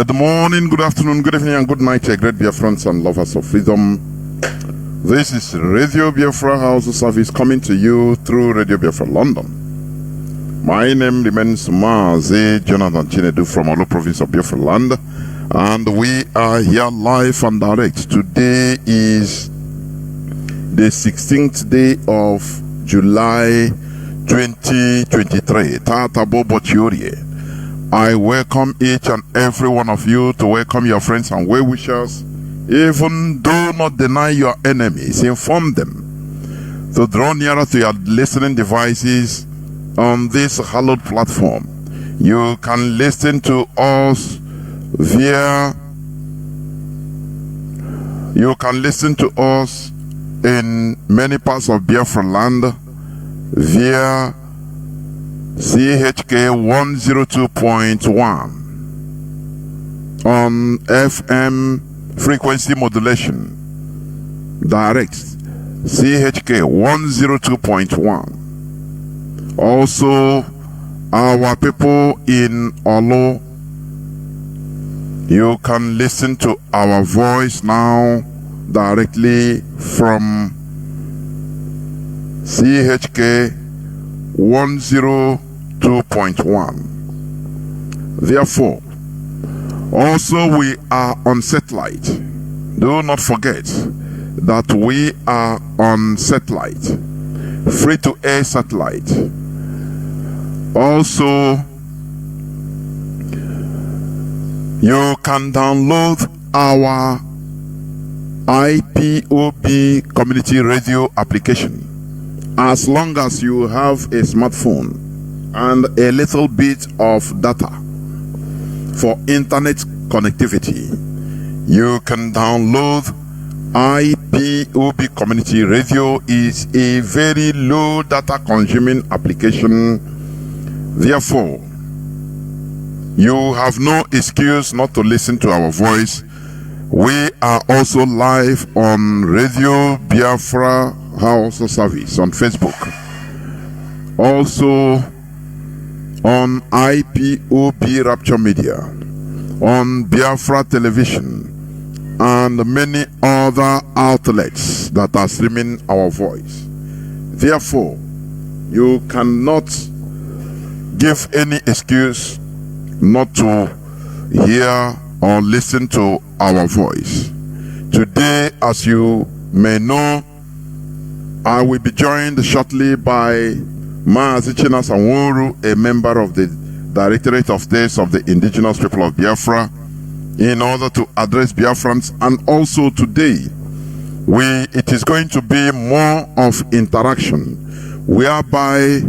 Good morning, good afternoon, good evening, and good night, great Biafrans and lovers of freedom. This is Radio Biafra House Service coming to you through Radio Biafra London. My name remains Mazi Chinasa Nworu from Olu province of Biafraland, and we are here live and direct. Today is the 16th day of July 2023. Tata Bobo Chiorie. I welcome each and every one of you to welcome your friends and well-wishers. Even do not deny your enemies. Inform them to draw nearer to your listening devices on this hallowed platform. You can listen to us in many parts of Biafraland via CHK 102.1 on FM frequency modulation. Direct CHK 102.1. Also, our people in Olo, you can listen to our voice now directly from CHK 102.1. Therefore, also we are on satellite. Do not forget that we are on satellite, free-to-air satellite. Also, you can download our IPOB community radio application as long as you have a smartphone and a little bit of data for internet connectivity. You can download IPOB community radio. Is a very low data consuming application. Therefore, you have no excuse not to listen to our voice. We are also live on Radio Biafra House Service on Facebook, also on IPOB Rapture Media, on Biafra Television, and many other outlets that are streaming our voice. Therefore, you cannot give any excuse not to hear or listen to our voice. Today, as you may know, I will be joined shortly by Mazi Chinasa Nworu, a member of the Directorate of States of the Indigenous People of Biafra, in order to address Biafrans. And also today, it is going to be more of interaction, whereby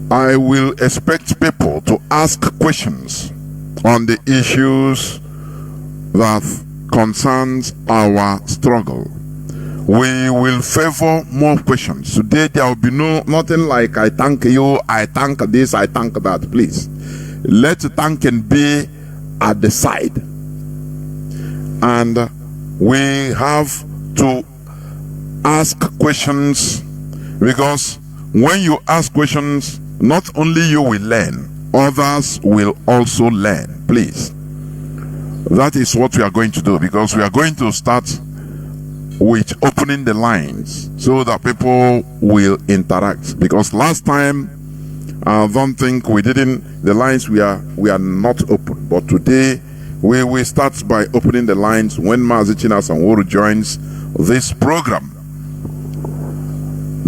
I will expect people to ask questions on the issues that concerns our struggle. We will favor more questions. Today there will be nothing like I thank you, I thank this, I thank that. Please, let thanking be at the side. And we have to ask questions, because when you ask questions, not only you will learn, others will also learn. Please, that is what we are going to do, because we are going to start with opening the lines so that people will interact. Because last time I don't think the lines were not open, but today we will start by opening the lines when Mazi Chinasa Nworu joins this program.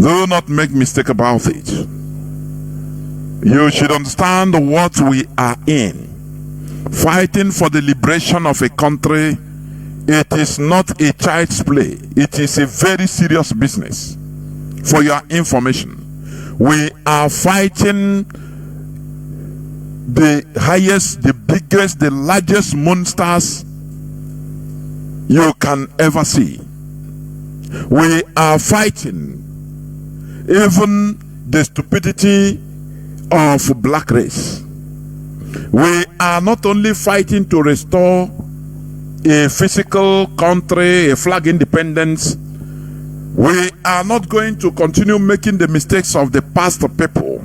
Do not make mistake about it. You should understand what we are in. Fighting for the liberation of a country, it is not a child's play. It is a very serious business. For your information, we are fighting the highest, the biggest, the largest monsters you can ever see. We are fighting even the stupidity of black race. We are not only fighting to restore a physical country, a flag independence. We are not going to continue making the mistakes of the past people,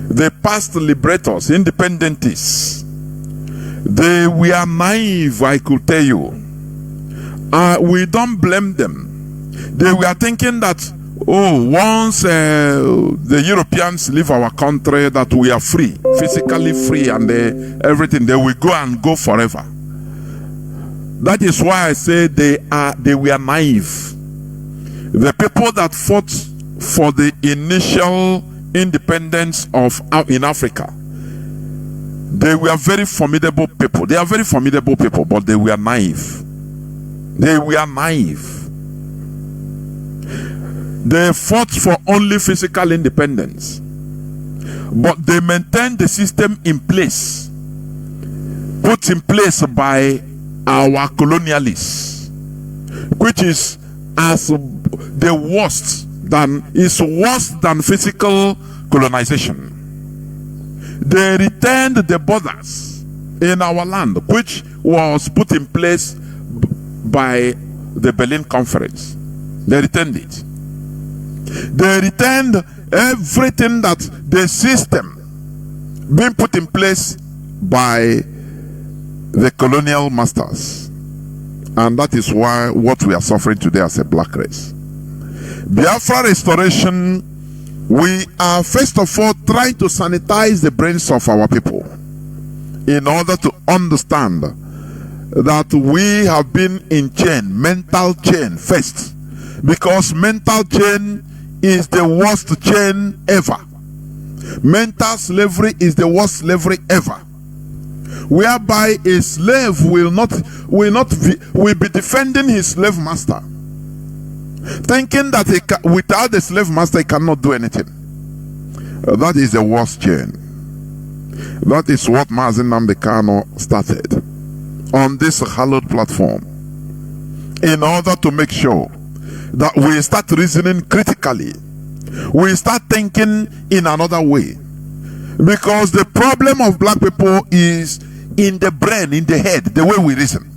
the past liberators, independentists. They were naive, I could tell you. We don't blame them. They were thinking that, oh, once the Europeans leave our country, that we are free, physically free, and everything, they will go forever. That is why I say they were naive. The people that fought for the initial independence in Africa, they were very formidable people. They are very formidable people, but they were naive. They were naive. They fought for only physical independence, but they maintained the system in place, put in place by our colonialists, which is worse than physical colonization. They returned the borders in our land, which was put in place by the Berlin Conference. They returned it. They returned everything that the system being put in place by the colonial masters. And that is why what we are suffering today as a black race. Biafra restoration, we are first of all trying to sanitize the brains of our people in order to understand that we have been in mental chain first, because mental chain is the worst chain ever. Mental slavery is the worst slavery ever, whereby a slave will be defending his slave master, thinking that without the slave master he cannot do anything. That is the worst chain. That is what Mazi Chinasa started on this hallowed platform, in order to make sure that we start reasoning critically, we start thinking in another way. Because the problem of black people is in the brain, in the head, the way we reason.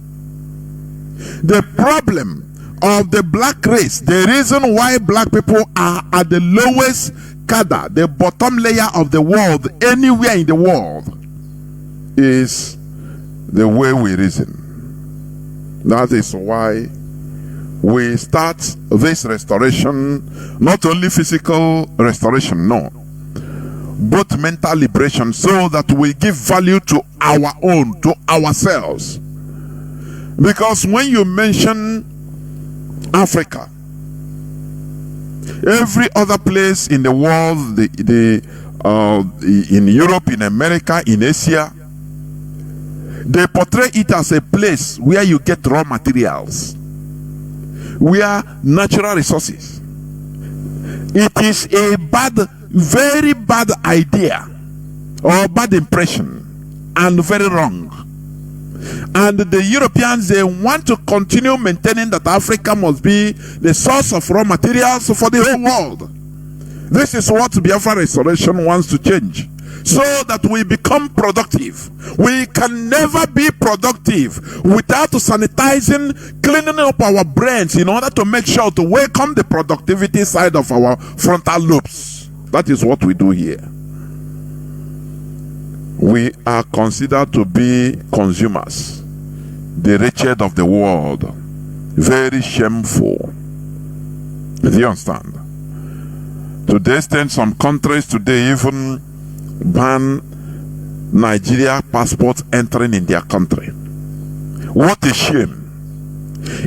The problem of the black race, the reason why black people are at the lowest cadre, the bottom layer of the world, anywhere in the world, is the way we reason. That is why we start this restoration, not only physical restoration, no, but mental liberation, so that we give value to our own, to ourselves. Because when you mention Africa, every other place in the world, in Europe, in America, in Asia, they portray it as a place where you get raw materials, where natural resources. It is a very bad idea or bad impression, and very wrong. And the Europeans, they want to continue maintaining that Africa must be the source of raw materials for the whole world. This is what Biafra restoration wants to change, so that we become productive. We can never be productive without sanitizing, cleaning up our brains in order to make sure to welcome the productivity side of our frontal lobes. That is what we do here. We are considered to be consumers, the wretched of the world. Very shameful. Do you understand? To the extent some countries today even ban Nigeria passports entering in their country. What a shame.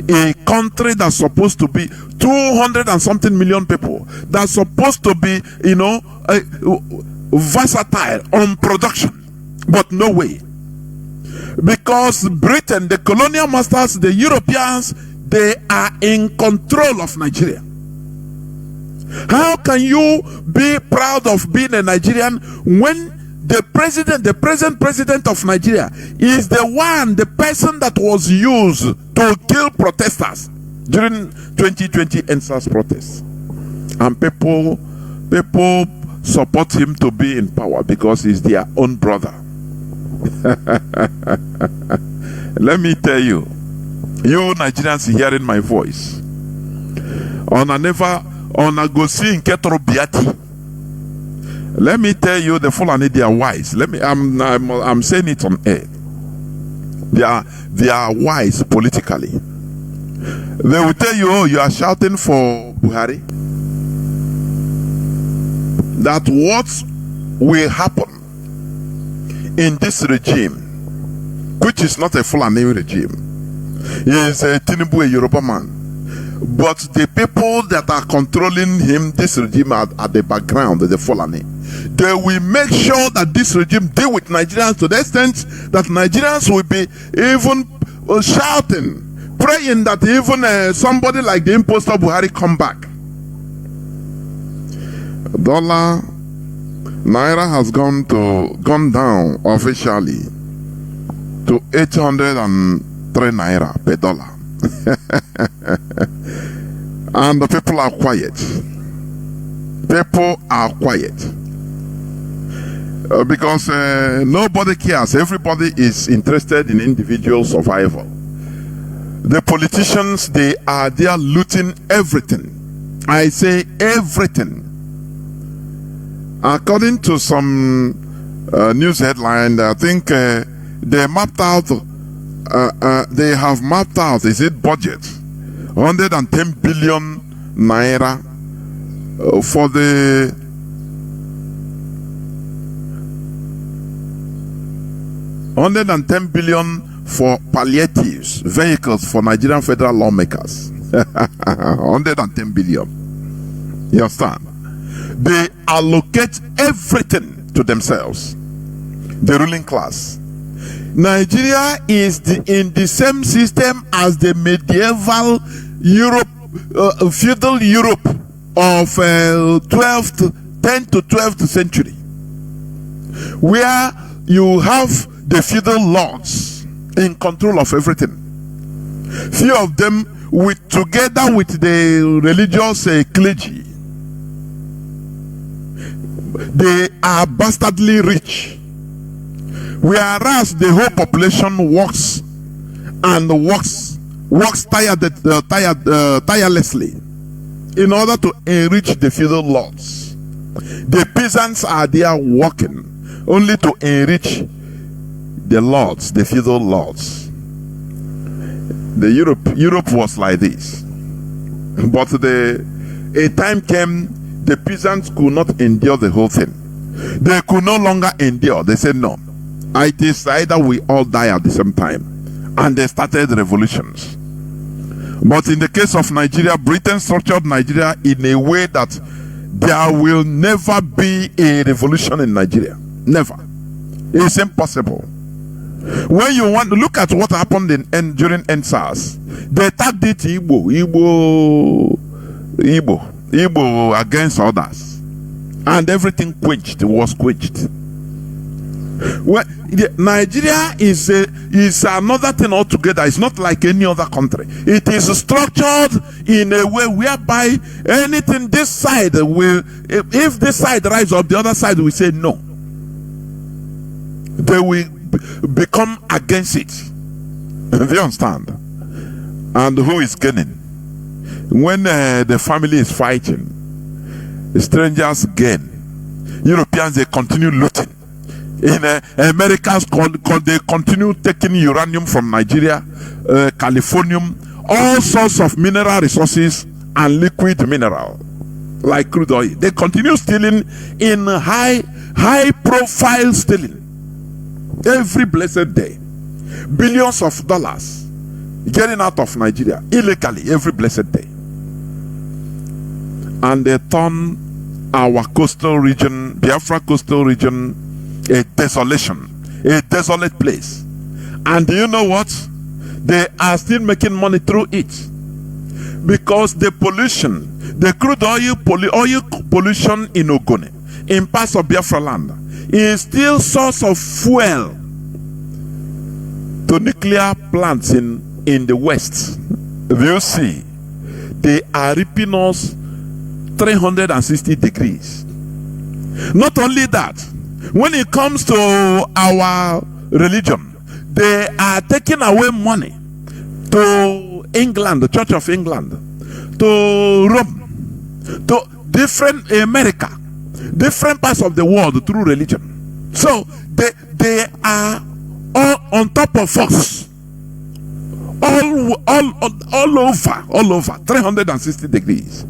A country that's supposed to be 200 and something million people, that's supposed to be, versatile on production, but no way. Because Britain, the colonial masters, the Europeans, they are in control of Nigeria. How can you be proud of being a Nigerian when the present president of Nigeria is the person that was used to kill protesters during 2020 NSAS protests? And people support him to be in power because he's their own brother. Let me tell you, you Nigerians hearing my voice, let me tell you, the Fulani, they are wise. I'm saying it on air. They are wise politically. They will tell you, oh, you are shouting for Buhari. That what will happen in this regime, which is not a Fulani regime, is a Tinubu, a Yoruba man. But the people that are controlling him, this regime at the background, the Fulani, they will make sure that this regime deal with Nigerians to the extent that Nigerians will be even shouting, praying that even somebody like the imposter Buhari come back. Dollar Naira has gone down officially to 803 Naira per dollar. And the people are quiet. People are quiet. Because nobody cares. Everybody is interested in individual survival. The politicians, they are there looting everything. I say everything. According to some news headline, I think they mapped out, they have mapped out, is it budget, 110 billion naira for the $110 billion for palliatives, vehicles for Nigerian federal lawmakers. 110 billion. You understand? They allocate everything to themselves, the ruling class. Nigeria is in the same system as the medieval Europe, feudal Europe of 10th to 12th century, where you have the feudal lords in control of everything. Few of them together with the religious clergy, they are bastardly rich, whereas the whole population works tirelessly in order to enrich the feudal lords. The peasants are there working only to enrich the lords, the feudal lords. The Europe was like this, but a time came the peasants could not endure the whole thing. They could no longer endure. They said no. It is either we all die at the same time, and they started revolutions. But in the case of Nigeria, Britain structured Nigeria in a way that there will never be a revolution in Nigeria. Never. It's impossible. When you want to look at what happened during NSAS, they targeted Igbo against others, and everything was quenched. Well, Nigeria is another thing altogether. It's not like any other country. It is structured in a way whereby anything this side will, if this side rises up, the other side will say no. They will become against it. Do you understand? And who is gaining? When the family is fighting, strangers gain. Europeans, they continue looting. In Americans, they continue taking uranium from Nigeria, Californium, all sorts of mineral resources and liquid mineral like crude oil. They continue stealing in high profile stealing every blessed day. Billions of dollars getting out of Nigeria illegally every blessed day. And they turn our coastal region, Biafra coastal region, a desolation, a desolate place. And do you know what? They are still making money through it, because the pollution, the crude oil pollution in Ogone, in parts of Biafraland, is still source of fuel to nuclear plants in the west. You see, they are reaping us 360 degrees. Not only that, when it comes to our religion, they are taking away money to England, the Church of England, to Rome, to different America, different parts of the world through religion. So they are all on top of us, all over 360 degrees.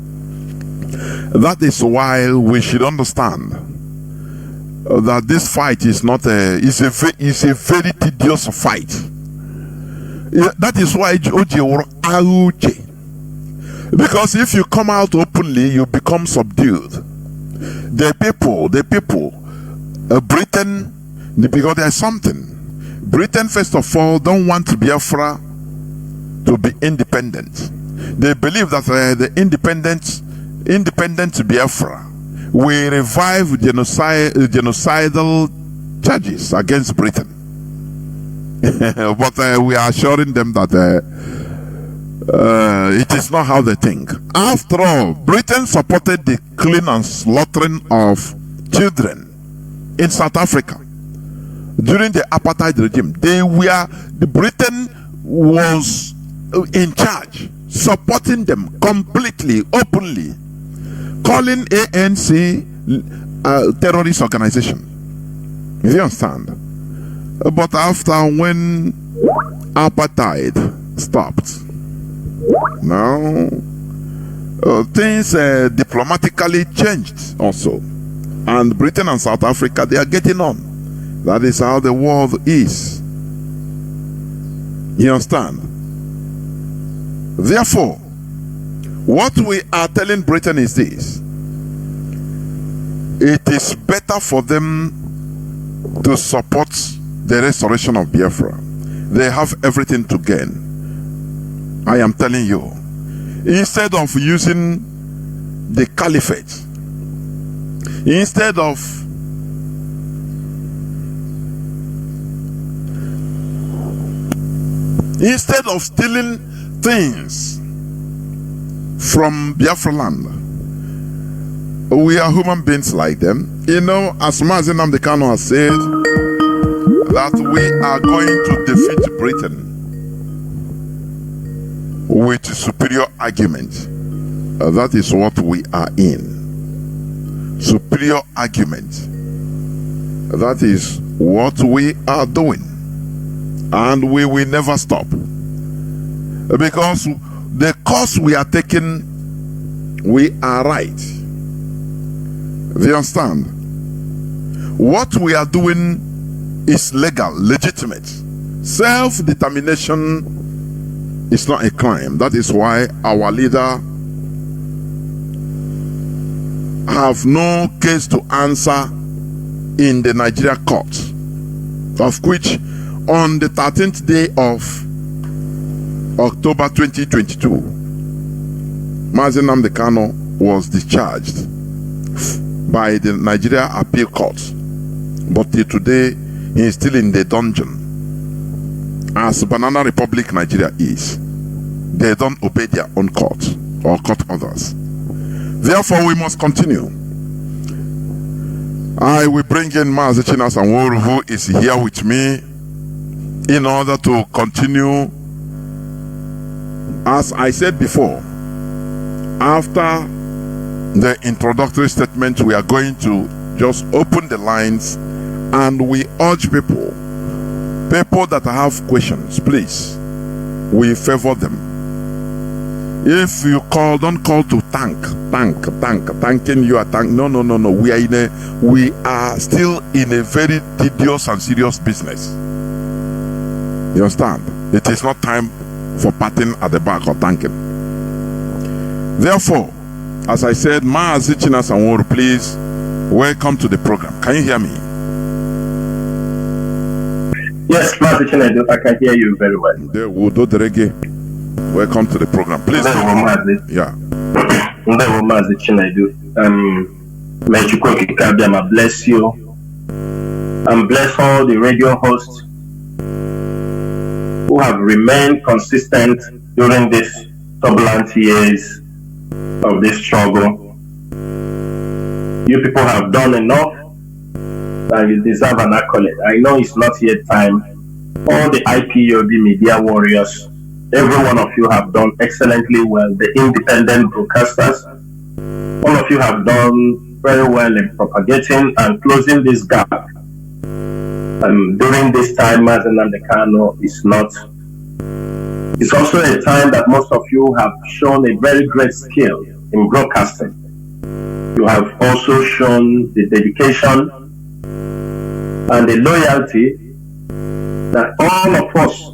That is why we should understand that this fight is not it's a very tedious fight. That is why because if you come out openly, you become subdued. The people, Britain, because there's something. Britain, first of all, don't want Biafra to be independent. They believe that the independent Biafra will revive genocidal charges against Britain. But we are assuring them that it is not how they think. After all, Britain supported the killing and slaughtering of children in South Africa during the apartheid regime. The Britain was in charge, supporting them completely, openly, calling ANC terrorist organization. You understand? But after when apartheid stopped, now things diplomatically changed also, and Britain and South Africa, they are getting on. That is how the world is. You understand? Therefore, what we are telling Britain is this: it is better for them to support the restoration of Biafra. They have everything to gain. I am telling you, instead of using the caliphate, instead of stealing things from Biafraland, we are human beings like them. You know, as Mazi Chinasa has said, that we are going to defeat Britain with superior argument. That is what we are in. Superior argument. That is what we are doing. And we will never stop. Because the course we are taking, we are right. Do you understand? What we are doing is legal, legitimate. Self-determination is not a crime. That is why our leader have no case to answer in the Nigeria court, of which on the 13th day of October 2022, Mazi Chinasa was discharged by the Nigeria Appeal Court, but till today he is still in the dungeon, as Banana Republic Nigeria is. They don't obey their own court or court orders. Therefore, we must continue. I will bring in Mazi Chinasa Nworu, who is here with me, in order to continue. As I said before, after the introductory statement, we are going to just open the lines, and we urge people that have questions, please, we favor them. If you call, don't call to thanking you are thank. No. We are still in a very tedious and serious business. You understand? It is not time for patting at the back or thanking. Therefore, as I said, Mazi Chinasa Nworu, please welcome to the program. Can you hear me? Yes, Mazi Chinasa, I can hear you very well. Welcome to the program. Please. Yeah. Mazi Chinasa, may Chukwuka bless you and bless all the radio hosts who have remained consistent during these turbulent years of this struggle. You people have done enough and you deserve an accolade. I know it's not yet time. All the IPOB media warriors, every one of you have done excellently well. The independent broadcasters, all of you have done very well in propagating and closing this gap. during this time, Mazi Chinasa is not. It's also a time that most of you have shown a very great skill in broadcasting. You have also shown the dedication and the loyalty that all of us,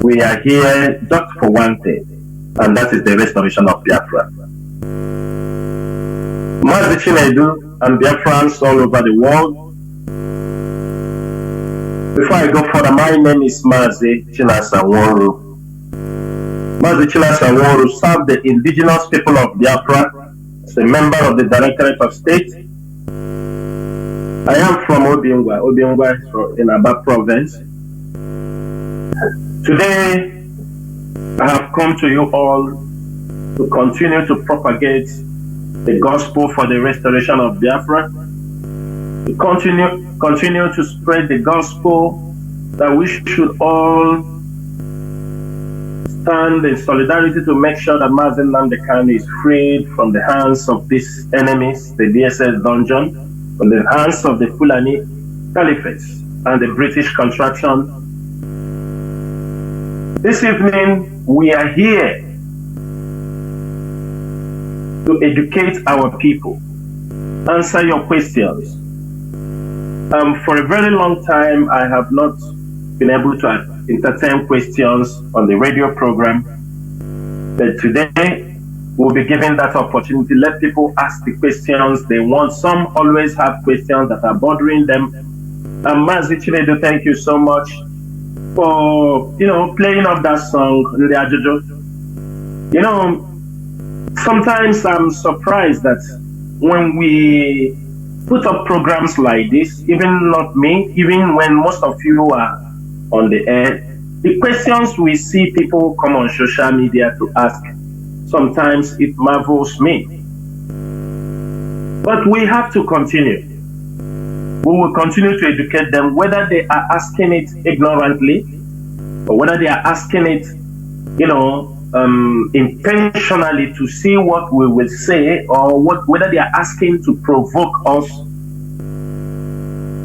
we are here just for one thing, and that is the restoration of Biafra. Mazi Chinasa and Biafrans all over the world. Before I go further, my name is Mazi Chinasa Nworu. Mazi Chinasa Nworu served the indigenous people of Biafra as a member of the Directorate of State. I am from Obiangwa. Obiangwa is in Aba province. Today, I have come to you all to continue to propagate the gospel for the restoration of Biafra, to continue to spread the gospel that we should all stand in solidarity to make sure that Mazi Chinasa is freed from the hands of these enemies, the DSS dungeon, from the hands of the Fulani Caliphates and the British contraction. This evening, we are here to educate our people, answer your questions. For a very long time, I have not been able to entertain questions on the radio program, but today we'll be given that opportunity. Let people ask the questions they want. Some always have questions that are bothering them. And Mazi Chinasa, thank you so much for playing of that song, sometimes I'm surprised that when we put up programs like this, even not me, even when most of you are on the air, the questions we see people come on social media to ask, sometimes it marvels me. But we have to continue. We will continue to educate them, whether they are asking it ignorantly or whether they are asking it, intentionally to see what we will say, or whether they are asking to provoke us.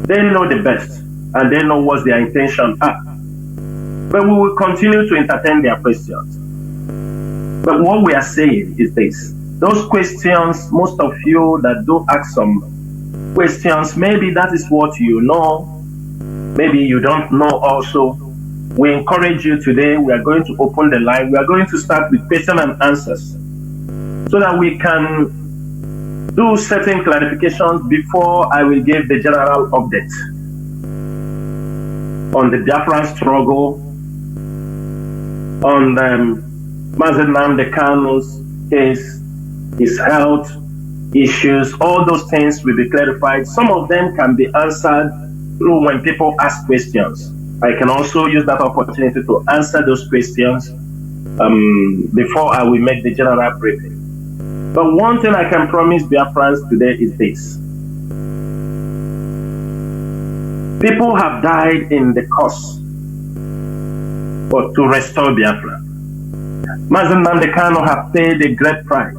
They know the best and they know what their intention are. But we will continue to entertain their questions. But what we are saying is this: those questions, most of you that do ask some questions, maybe that is what you know, maybe you don't know also. We encourage you today. We are going to open the line. We are going to start with question and answers so that we can do certain clarifications before I will give the general update on the Biafran struggle, on Mazi Chinasa case, his health issues. All those things will be clarified. Some of them can be answered through when people ask questions. I can also use that opportunity to answer those questions before I will make the general briefing. But one thing I can promise Biafrans today is this: people have died in the cause to restore Biafra. Mazi Chinasa have paid a great price.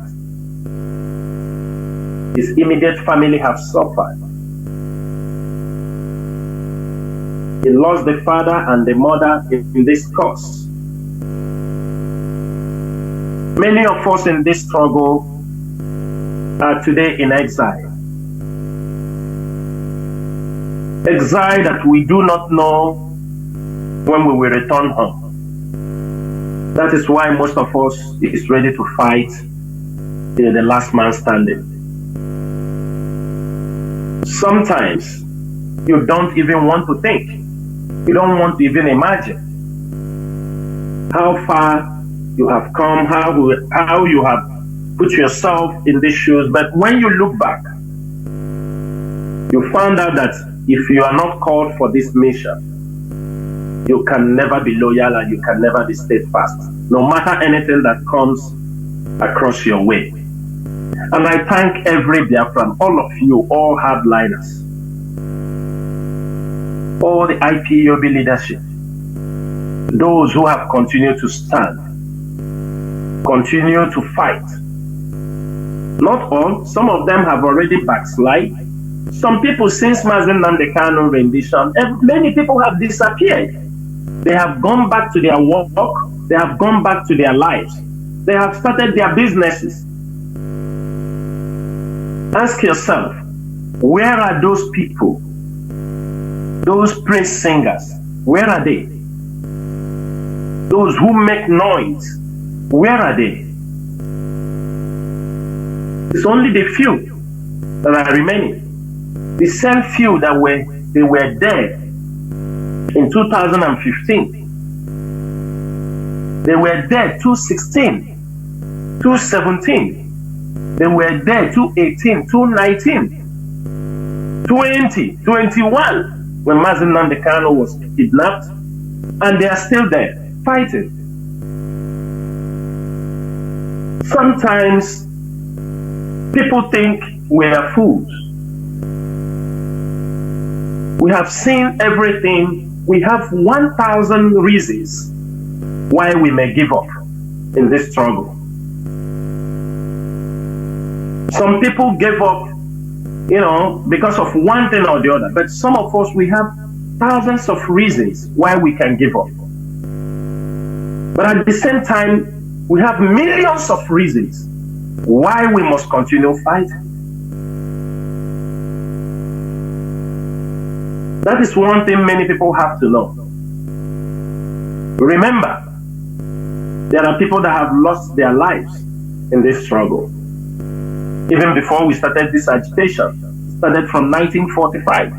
His immediate family have suffered. He lost the father and the mother in this cause. Many of us in this struggle are today in exile. Exile that we do not know when we will return home. That is why most of us is ready to fight till the last man standing. Sometimes you don't even want to think. You don't want to even imagine how far you have come, how you have put yourself in these shoes. But when you look back, you found out that if you are not called for this mission, you can never be loyal and you can never be steadfast, no matter anything that comes across your way. And I thank every Biafran, all of you, all hardliners, all the IPOB leadership, those who have continued to stand, continue to fight. Not all, some of them have already backslid, Some people, since Mazi Nnamdi Kanu rendition, many people have disappeared. They have gone back to their work. They have gone back to their lives. They have started their businesses. Ask yourself, where are those people? Those praise singers, where are they? Those who make noise, where are they? It's only the few that are remaining. The same few that were there in 2015. They were there 2016, 2017. They were there 2018, 2019, 2021 when Mazi Nnamdi Kanu was kidnapped, and they are still there fighting. Sometimes people think we are fools. We have seen everything. We have 1,000 reasons why we may give up in this struggle. Some people gave up, because of one thing or the other. But some of us, we have thousands of reasons why we can give up. But at the same time, we have millions of reasons why we must continue fighting. That is one thing many people have to know. Remember, there are people that have lost their lives in this struggle. Even before we started this agitation, it started from 1945.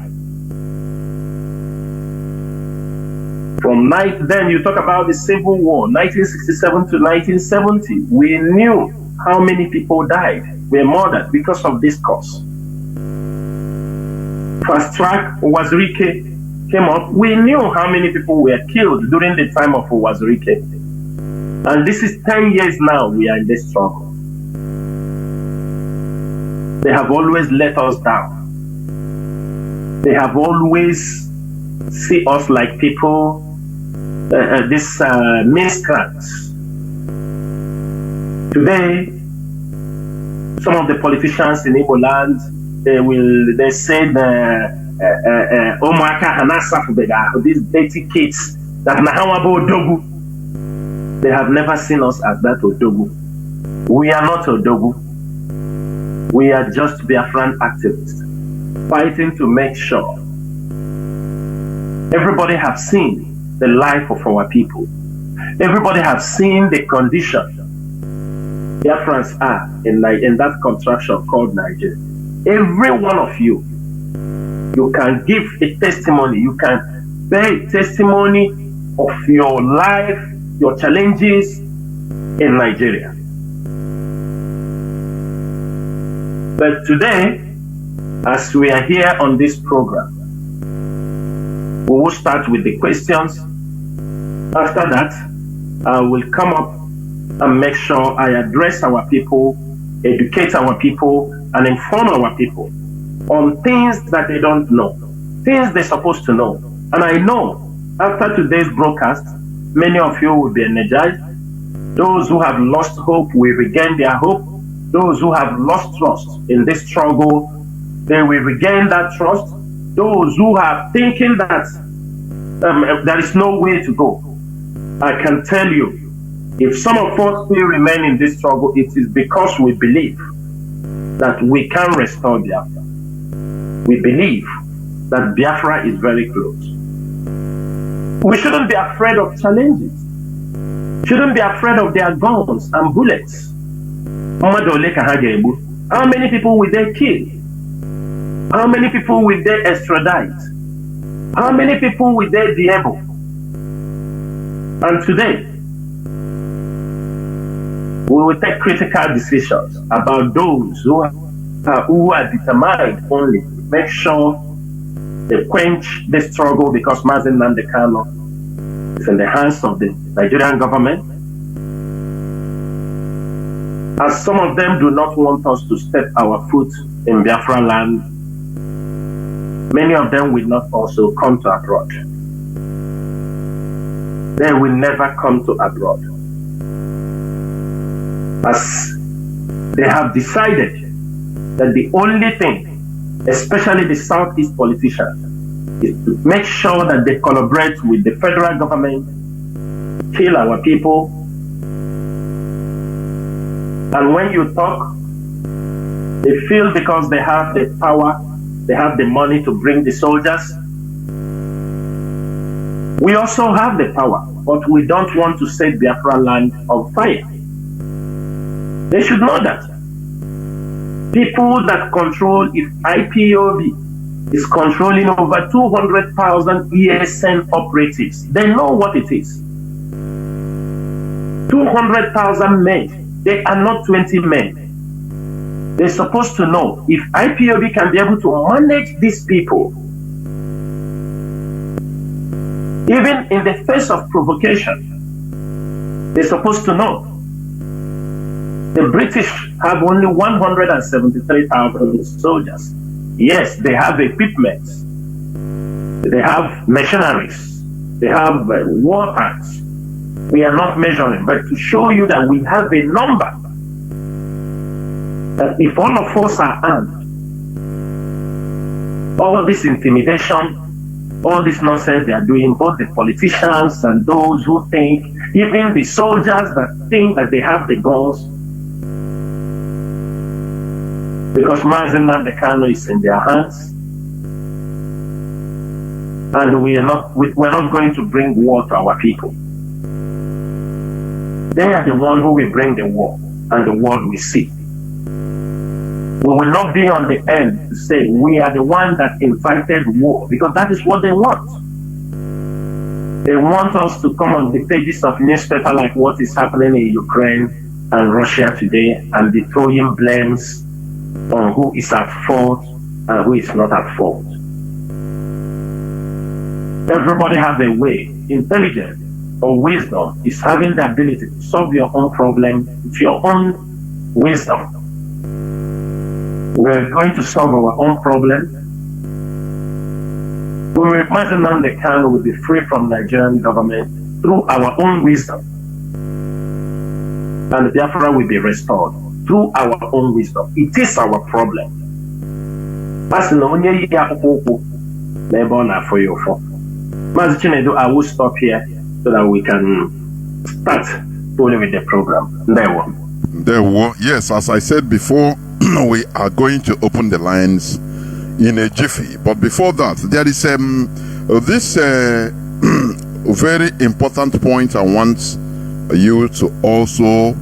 Then you talk about the Civil War, 1967 to 1970. We knew how many people died, were murdered because of this cause. Fast Track Wazirike came up. We knew how many people were killed during the time of Wazirike. And this is 10 years now we are in this struggle. They have always let us down. They have always see us like people, these miscreants. Today, some of the politicians in Igbo land, they said, these dirty kids, that Odogu. They have never seen us as that Odogu. We are not Odogu. We are just Biafran activists, fighting to make sure everybody have seen the life of our people. Everybody have seen the condition Biafrans are in that contraction called Nigeria. Every one of you can give a testimony. You can bear a testimony of your life, your challenges in Nigeria. But today, as we are here on this program, we will start with the questions. After that, I will come up and make sure I address our people, educate our people, and inform our people on things that they don't know, things they're supposed to know. And I know after today's broadcast, many of you will be energized. Those who have lost hope will regain their hope. Those who have lost trust in this struggle, they will regain that trust. Those who are thinking that there is no way to go, I can tell you, if some of us still remain in this struggle, it is because we believe that we can restore Biafra. We believe that Biafra is very close. We shouldn't be afraid of challenges. Shouldn't be afraid of their guns and bullets. How many people will they kill? How many people will they extradite? How many people will they be able? And today, we will take critical decisions about those who are determined only to make sure they quench the struggle, because Mazi Nnamdi Kanu is in the hands of the Nigerian government. As some of them do not want us to step our foot in Biafraland, many of them will not also come to abroad. They will never come to abroad. As they have decided that the only thing especially the Southeast politicians, is to make sure that they collaborate with the federal government, kill our people. And when you talk, they feel because they have the power, they have the money to bring the soldiers. We also have the power, but we don't want to set Biafraland on fire. They should know that. People that control, if IPOB is controlling over 200,000 ESN operatives, they know what it is. 200,000 men, they are not 20 men. They're supposed to know if IPOB can be able to manage these people, even in the face of provocation, they're supposed to know. The British have only 173,000 soldiers. Yes, they have equipment, they have machineries, they have war tanks. We are not measuring, but to show you that we have a number, that if all of us are armed, all this intimidation, all this nonsense they are doing, both the politicians and those who think, even the soldiers that think that they have the guns, because Mazi Chinasa Nworu is in their hands, and we're not going to bring war to our people. They are the one who will bring the war, and the world will see. We will not be on the end to say we are the one that invited war, because that is what they want. They want us to come on the pages of newspaper like what is happening in Ukraine and Russia today, and be throwing blames on who is at fault and who is not at fault. Everybody has a way. Intelligence or wisdom is having the ability to solve your own problem with your own wisdom. We're going to solve our own problem. We will imagine that the can will be free from Nigerian government through our own wisdom. And Biafra will be restored through our own wisdom. It is our problem. Mazi Chinedu, I will stop here so that we can start fully with the program. Yes, as I said before, we are going to open the lines in a jiffy. But before that, there is this very important point I want you to also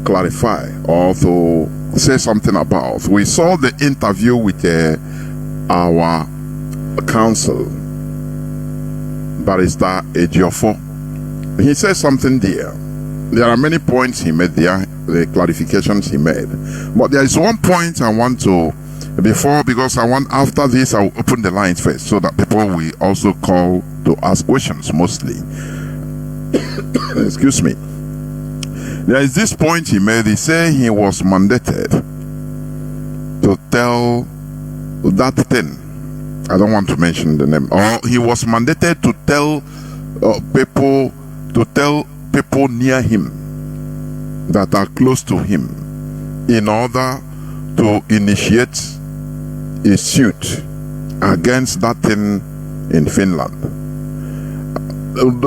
clarify or to say something about. We saw the interview with our counsel, Barrister Ejiofor. He says something there. There are many points he made there, the clarifications he made. But there is one point I want to, because I want, after this, I will open the lines first so that people will also call to ask questions mostly. Excuse me. There is this point he made. He said he was mandated to tell that thing. I don't want to mention the name. Or he was mandated to tell people near him that are close to him in order to initiate a suit against that thing in Finland.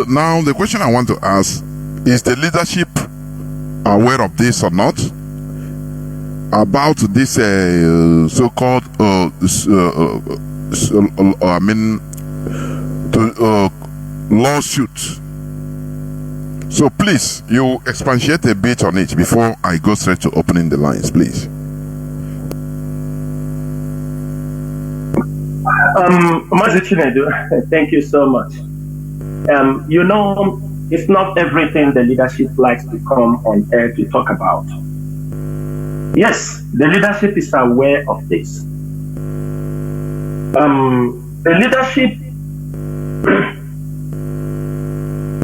Now the question I want to ask is, the leadership aware of this or not, about this so-called lawsuit? So please, you expatiate a bit on it before I go straight to opening the lines, please. Mazi Chinedu, thank you so much. You know, it's not everything the leadership likes to come on air to talk about. Yes, the leadership is aware of this. The leadership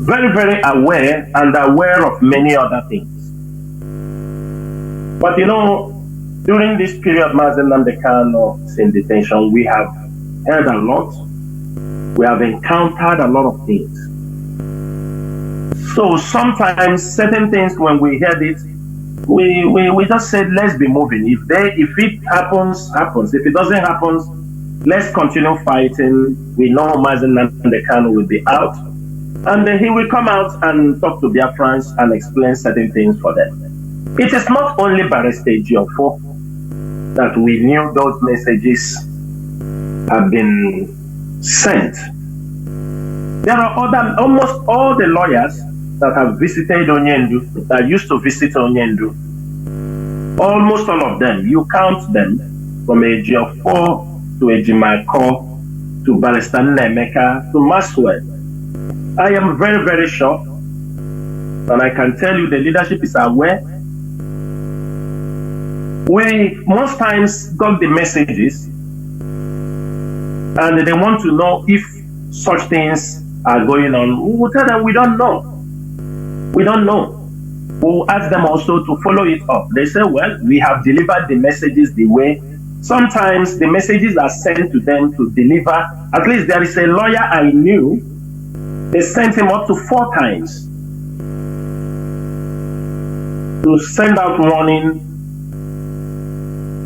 very, very aware and aware of many other things. But you know, during this period, Mazi Chinasa Nworu is in detention, we have heard a lot. We have encountered a lot of things. So sometimes certain things, when we heard it, we just said let's be moving. If it happens, happens. If it doesn't happen, let's continue fighting. We know Mazi Chinasa will be out, and then he will come out and talk to Biafrans and explain certain things for them. It is not only Barrister Ejiofor that we knew those messages have been sent. There are almost all the lawyers that have visited Onyendu, that used to visit Onyendu. Almost all of them, you count them, from Ejiofor to Ejimako to Barrister MNK to Maxwell. I am very, very sure, and I can tell you the leadership is aware. We most times got the messages, and they want to know if such things are going on. We will tell them we don't know. We don't know. We'll ask them also to follow it up. They say, well, we have delivered the messages the way. Sometimes the messages are sent to them to deliver. At least there is a lawyer I knew. They sent him up to 4 times to send out warning,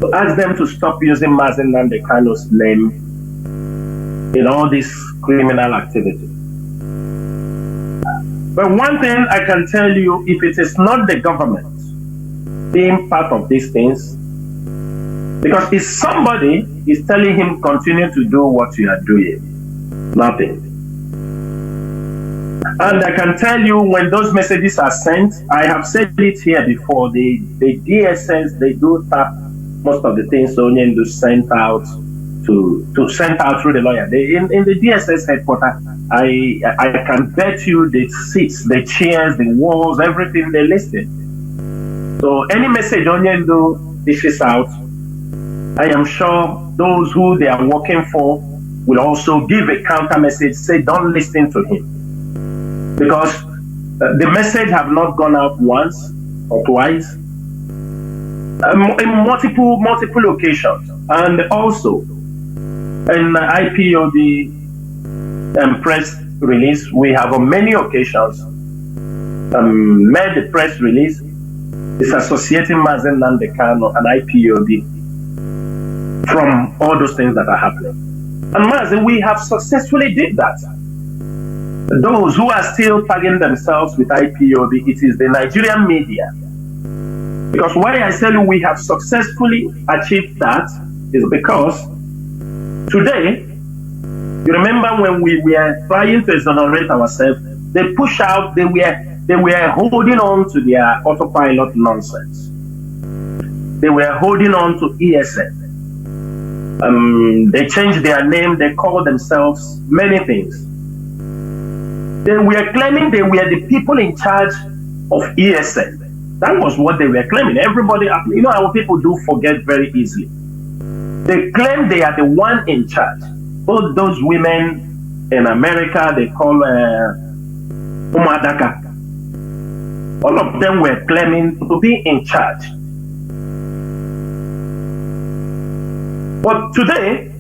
to ask them to stop using Mazi Chinasa name in all this criminal activity. But one thing I can tell you, if it is not the government being part of these things, because if somebody is telling him continue to do what you are doing, nothing. And I can tell you when those messages are sent, I have said it here before, the DSS, they do tap most of the things Onyendu sent out to send out through the lawyer. In the DSS headquarters, I can bet you the seats, the chairs, the walls, everything they listed. So any message Onyendu dishes out, I am sure those who they are working for will also give a counter message, say don't listen to him. Because the message have not gone out once or twice, in multiple occasions. And also, in IPOB press release, we have on many occasions made the press release is associating Mazi Chinasa and IPOB from all those things that are happening. And Mazi, we have successfully did that. Those who are still tagging themselves with IPOB, it is the Nigerian media. Because why I tell you we have successfully achieved that is because today, you remember when we were trying to exonerate ourselves, they push out, they were holding on to their autopilot nonsense. They were holding on to ESN. They changed their name, they called themselves many things. They were claiming they were the people in charge of ESN. That was what they were claiming. Everybody, you know how people do forget very easily. They claim they are the one in charge. Both those women in America, they call Umadaka. All of them were claiming to be in charge. But today,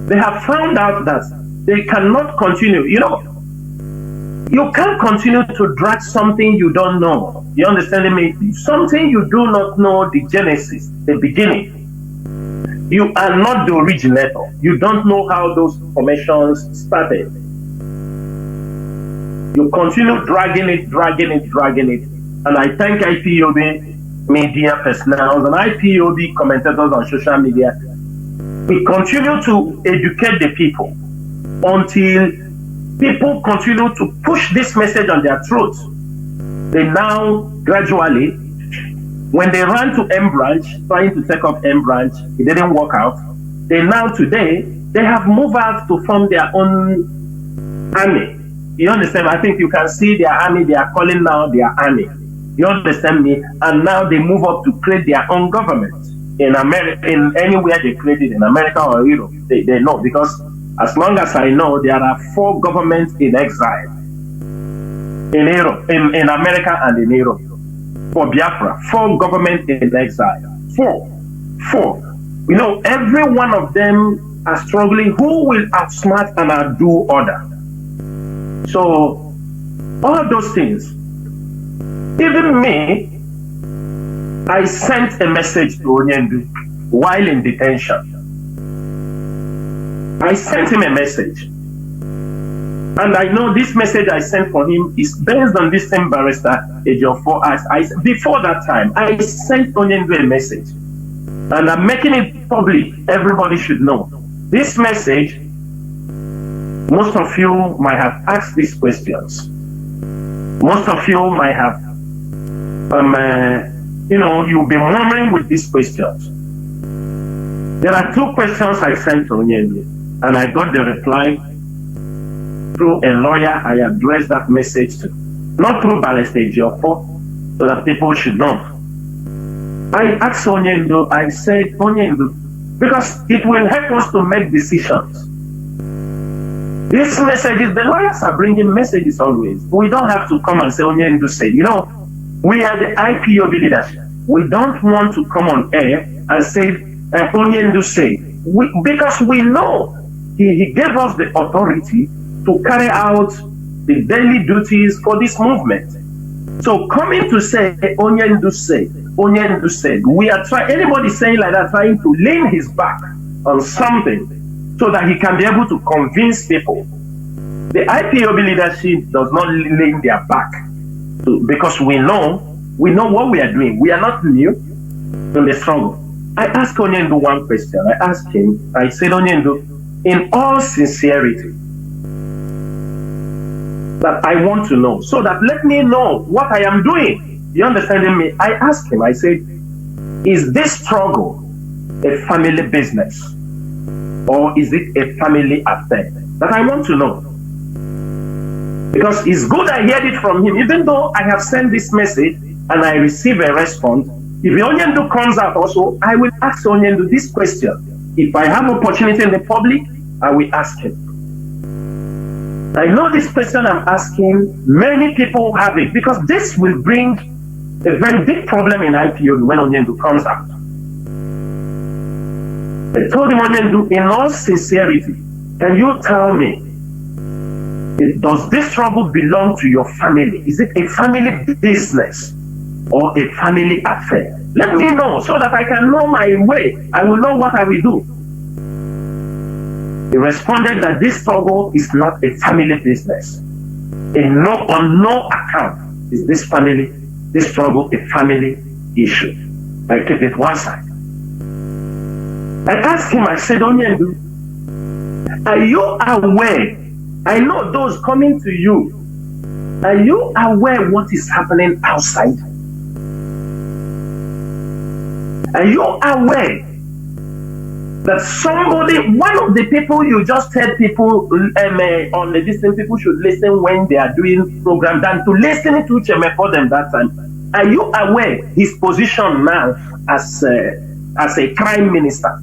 they have found out that they cannot continue. You know, you can't continue to drag something you don't know. You understand me? Something you do not know the genesis, the beginning. You are not the originator. You don't know how those formations started. You continue dragging it. And I thank IPOB media personnel and IPOB commentators on social media. We continue to educate the people until people continue to push this message on their throats. They now gradually, when they ran to M branch, trying to take up M branch, it didn't work out. They now today, they have moved out to form their own army. You understand? I think you can see their army, they are calling now their army. You understand me? And now they move up to create their own government. In America, in anywhere they created, in America or Europe, they know, because as long as I know, there are 4 governments in exile in Europe, in America and in Europe. For Biafra, 4 governments in exile. 4. You know, every one of them are struggling. Who will outsmart and outdo other? So, all those things. Even me, I sent a message to Onyendu while in detention. I sent him a message. And I know this message I sent for him is based on this same barrister, Ejiofor. Before that time, I sent Onyendu a message. And I'm making it public. Everybody should know. This message, most of you might have asked these questions. Most of you might have, you'll be murmuring with these questions. There are two questions I sent to Onyendu, and I got the reply through a lawyer I addressed that message to, not through Barrister Ejiofor, so that people should know. I asked Onyendu, I said, Onyendu, because it will help us to make decisions. These messages, the lawyers are bringing messages always. We don't have to come and say, Onyendu said, we are the IPOB leadership. We don't want to come on air and say, Onyendu said, because we know he gave us the authority to carry out the daily duties for this movement. So coming to say, Onyendu said, we are trying, anybody saying like that, trying to lean his back on something so that he can be able to convince people. The IPOB leadership does not lean their back because we know what we are doing. We are not new in the struggle. I asked Onyendu one question. I asked him, I said, Onyendu, in all sincerity, that I want to know, so that let me know what I am doing. You understanding me? I asked him, I said, is this struggle a family business or is it a family affair? That I want to know. Because it's good I heard it from him, even though I have sent this message and I receive a response. If Onyendu comes out also, I will ask Onyendu this question. If I have opportunity in the public, I will ask him. I know this question I'm asking, many people have it, because this will bring a very big problem in IPO when Onyendu comes out. I told him, Onyendu, in all sincerity, can you tell me, does this struggle belong to your family? Is it a family business or a family affair? Let me know so that I can know my way. I will know what I will do. He responded that this struggle is not a family business. On no account is this struggle a family issue. I keep it one side. I asked him, I said, Onyendu, are you aware? I know those coming to you. Are you aware what is happening outside? Are you aware that one of the people you just heard people on the distance, people should listen when they are doing program than to listen to Cheme for them that time? Are you aware his position now as a crime minister?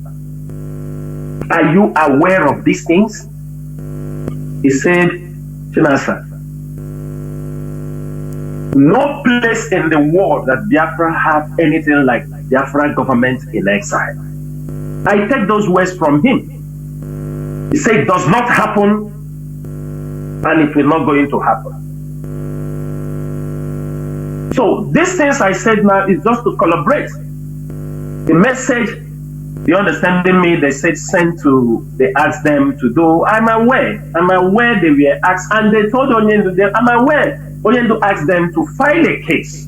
Are you aware of these things? He said, Chinasa, no place in the world that Biafra have anything like Biafra government in exile. I take those words from him. He said it does not happen and it will not going to happen. So these things I said now is just to collaborate. The message, you understanding me, they said they asked them to do. I'm aware they were asked, and they told Onyendu, I'm aware. Onyendu asked them to file a case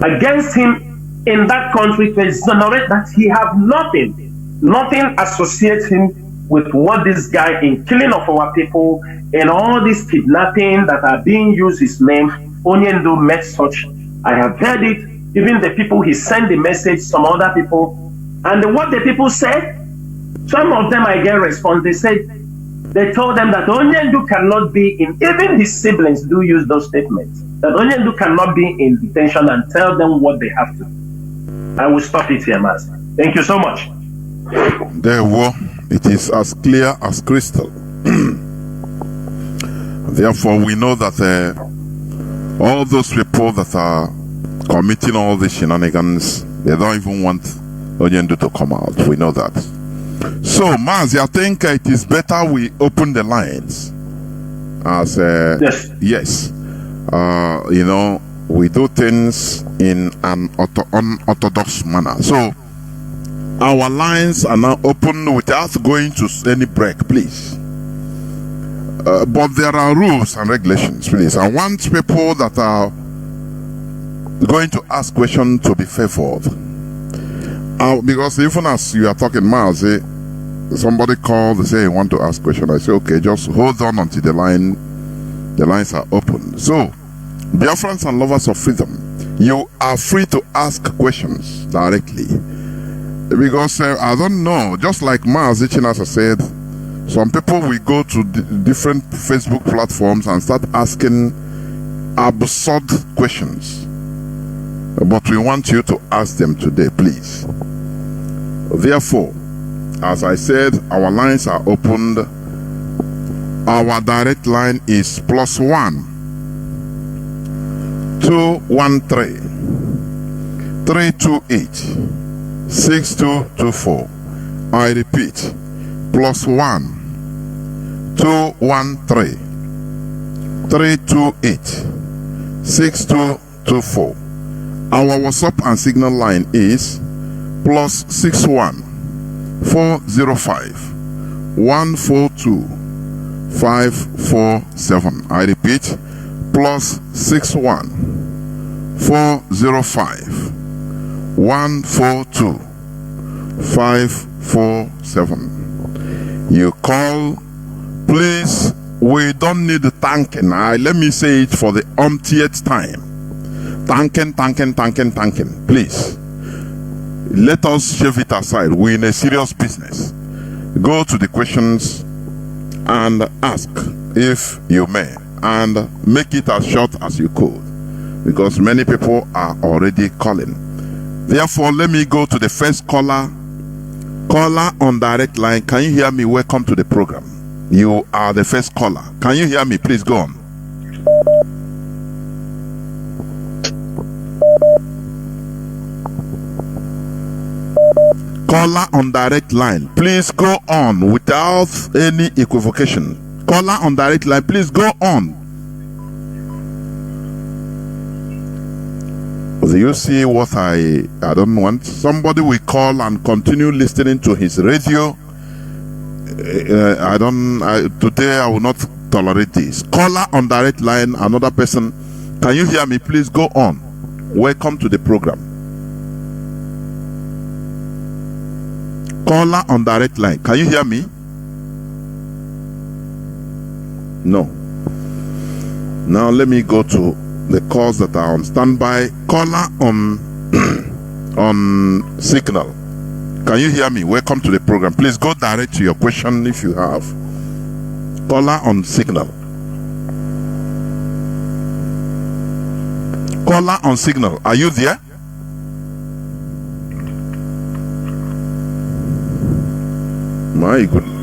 against him in that country to exonerate that he have nothing associates him with what this guy in killing of our people and all this kidnapping that are being used his name. Onyendu met such. I have heard it. Even the people he sent the message, some other people, and what the people said, some of them I get response. They told them that Onyendu cannot be in, even his siblings do use those statements, that Onyendu cannot be in detention and tell them what they have to do. I will stop it here, Mazi. Thank you so much. Therefore, it is as clear as crystal. Therefore, we know that all those people that are committing all the shenanigans, they don't even want Onyendu to come out. We know that. So, Mazi, I think it is better we open the lines. As yes. we do things in an unorthodox manner. So our lines are now open without going to any break, please. But there are rules and regulations, please. I want people that are going to ask questions to be favored. Because even as you are talking, Mazi, somebody called, they say, you want to ask question. I say, okay, just hold on until the lines are open. So, Biafrans and lovers of freedom, you are free to ask questions directly. Because I don't know, just like Mazi Chinasa said, some people will go to different Facebook platforms and start asking absurd questions. But we want you to ask them today, please. Therefore, as I said, our lines are opened. Our direct line is +1 213 328 6224. I repeat, +1 213 328 6224. Our WhatsApp and Signal line is +61 405 142 547. I repeat, +61 405 142 547. You call, please. We don't need thanking. Let me say it for the umpteenth time. Thanking. Please. Let us shove it aside. We're in a serious business. Go to the questions and ask if you may, and make it as short as you could, because many people are already calling. Therefore, let me go to the first caller. Caller on direct line. Can you hear me? Welcome to the program. You are the first caller. Can you hear me? Please go on. Caller on direct line, please go on without any equivocation. Caller on direct line, please go on. Do you see what I don't want? Somebody will call and continue listening to his radio. Today I will not tolerate this. Caller on direct line, another person. Can you hear me? Please go on. Welcome to the program. Caller on direct line. Can you hear me? No. Now let me go to the calls that are on standby. Caller on on Signal. Can you hear me? Welcome to the program. Please go direct to your question if you have. Caller on Signal. Caller on Signal. Are you there? My goodness.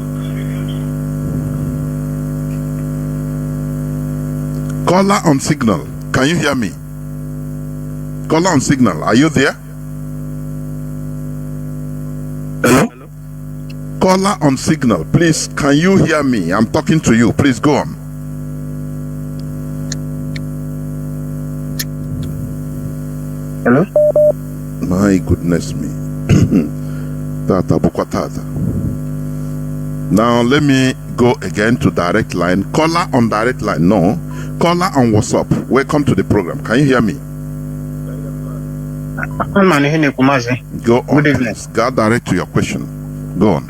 Caller on Signal. Can you hear me? Caller on Signal. Are you there? Hello? Caller on Signal. Please, can you hear me? I'm talking to you. Please go on. Hello? My goodness me. Tata bukwatata. Now let me go again to direct line. Caller on direct line. No. Caller on WhatsApp. Welcome to the program. Can you hear me? Go on. Good evening. Go direct to your question. Go on.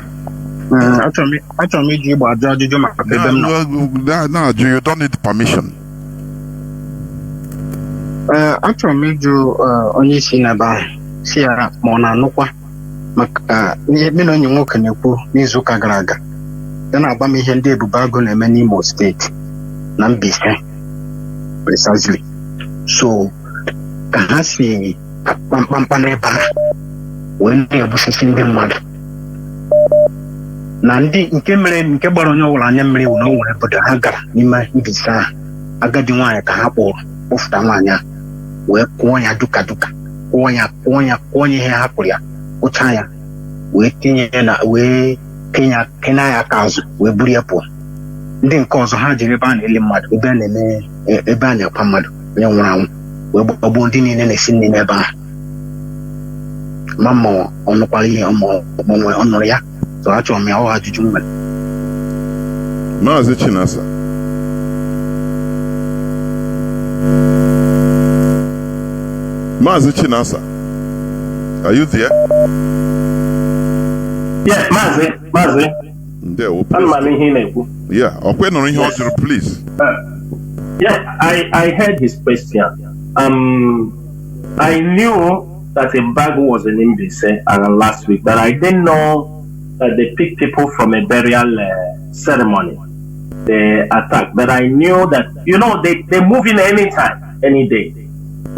No, you don't need permission. Onye si na ba si ara ma na anụkwa maka ihe mmiri onye nwoke na-ekwu n'izu ụka gara aga ya na-agba m ihe ndị ebubo agụ na-eme n'Imo steeti na Mbaise precisely. So ka ha si kpamkpamkpa n'ebe a wee na-egbusisi ndị mmadụ na ndị nke mere nke gbara onye ọbụla anya mmiri wụ na o nwere obodo ha gara n'ime Mbaise ahụ, agadi nwaanyị ka ha kpụrụ kpụfụta nwaanyị ahụ wee kụọ ya duka kụọ ya ihe ha kpụrụ ya kụcha ya wee tinye ya na wee kenya ya aka azụ wee buru ya pụọ. Ndị nke ọzọ ha jere ebe a na-eli mmadụ, ebe a na-akwa mmadụ onye nwụrụ anwụ we gbagbuo ndị niile na-esi nri n'ebe ahụ. Ma ọ nụkwara ihe ọ nụrụ ya, so achọrọ m ya ọ ajụjụ m mere. Mazi Chinasa. Mazi Chinasa, are you there? Yeah, Mazi. There, yeah, please. Yeah, I heard his question. I knew that a bag was in Mbise last week, but I didn't know that they picked people from a burial ceremony. They attack, but I knew that they move in any time, any day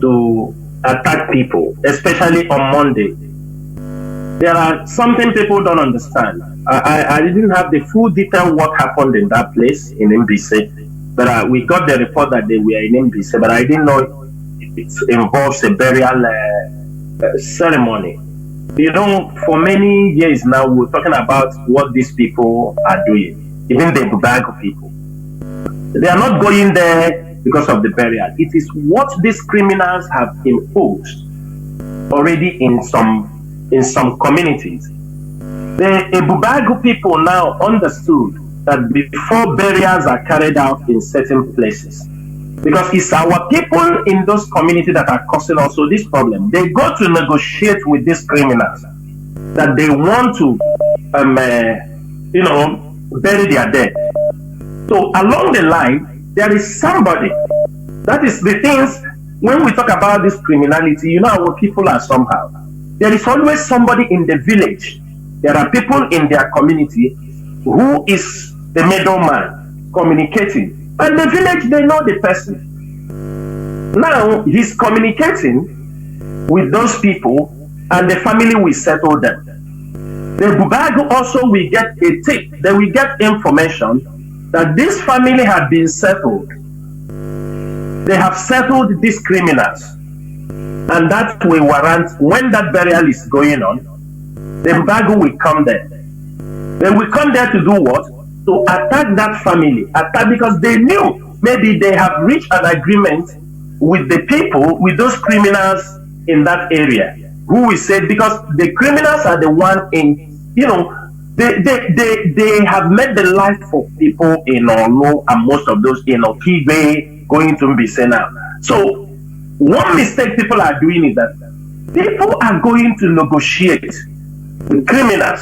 to attack people, especially on Monday. There are something people don't understand. I didn't have the full detail what happened in that place in Mbise, but we got the report that they were in Mbise, but I didn't know it involves a burial ceremony. For many years now, we're talking about what these people are doing, even the Bubago people. They are not going there because of the burial. It is what these criminals have imposed already in some communities. The Bubago people now understood that before burials are carried out in certain places, because it's our people in those communities that are causing also this problem. They go to negotiate with these criminals that they want to, bury their dead. So along the line, there is somebody. That is the things, when we talk about this criminality, our people are somehow. There is always somebody in the village. There are people in their community who is the middleman communicating. And the village, they know the person. Now, he's communicating with those people and the family will settle them. The Bubago also will get a tip. They will get information that this family had been settled. They have settled these criminals. And that will warrant, when that burial is going on, the Bubago will come there. They will come there to do what? To attack that family, because they knew maybe they have reached an agreement with the people, with those criminals in that area, who we said, because the criminals are the one in, they have made the life of people in Olo and most of those in Okigwe going to Mbise now. So one mistake people are doing is that people are going to negotiate with criminals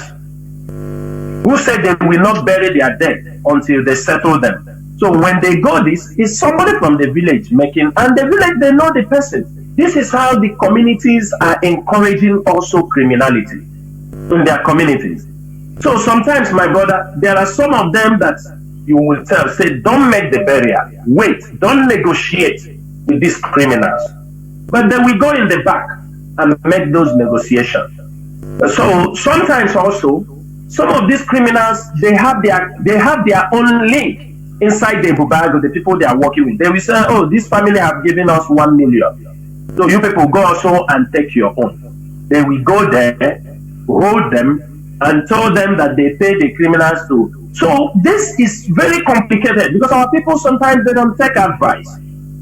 who said they will not bury their dead until they settle them. So when they go this, it's somebody from the village making, and the village, they know the person. This is how the communities are encouraging also criminality in their communities. So sometimes, my brother, there are some of them that you will say, don't make the burial, wait, don't negotiate with these criminals. But then we go in the back and make those negotiations. So sometimes also, some of these criminals, they have their own link inside the Bubago, the people they are working with. They will say, oh, this family have given us 1 million. So you people go also and take your own. They will go there, hold them, and tell them that they pay the criminals too. So this is very complicated because our people sometimes they don't take advice.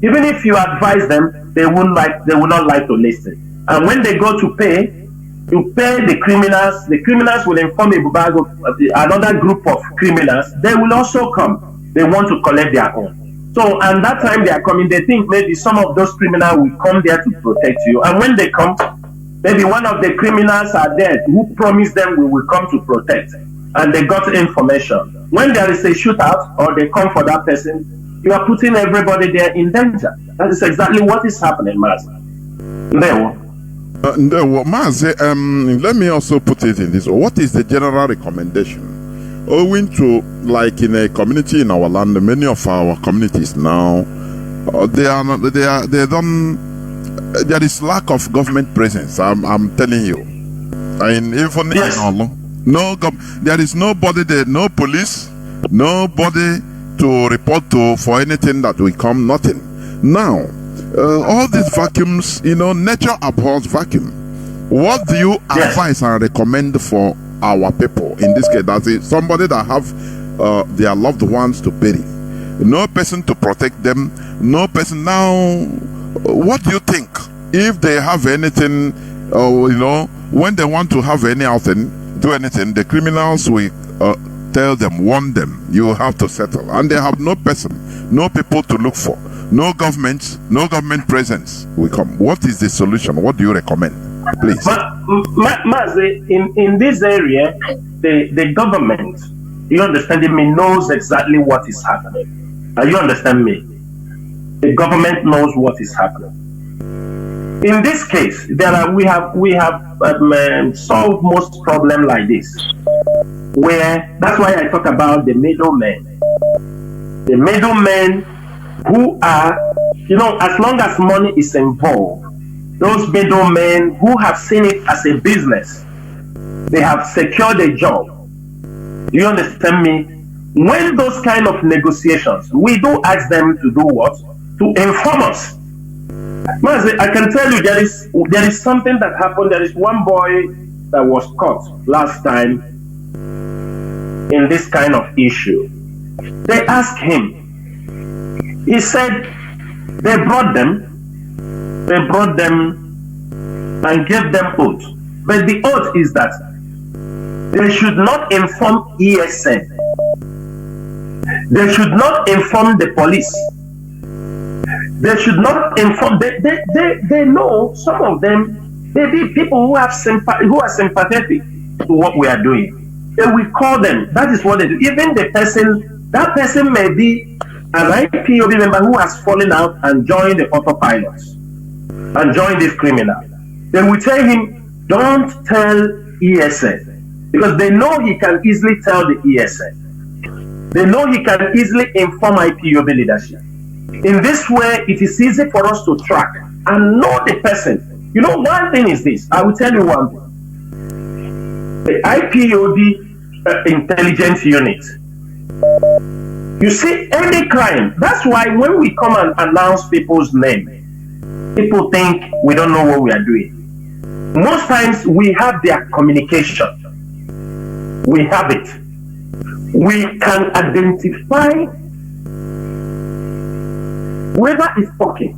Even if you advise them, they would not like to listen. And when they go to pay the criminals will inform another group of criminals, they will also come. They want to collect their own. So, and that time they are coming, they think maybe some of those criminals will come there to protect you. And when they come, maybe one of the criminals are there who promised them we will come to protect. And they got information. When there is a shootout or they come for that person, you are putting everybody there in danger. That is exactly what is happening, Mazi. Mazi, let me also put it in this. What is the general recommendation? Owing to, like in a community in our land, many of our communities now, there is lack of government presence. I'm telling you. Even yes. There is nobody there, no police, nobody to report to for anything that will come, nothing. Now, all these vacuums, nature abhors vacuum. What do you advise and recommend for our people in this case? That is somebody that have their loved ones to bury, no person to protect them, no person now. What do you think? If they have anything, when they want to have anything, do anything, the criminals will tell them, warn them, you have to settle. And they have no person, no people to look for, no government presence will come. What is the solution? What do you recommend? Please. Mazi, in this area, the government, you understand me, knows exactly what is happening. You understand me? The government knows what is happening. In this case, we have solved most problems like this. Where that's why I talk about the middlemen. The middlemen who are, as long as money is involved, those middlemen who have seen it as a business, they have secured a job. Do you understand me? When those kind of negotiations, we do ask them to do what? To inform us. I can tell you there is something that happened. There is one boy that was caught last time in this kind of issue. They asked him. He said they brought them and gave them oath. But the oath is that they should not inform ESN. They should not inform the police. They should not inform. They know, some of them, maybe people who are sympathetic to what we are doing. They will call them. That is what they do. Even that person may be an IPOB member who has fallen out and joined the autopilots and joined this criminal. They will tell him, don't tell ESN, because they know he can easily tell the ESN. They know he can easily inform IPOB leadership. In this way, it is easy for us to track and know the person. One thing is this. I will tell you one thing. The IPOB intelligence unit. You see, any crime, that's why when we come and announce people's name, people think we don't know what we are doing. Most times we have their communication. We have it. We can identify whoever is talking.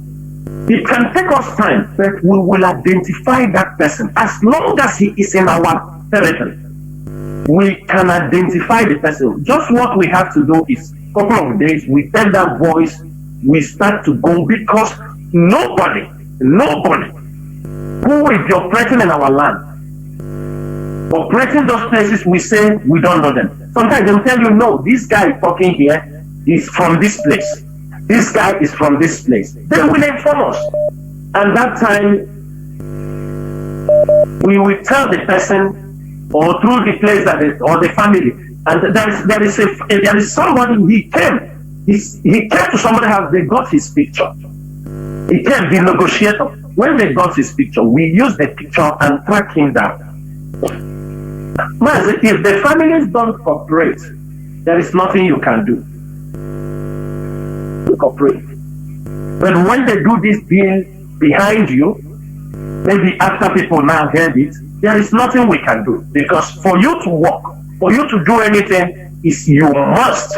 It can take us time, but we will identify that person. As long as he is in our territory, we can identify the person. Just what we have to do is a couple of days, we take that voice, we start to go, because nobody who will be operating in our land, operating those places, we say we don't know them. Sometimes they'll tell you, no, this guy talking here is from this place. This guy is from this place. They will inform us. And that time, we will tell the person, or through the place or the family. And there is somebody, he came to somebody's house, they got his picture. He came, the negotiator. When they got his picture, we use the picture and track him down. Man, if the families don't cooperate, there is nothing you can do. Cooperate. But when they do this deal behind you, maybe after people now heard it, there is nothing we can do. Because for you to work, for you to do anything, you must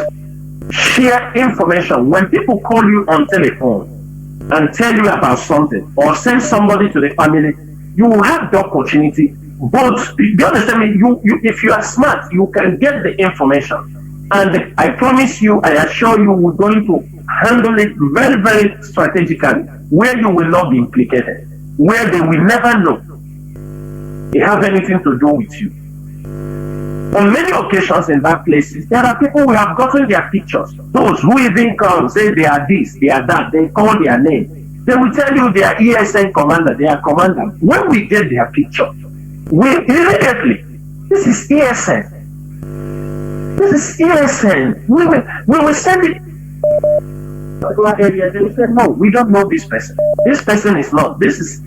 share information. When people call you on telephone and tell you about something, or send somebody to the family, you will have the opportunity. But do you understand me? If you are smart, you can get the information. And I promise you, I assure you, we're going to handle it very, very strategically, where you will not be implicated, where they will never know they have anything to do with you. On many occasions in that places, there are people who have gotten their pictures. Those who even come, say they are this, they are that, they call their name. They will tell you they are ESN commander, they are commander. When we get their picture, we immediately, this is ESN. This is ESN. We will send it to our area. They will say, no, we don't know this person. This person is not. This is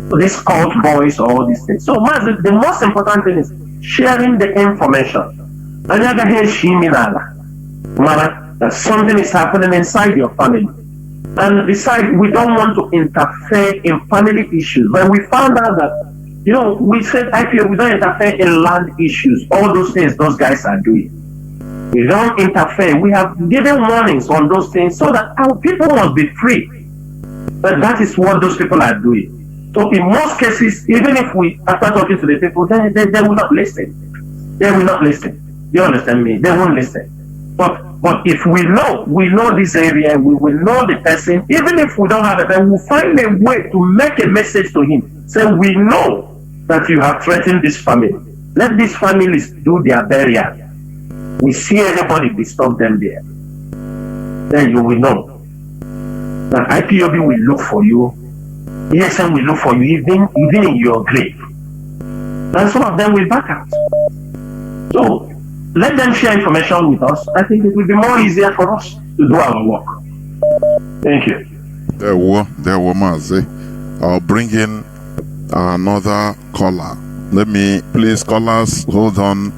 this cult boys or all these things. So, the most important thing is sharing the information. That something is happening inside your family. And besides, we don't want to interfere in family issues. But we found out that, we said, I feel we don't interfere in land issues. All those things those guys are doing. We don't interfere. We have given warnings on those things so that our people must be free. But that is what those people are doing. So in most cases, even if we after talking to the people, they will not listen. They will not listen. You understand me? They won't listen. But if we know this area, we will know the person. Even if we don't have it, then we'll find a way to make a message to him. Say, we know that you have threatened this family. Let these families do their burial. We see anybody disturb them there. Then you will know that IPOB will look for you. ESM will look for you even in your grave. And some of them will back out. So let them share information with us. I think it will be more easier for us to do our work. Thank you. There were Mazi. I'll bring in another caller. Let me, please, callers, hold on.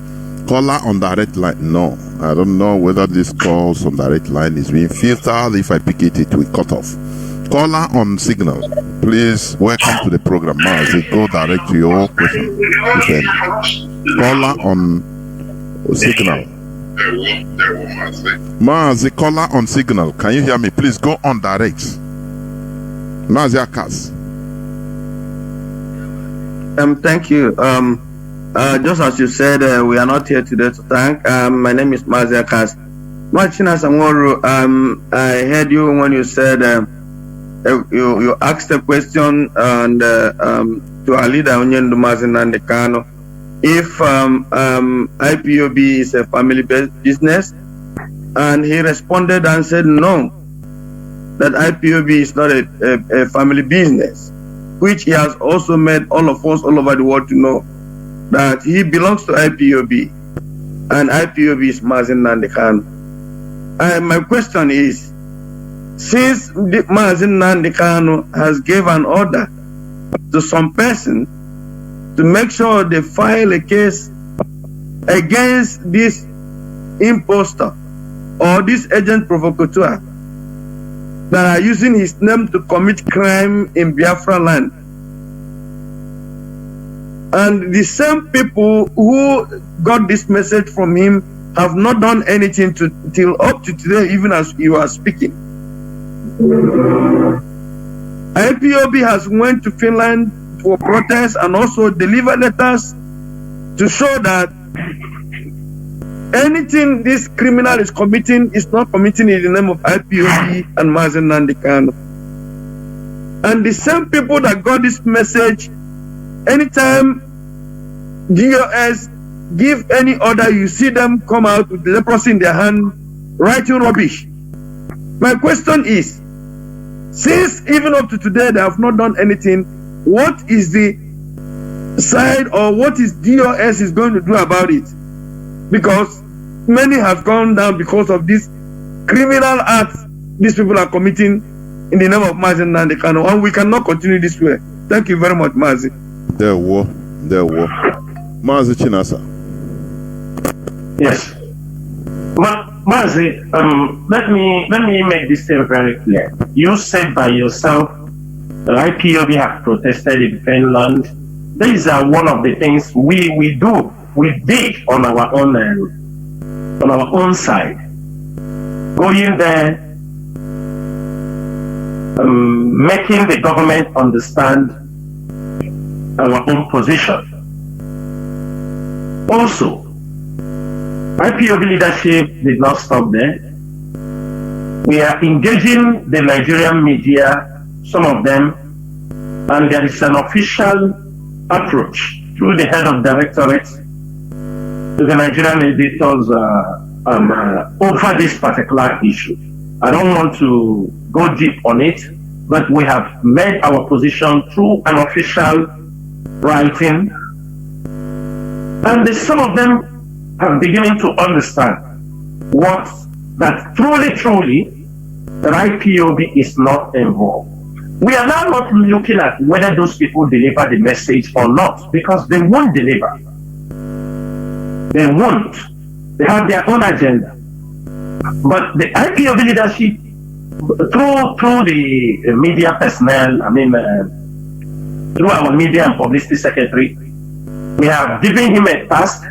Caller on direct line. No, I don't know whether this calls on direct line is being filtered. If I pick it, it will cut off. Caller on signal. Please, welcome to the program. Mazi, go direct to your question. Caller on signal. Mazi, caller on signal. Can you hear me? Please go on direct. Mazi Akas. Thank you. Just as you said, we are not here today to thank. My name is Mazi Chinasa Nworu. I heard you when you said you asked a question and to our leader Onyendu Mazi Nandekano if IPOB is a family-based business, and he responded and said no, that IPOB is not a family business, which he has also made all of us all over the world to know that he belongs to IPOB and IPOB is Mazi Nandekano. My question is, since Mazi Nandekano has given an order to some person to make sure they file a case against this imposter or this agent provocateur that are using his name to commit crime in Biafraland, and the same people who got this message from him have not done anything till up to today, even as you are speaking. IPOB has went to Finland for protest and also deliver letters to show that anything this criminal is committing is not committing in the name of IPOB and Mazi Nandekano. And the same people that got this message, anytime GOS give any order, you see them come out with leprosy in their hand, writing rubbish. My question is, since even up to today they have not done anything, what is the side or what is DOS is going to do about it? Because many have gone down because of this criminal acts these people are committing in the name of Mazi Nandekano, and we cannot continue this way. Thank you very much, Mazi. There were. Mazi Chinasa. Yes. Mazi, let me make this thing very clear. You said by yourself that IPOB have protested in Finland. These are one of the things we do. We did on our own side. Going there, making the government understand our own position. Also, IPOB leadership did not stop there. We are engaging the Nigerian media, some of them, and there is an official approach through the head of directorate to the Nigerian editors over this particular issue. I don't want to go deep on it, but we have made our position through an official writing, and some of them are beginning to understand that truly, the IPOB is not involved. We are now not looking at whether those people deliver the message or not, because they won't deliver. They won't. They have their own agenda. But the IPOB leadership, through the media personnel, through our media and publicity secretary, we have given him a task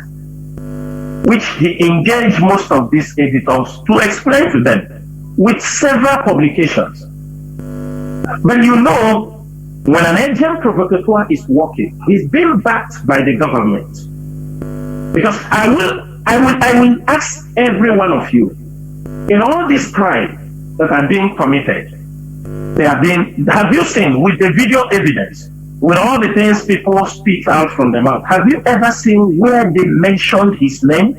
which he engaged most of these editors to explain to them with several publications. But you know, when an agent provocateur is working, he's being backed by the government. Because I will ask every one of you, in all these crimes that are being committed, have you seen with the video evidence, with all the things people speak out from their mouth, have you ever seen where they mentioned his name?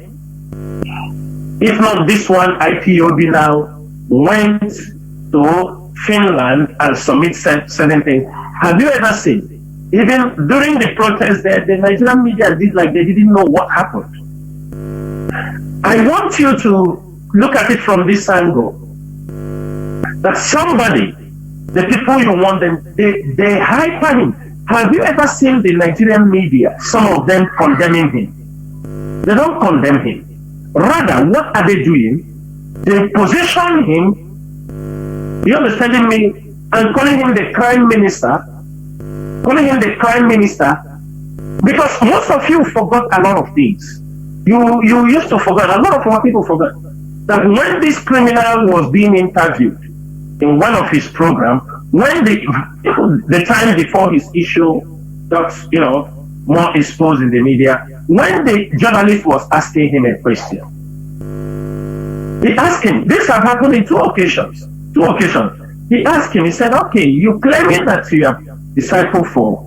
If not this one, IPOB now went to Finland and submit certain things. Have you ever seen? Even during the protest there, the Nigerian media did like they didn't know what happened. I want you to look at it from this angle. That somebody, the people you want them, they hyper him. Have you ever seen the Nigerian media, some of them condemning him? They don't condemn him. Rather, what are they doing? They position him, you understanding me, and calling him the crime minister, because most of you forgot a lot of things. You used to forget, a lot of our people forgot, that when this criminal was being interviewed in one of his programs, when the time before his issue got, more exposed in the media, when the journalist was asking him a question, he asked him, this had happened in two occasions. He asked him, he said, okay, you claiming that you are disciple for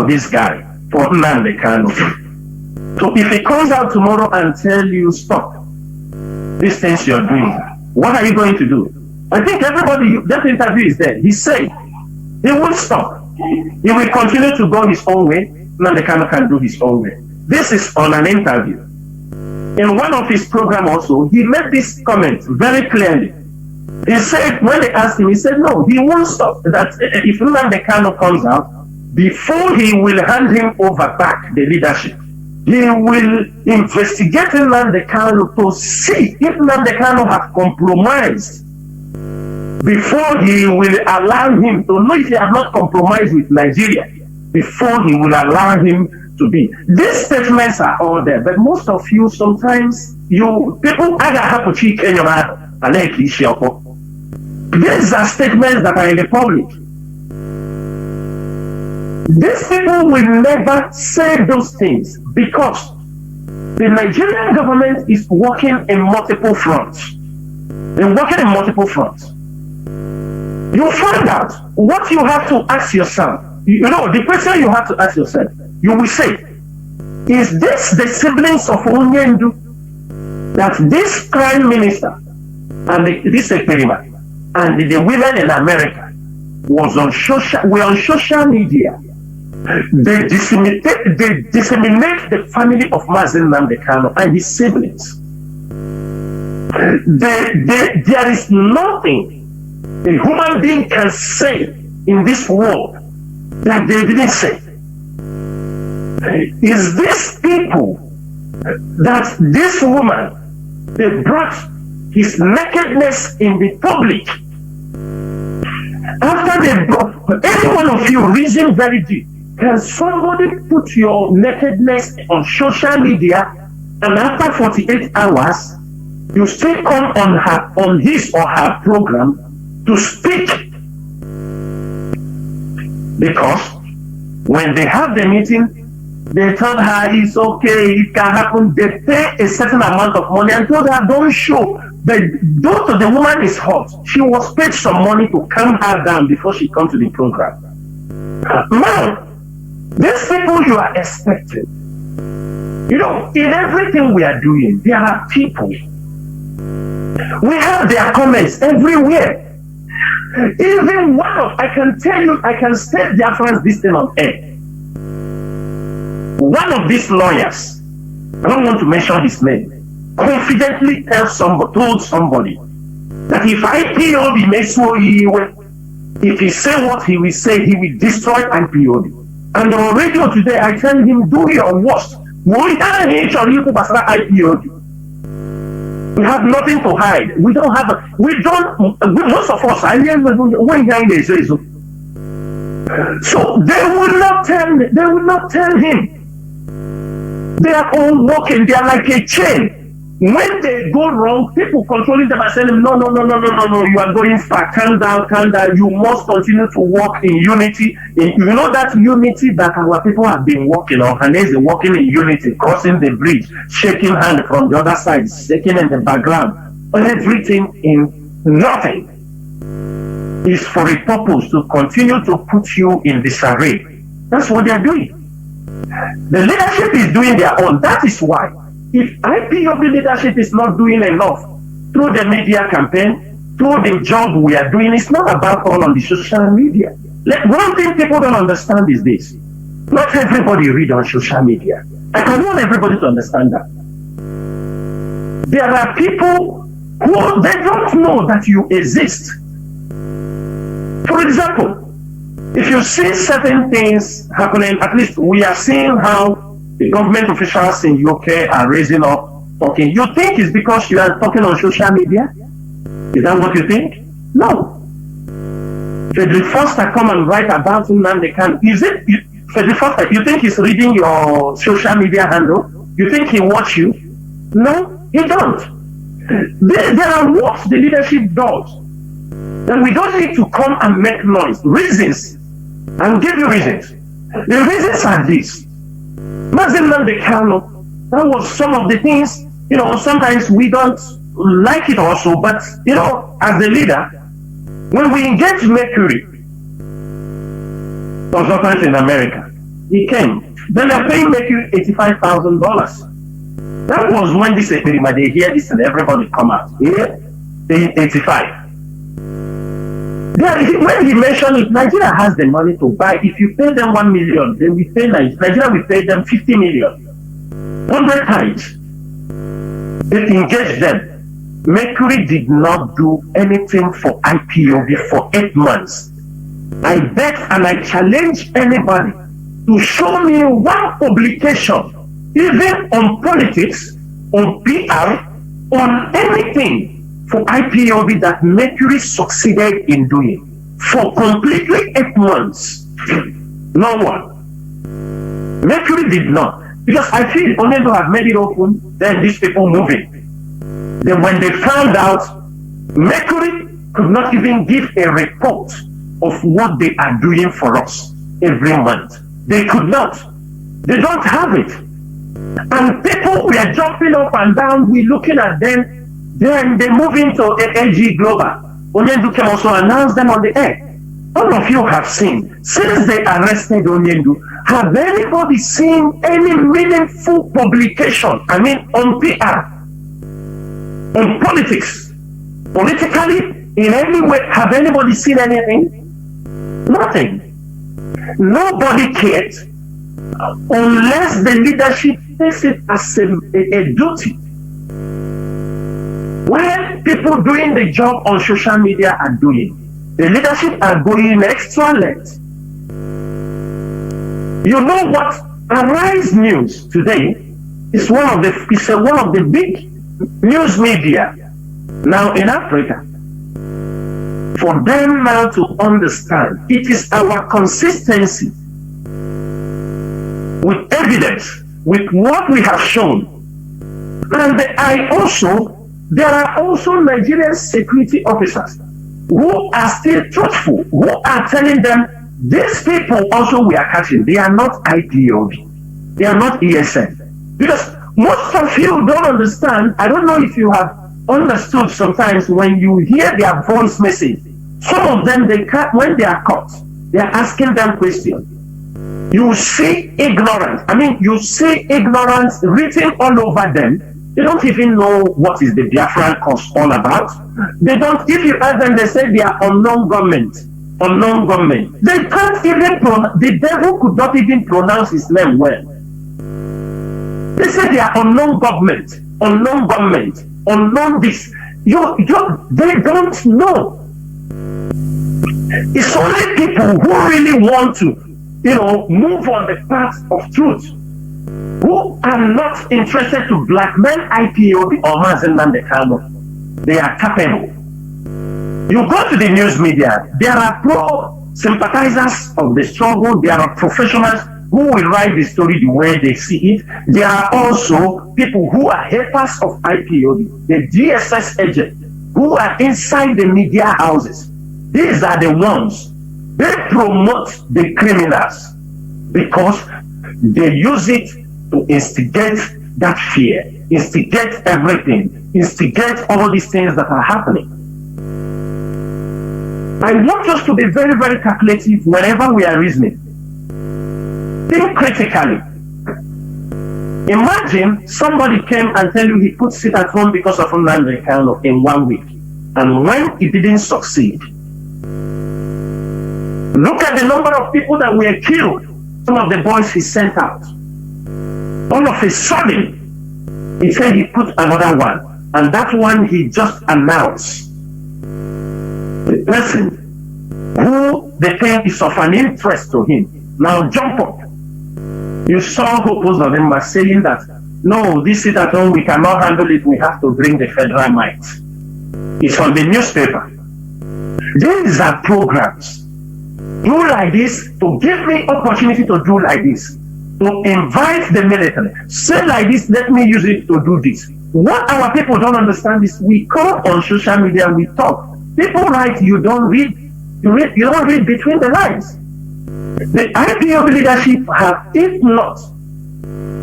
this guy, for Nnamdi Kanu. So if he comes out tomorrow and tell you, stop these things you're doing, what are you going to do? I think everybody, that interview is there. He said, he won't stop. He will continue to go his own way. Nnamdi Kanu can do his own way. This is on an interview. In one of his programs also, he made this comment very clearly. He said, when they asked him, he said, no, he won't stop. That if Nnamdi Kanu comes out, before he will hand him over back the leadership, he will investigate Nnamdi Kanu to see if Nnamdi Kanu has compromised, before he will allow him to know if he has not compromised with Nigeria, before he will allow him to be. These statements are all there, but most of you, sometimes, people, these are statements that are in the public. These people will never say those things because the Nigerian government is working in multiple fronts. They're working in multiple fronts. You find out what you have to ask yourself. The question you have to ask yourself, you will say, is this the siblings of Onyendu that this prime minister and this experiment and the women in America were on social media? They disseminate the family of Mazi Chinasa and his siblings. There is nothing a human being can say in this world that they didn't say. Is this people that this woman, they brought his nakedness in the public? After they brought, any one of you reason very deep. Can somebody put your nakedness on social media and after 48 hours, you still come on his or her program to speak? Because when they have the meeting, they told her it's okay, it can happen. They pay a certain amount of money and told her don't show. But though the woman is hot, she was paid some money to calm her down before she comes to the program. Now, these people you are expecting, in everything we are doing, there are people. We have their comments everywhere. Even I can tell you, I can state Biafrans this thing on air. One of these lawyers, I don't want to mention his name, confidently told somebody that if IPOB makes if he say what he will say, he will destroy IPOB. And on radio today, I tell him, do your worst. We have nothing to hide. Most of us, so they will not tell him. They are all walking, they are like a chain. When they they go wrong, people controlling them are saying, no, you are going far, calm down, you must continue to walk in unity. You know that unity that our people have been walking on, and they're walking in unity, crossing the bridge, shaking hands from the other side, shaking in the background, everything in nothing is for a purpose to continue to put you in disarray. That's what they're doing. The leadership is doing their own. That is why, if IPOB leadership is not doing enough through the media campaign, through the job we are doing, it's not about all on the social media. One thing people don't understand is this. Not everybody read on social media. I want everybody to understand that. There are people who they don't know that you exist. For example, if you see certain things happening, at least we are seeing how the government officials in UK are raising up, talking. You think it's because you are talking on social media? Is that what you think? No. Frederick Foster come and write about him and they can. Is it Frederick Foster? You think he's reading your social media handle? You think he watch you? No, he don't. There are what the leadership does. And we don't need to come and make noise. Reasons. I'll give you reasons. The reasons are this. Mazi Chinasa, that was some of the things, sometimes we don't like it also, but, as the leader, when we engaged Mercury, consultant in America, he came. Then they're paying Mercury $85,000. That was when this epidemic, they hear this and everybody come out. Yeah? 85. When he mentioned it, Nigeria has the money to buy. If you pay them 1 million, then we pay Nigeria will pay them 50 million. 100 times. They engaged them. Mercury did not do anything for IPOB for 8 months. I beg and I challenge anybody to show me one publication, even on politics, on PR, on anything, for IPOB that Mercury succeeded in doing for completely 8 months. No one. Mercury did not. Because I feel only to have made it open, then these people moving. Then when they found out, Mercury could not even give a report of what they are doing for us every month. They could not. They don't have it. And people were jumping up and down, we looking at them. Then they move into AG Global. Onyendu can also announce them on the air. All of you have seen, since they arrested Onyendu, have anybody seen any meaningful publication? On PR, on politics, politically, in any way, have anybody seen anything? Nothing. Nobody cared, unless the leadership takes it as a duty. When people doing the job on social media are doing, the leadership are going extra length. You know what? Arise News today is one of the big news media now in Africa. For them now to understand, it is our consistency with evidence, with what we have shown, and there are also Nigerian security officers who are still truthful, who are telling them these people also we are catching. They are not IPOB. They are not ESN. Because most of you don't understand. I don't know if you have understood sometimes when you hear their voice message. Some of them, when they are caught, they are asking them questions. You see ignorance. You see ignorance written all over them. They don't even know what is the Biafran cause all about. They don't, if you ask them, they say they are unknown government. Unknown government. They can't even the devil could not even pronounce his name well. They say they are unknown government, unknown this. They don't know. It's only people who really want to, move on the path of truth, who are not interested to blackmail IPOB or Mazi Chinasa. They are capable. You go to the news media, there are pro sympathizers of the struggle, there are professionals who will write the story the way they see it. There are also people who are helpers of IPOB, the DSS agents, who are inside the media houses. These are the ones, they promote the criminals because they use it to instigate that fear, instigate everything, instigate all these things that are happening. I want us to be very, very calculative whenever we are reasoning. Think critically. Imagine somebody came and tell you he put sit at home because of Nnamdi Kanu in 1 week. And when it didn't succeed, look at the number of people that were killed. Some of the boys he sent out. All of a sudden, he said he put another one. And that one he just announced. The person who the thing is of an interest to him now jump up. You saw who was of them saying that no, this is at home, we cannot handle it, we have to bring the federal might. It's on the newspaper. These are programs. Do like this to give me opportunity to do like this, to invite the military. Say like this, let me use it to do this. What our people don't understand is we come on social media, we talk. People write, you don't read, you don't read between the lines. The IPOB leadership have, if not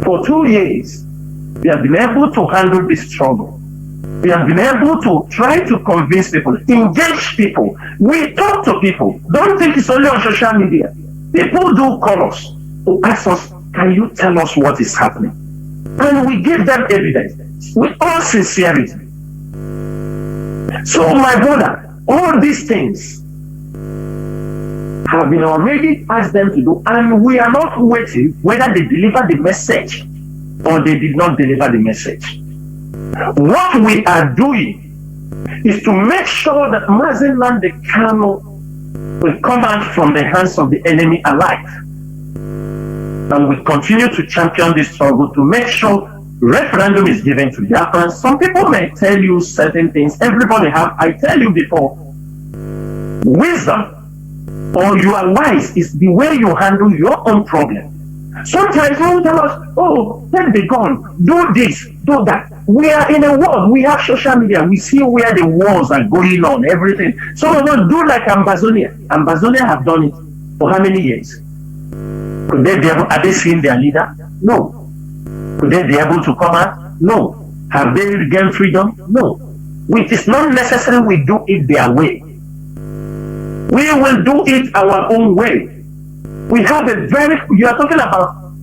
for 2 years, we have been able to handle this struggle. We have been able to try to convince people, engage people. We talk to people. Don't think it's only on social media. People do call us to ask us, can you tell us what is happening? And we give them evidence with all sincerity. So my brother, all these things have been already asked them to do, and we are not waiting whether they deliver the message or they did not deliver the message. What we are doing is to make sure that Mazi Kanu will come out from the hands of the enemy alive. And we continue to champion this struggle to make sure referendum is given to Biafrans. Some people may tell you certain things. Everybody have, I tell you before, wisdom or you are wise is the way you handle your own problem. Sometimes people tell us, oh, take the gun, do this, do that. We are in a world, we have social media, we see where the wars are going on, everything. Some of us do like Amazonia. Amazonia have done it for how many years? Could they be able, are they seeing their leader? No. Could they be able to come out? No. Have they regained freedom? No. It is not necessary we do it their way. We will do it our own way. We have a very, you are talking about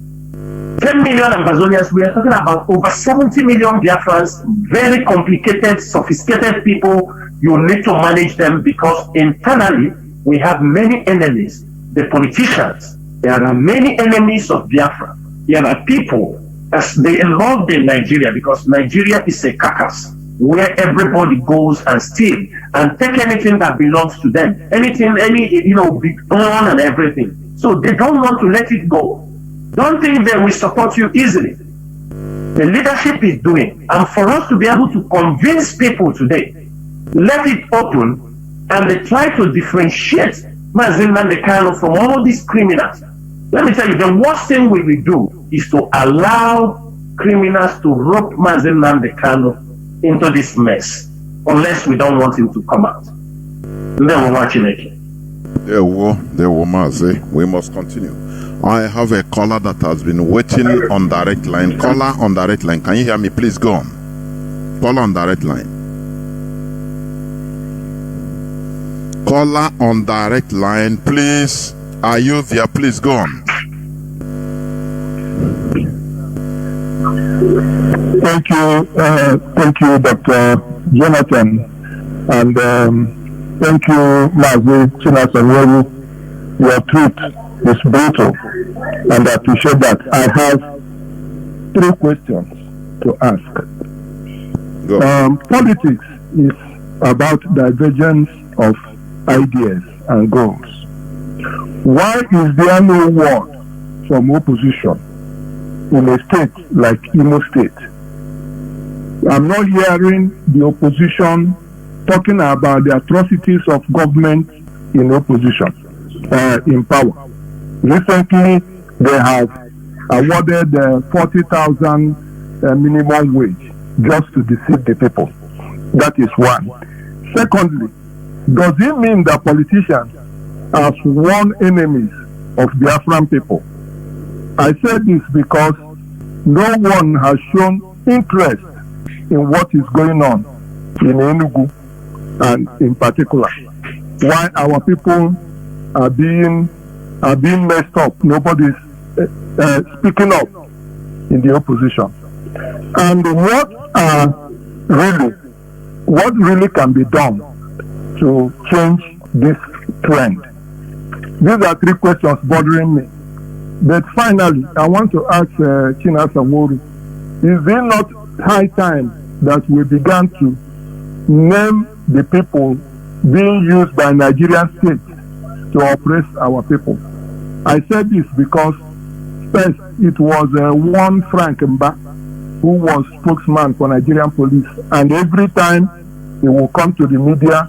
10 million Amazonians, we are talking about over 70 million Biafrans, very complicated, sophisticated people. You need to manage them because internally we have many enemies. The politicians, there are many enemies of Biafra. There are people, as they love in Nigeria because Nigeria is a carcass where everybody goes and steal and take anything that belongs to them, anything, big gun and everything. So they don't want to let it go. Don't think they will support you easily. The leadership is doing, and for us to be able to convince people today, let it open, and they try to differentiate Mazi Kanu from all these criminals. Let me tell you, the worst thing we will do is to allow criminals to rope Mazi Kanu into this mess, unless we don't want him to come out. Then we're watching it. There were Mazi. We must continue. I have a caller that has been waiting on direct line. Caller on direct line. Can you hear me? Please go on. Caller on direct line. Caller on direct line, please. Are you there? Please go on. Thank you, Dr. Jonathan, and thank you, Mazi Chinasa Nworu. Your truth is brutal, and I appreciate that. I have 3 questions to ask. Politics is about divergence of ideas and goals. Why is there no word from opposition in a state like Imo State? I'm not hearing the opposition talking about the atrocities of government in opposition, in power. Recently, They have awarded 40,000 minimum wage just to deceive the people. That is one. Secondly, does it mean that politicians are sworn enemies of Biafran people? I said this because no one has shown interest in what is going on in Enugu, and in particular, why our people are being messed up. Nobody's speaking up in the opposition. And what really can be done to change this trend? These are three questions bothering me. But finally, I want to ask Chinasa Nworu, is it not high time that we began to name the people being used by Nigerian state to oppress our people? I said this because first it was one Frank Mba who was spokesman for Nigerian police, and every time he will come to the media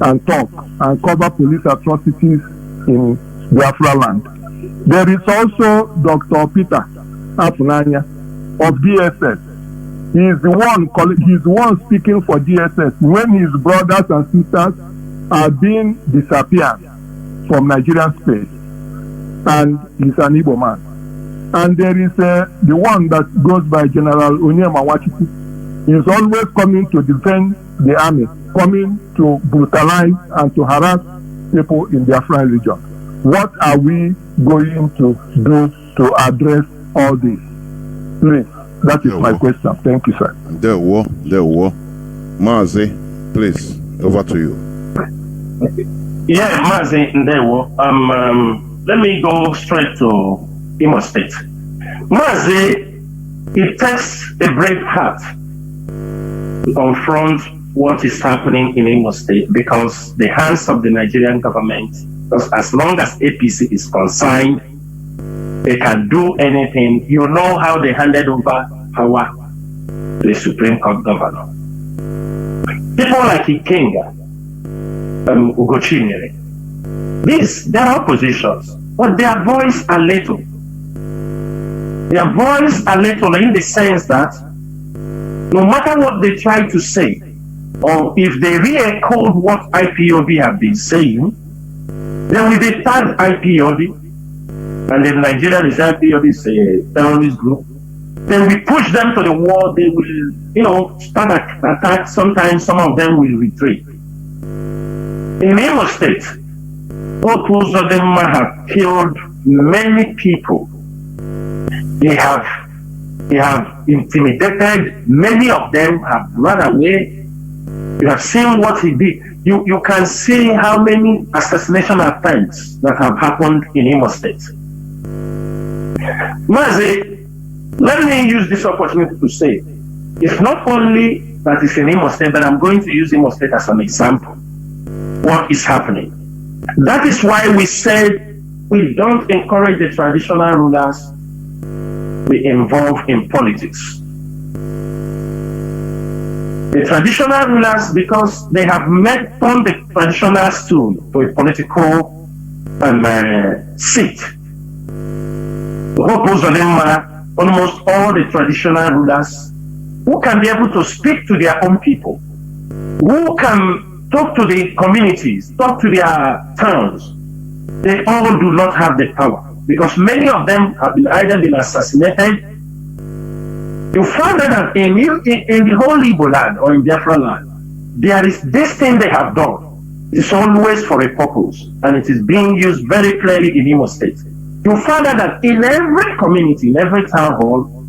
and talk and cover police atrocities in Biafraland. There is also Dr. Peter Afunanya of DSS. He's the one speaking for DSS when his brothers and sisters are being disappeared from Nigerian space, and he's an Igbo man. And there is the one that goes by General Onyema Wachiku. He's always coming to defend the army, coming to brutalize and to harass people in the Biafran region. What are we going to do to address all this? Please, that is my question. Thank you, sir. There were. Mazi, please, over to you. Yeah, Mazi, there were. Let me go straight to Imo State. Mazi, it takes a brave heart to confront what is happening in Imo State, because the hands of the Nigerian government, because as long as APC is concerned, they can do anything. You know how they handed over power to the Supreme Court governor. People like Ikenga, Ugochinyere, they are oppositions, but their voice are little. Their voice are little in the sense that no matter what they try to say, or if they re-echo what IPOB have been saying, then will they tag IPOB, and then Nigeria is IPOB is a terrorist group, then we push them to the wall, they will, start attack. Sometimes some of them will retreat. In Imo State, both of them have killed many people. They have intimidated. Many of them have run away. You have seen what he did. You can see how many assassination attempts that have happened in Imo State. Mazi, let me use this opportunity to say, it's not only that it's in Imo State, but I'm going to use Imo State as an example. What is happening? That is why we said we don't encourage the traditional rulers to be involved in politics. The traditional rulers, because they have turned the traditional stool to a political seat. Almost all the traditional rulers who can be able to speak to their own people, who can talk to the communities, talk to their towns, they all do not have the power, because many of them have either been assassinated. You find that in the whole Igbo land or in Biafraland, there is this thing they have done. It's always for a purpose, and it is being used very clearly in Imo State. You find that in every community, in every town hall,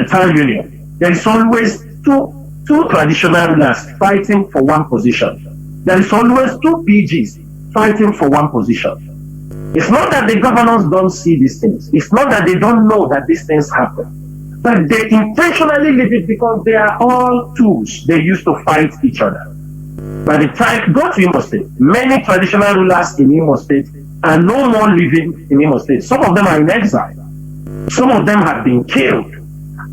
town union, there is always two traditional rulers fighting for one position. There is always two PGs fighting for one position. It's not that the governors don't see these things. It's not that they don't know that these things happen. But they intentionally leave it because they are all tools they use to fight each other. By the time go to Imo State, many traditional rulers in Imo State are no more living in Imo State. Some of them are in exile. Some of them have been killed.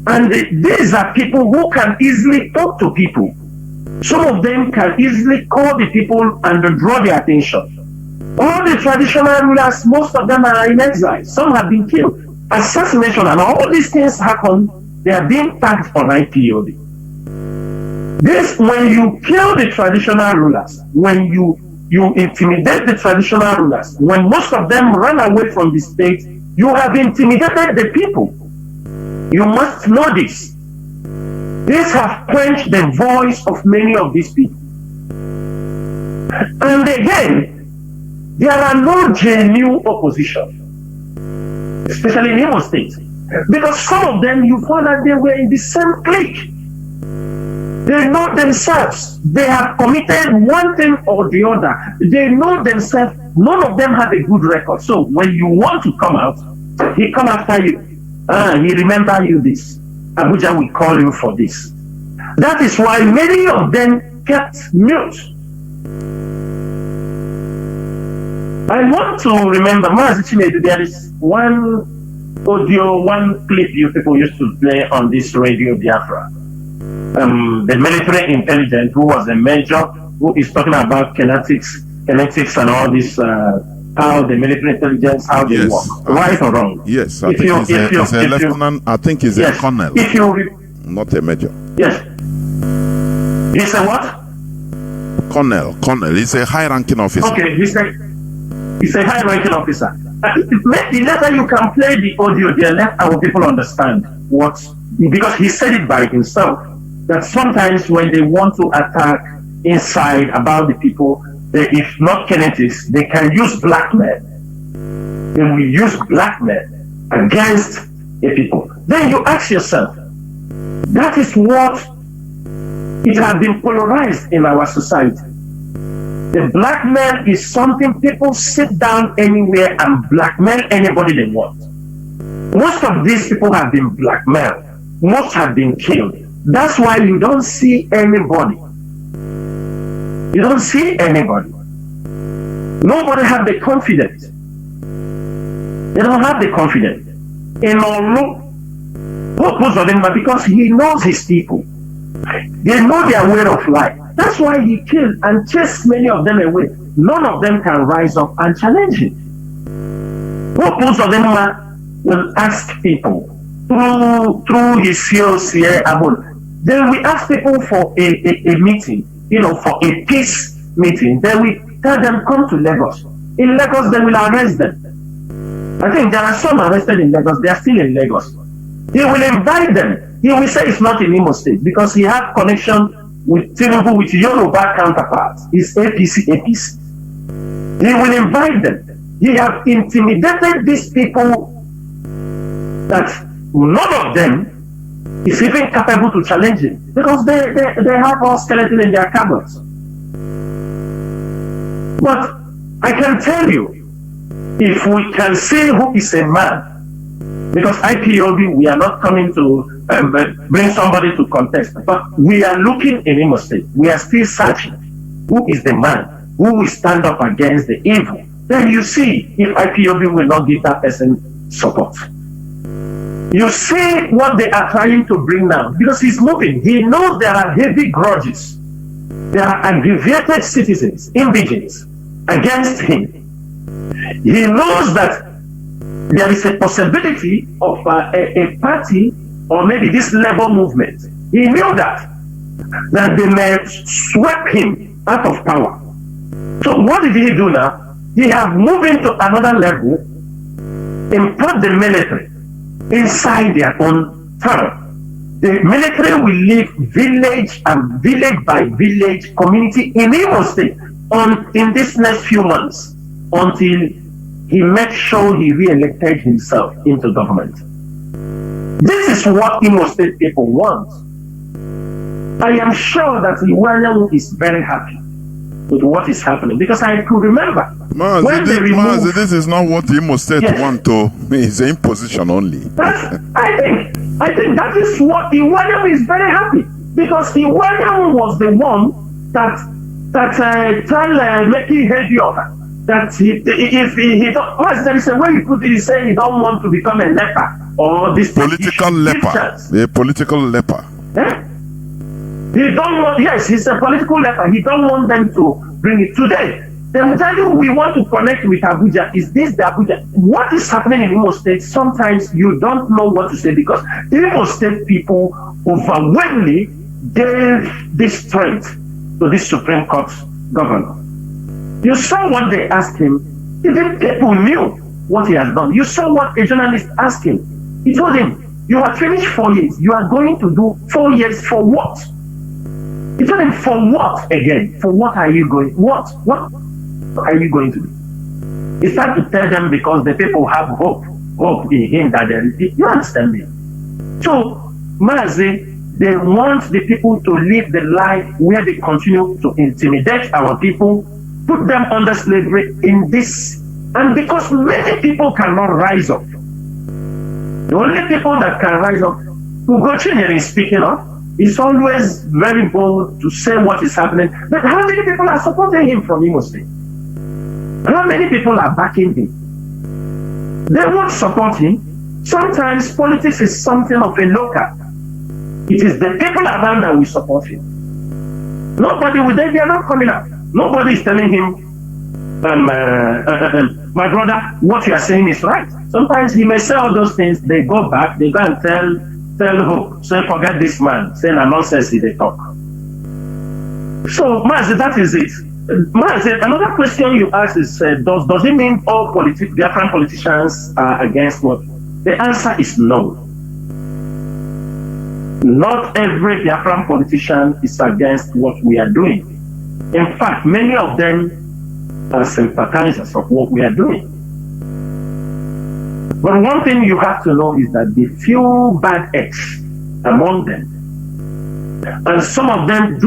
And these are people who can easily talk to people. Some of them can easily call the people and draw their attention. All the traditional rulers, most of them are in exile. Some have been killed. Assassination and all these things happen, they are being tagged on IPOB. This, when you kill the traditional rulers, when you intimidate the traditional rulers, when most of them run away from the state, you have intimidated the people. You must know this. This has quenched the voice of many of these people. And again, there are no genuine opposition, especially in Imo State, because some of them, you found that they were in the same clique. They know themselves. They have committed one thing or the other. They know themselves. None of them have a good record. So when you want to come out, he come after you. He remember you this. Abuja will call you for this. That is why many of them kept mute. I want to remember, Mazi Chinasa, there is one audio, one clip you people used to play on this radio Biafra. The military intelligence, who was a major, who is talking about kinetics and all this, how the military intelligence, how they work, right or wrong. Yes, I think he's a lieutenant. I think he's a colonel, not a major. Yes. He's a what? Colonel. He's a high-ranking officer. Okay, he's a high-ranking officer. Maybe later you can play the audio there, let our people understand what, because he said it by himself, that sometimes when they want to attack inside about the people, if not kinetics, they can use blackmail. They will use blackmail against the people. Then you ask yourself, that is what it has been polarized in our society. The blackmail is something people sit down anywhere and blackmail anybody they want. Most of these people have been blackmailed. Most have been killed. That's why you don't see anybody. You don't see anybody. Nobody have the confidence. They don't have the confidence. In Olu, because he knows his people. They know their way of life. That's why he killed and chased many of them away. None of them can rise up and challenge him. Most of them will ask people through his COC here, they will ask people for a meeting, for a peace meeting. They will tell them, come to Lagos. In Lagos, they will arrest them. I think there are some arrested in Lagos. They are still in Lagos. He will invite them. He will say it's not in Imo State because he has connection with Tinubu, with Yoruba counterparts. It's APC. He will invite them. He has intimidated these people that none of them is even capable to challenge him because they have all skeleton in their cupboards. But I can tell you, if we can see who is a man, because IPOB, we are not coming to bring somebody to contest, but we are looking in Imo State. We are still searching who is the man who will stand up against the evil. Then you see if IPOB will not give that person support. You see what they are trying to bring now, because he's moving. He knows there are heavy grudges. There are aggravated citizens, indigenous, against him. He knows that there is a possibility of a party or maybe this labor movement. He knew that they may sweep him out of power. So what did he do now? He has moved into another level, import the military inside their own town. The military will leave village and village by village community in Imo State in this next few months until he makes sure he re-elected himself into government. This is what Imo State people want. I am sure that Iwanyang is very happy with what is happening because I could remember Mazi, this is not what Imo State want to. It's an imposition only. I think that is what Iwanyang is very happy because Iwanyang was the one that tell Lekki Hedioka that if he don't, there is a way you put it, he say he don't want to become a leper or this political leper. A political leper. He don't want, yes, he's a political leper. He don't want them to bring it today. Then tell you we want to connect with Abuja. Is this the Abuja? What is happening in Imo State? Sometimes you don't know what to say because Imo State people overwhelmingly gave this strength to this Supreme Court governor. You saw what they asked him. Even people knew what he has done. You saw what a journalist asked him. He told him, you have finished 4 years. You are going to do 4 years for what? He told him, for what again? For what are you going? What are you going to do? He started to tell them because the people have hope in him that there is. You understand me? So, Mazi, they want the people to live the life where they continue to intimidate our people, put them under slavery in this. And because many people cannot rise up, the only people that can rise up, Ugochinyere is speaking up, is always very bold to say what is happening. But how many people are supporting him from Imo State? How many people are backing him? They won't support him. Sometimes politics is something of a local. It is the people around that will support him. Nobody will, they are not coming out. Nobody is telling him, my brother, what you are saying is right. Sometimes he may say all those things, they go back, they go and tell Hope, say, forget this man, saying a nonsense they talk. So, Mazi, that is it. Mazi, another question you asked is, does it mean all Biafran politicians are against what? The answer is no. Not every Biafran politician is against what we are doing. In fact, many of them are sympathizers of what we are doing. But one thing you have to know is that the few bad eggs among them, and some of them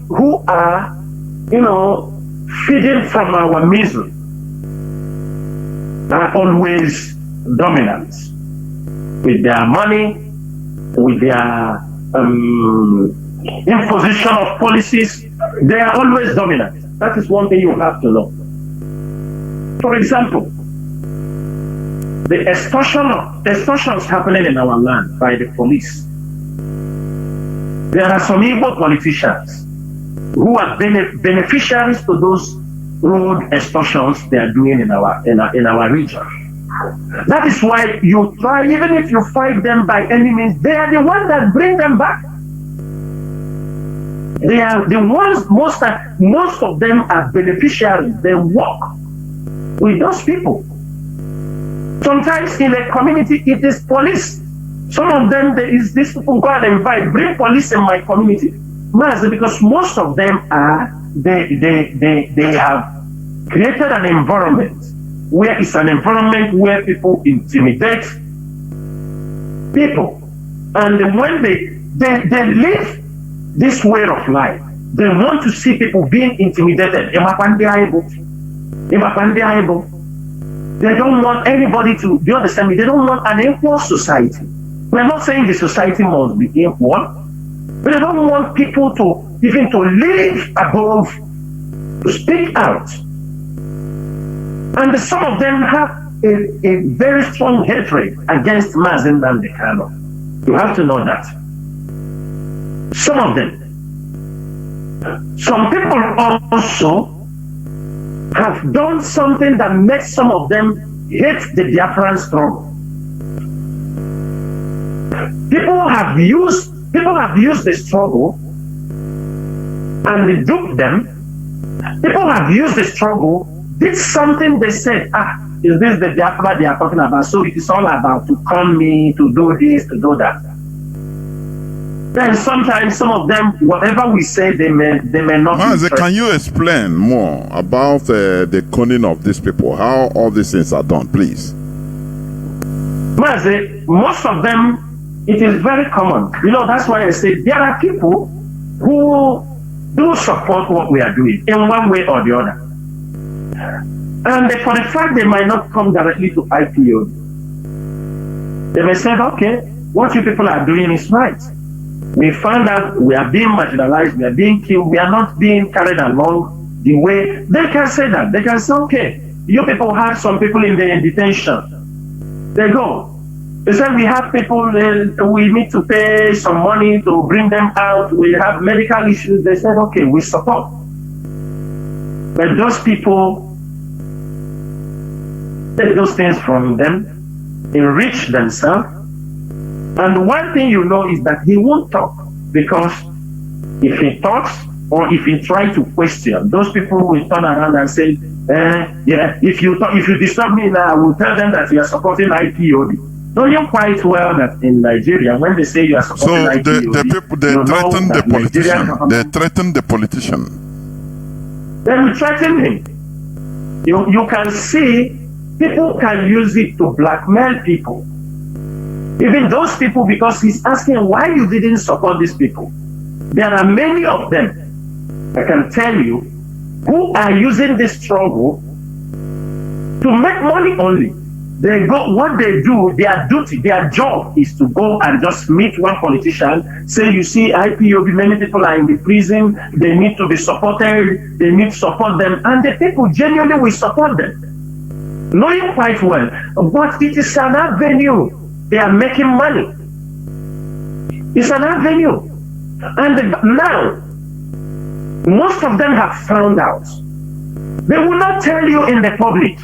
who are, feeding from our misery, are always dominant with their money, with their imposition of policies. They are always dominant. That is one thing you have to know. For example, the extortions happening in our land by the police. There are some evil politicians who are beneficiaries to those road extortions they are doing in our region. That is why you try, even if you fight them by any means, they are the ones that bring them back. They are the ones, most of them are beneficiaries. They work with those people. Sometimes in a community, it is police. Some of them, there is this people go and invite, bring police in my community. Mazi, because most of them they have created an environment where it's an environment where people intimidate people. And when they live this way of life, they want to see people being intimidated. They don't want anybody to, do you understand me? They don't want an equal society. We're not saying the society must be equal, but they don't want people to even to live above, to speak out. And some of them have a very strong hatred against Mazi Nnamdi Kanu. You have to know that. Some of them. Some people also have done something that makes some of them hate the Biafran struggle. People have used the struggle and they duped them. People have used the struggle, did something they said, is this the Biafra they are talking about? So it is all about to con me, to do this, to do that. Then sometimes some of them, whatever we say, they may not. Mazi, can you explain more about the conning of these people? How all these things are done, please? Mazi, most of them, it is very common. That's why I say there are people who do support what we are doing in one way or the other. And for the fact they might not come directly to IPO, they may say, okay, what you people are doing is right. We found out we are being marginalized, we are being killed, we are not being carried along the way. They can say that. They can say, okay, you people have some people in the detention. They go. They say we have people, we need to pay some money to bring them out. We have medical issues. They said, okay, we support. But those people take those things from them, enrich themselves. And one thing you know is that he won't talk, because if he talks or if he tries to question, those people will turn around and say, yeah, if you disturb me now, I will tell them that you are supporting IPOB. Knowing quite well that in Nigeria, when they say you are supporting IPOB, the people, they threaten the politician. They threaten the politician. They will threaten him. You can see people can use it to blackmail people. Even those people, because he's asking why you didn't support these people. There are many of them, I can tell you, who are using this struggle to make money only. They go, what they do, their duty, their job is to go and just meet one politician, say, you see, IPOB, many people are in the prison, they need to be supported, they need to support them, and the people genuinely will support them. Knowing quite well, but it is an avenue. They are making money. It's an avenue. And now, most of them have found out. They will not tell you in the public.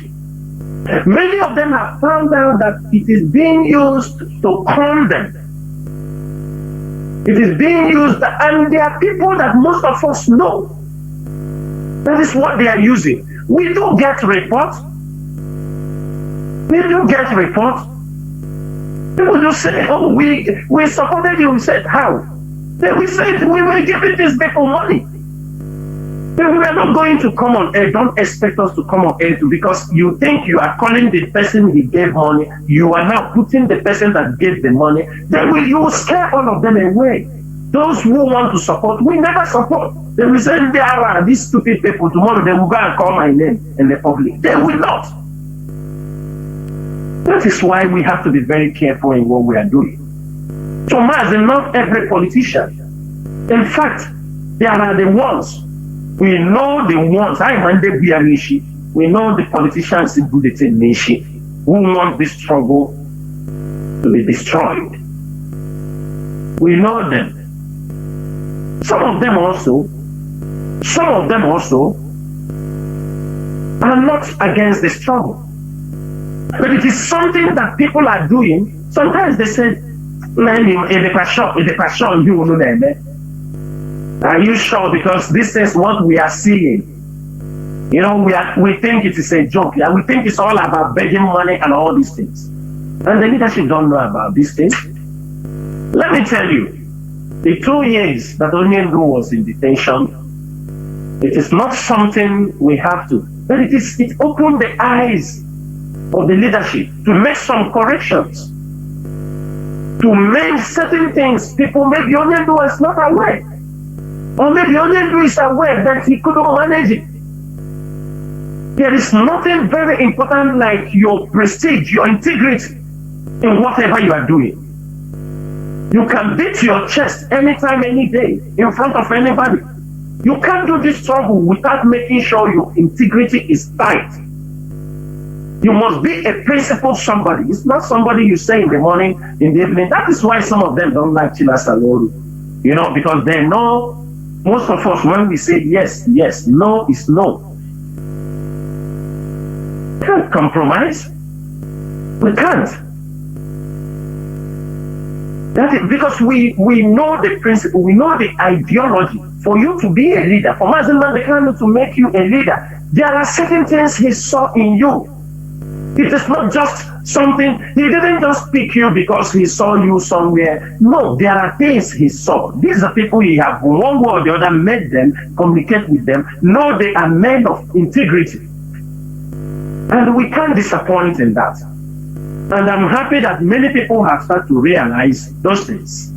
Many of them have found out that it is being used to con them. It is being used, and there are people that most of us know. That is what they are using. We do get reports. We do get reports. People just say, oh, we supported you. We said, how? Then we said, we were giving these people money. We are not going to come on air. Don't expect us to come on air because you think you are calling the person he gave money. You are now putting the person that gave the money. Then you will scare all of them away. Those who want to support, we never support. They will say, there are these stupid people. Tomorrow they will go and call my name in the public. They will not. That is why we have to be very careful in what we are doing. So, Mazi, not every politician. In fact, there are the ones. We know the ones. We know the politicians in Bulletin Nation who want this struggle to be destroyed. We know them. Some of them also are not against the struggle. But it is something that people are doing. Sometimes they say, are you sure? Because this is what we are seeing. You know, we think it is a joke. Yeah? We think it's all about begging money and all these things. And the leadership don't know about these things. Let me tell you, the 2 years that Onyendu was in detention, it is not something we have to, but it opened the eyes of the leadership to make some corrections, to make certain things. People, maybe Onyendu is not aware. Or maybe Onyendu is aware that he couldn't manage it. There is nothing very important like your prestige, your integrity in whatever you are doing. You can beat your chest anytime, any day, in front of anybody. You can't do this struggle without making sure your integrity is tight. You must be a principled somebody. It's not somebody you say in the morning, in the evening. That is why some of them don't like Chinasa Nworu. You know, because they know, most of us, when we say yes, yes, no is no. We can't compromise. We can't. That is because we know the principle, we know the ideology. For you to be a leader, for Mazi Chinasa to make you a leader, there are certain things he saw in you. It is not just something, he didn't just pick you because he saw you somewhere. No, there are things he saw. These are people he have one way or the other met them, communicate with them, know they are men of integrity. And we can't disappoint in that. And I'm happy that many people have started to realize those things.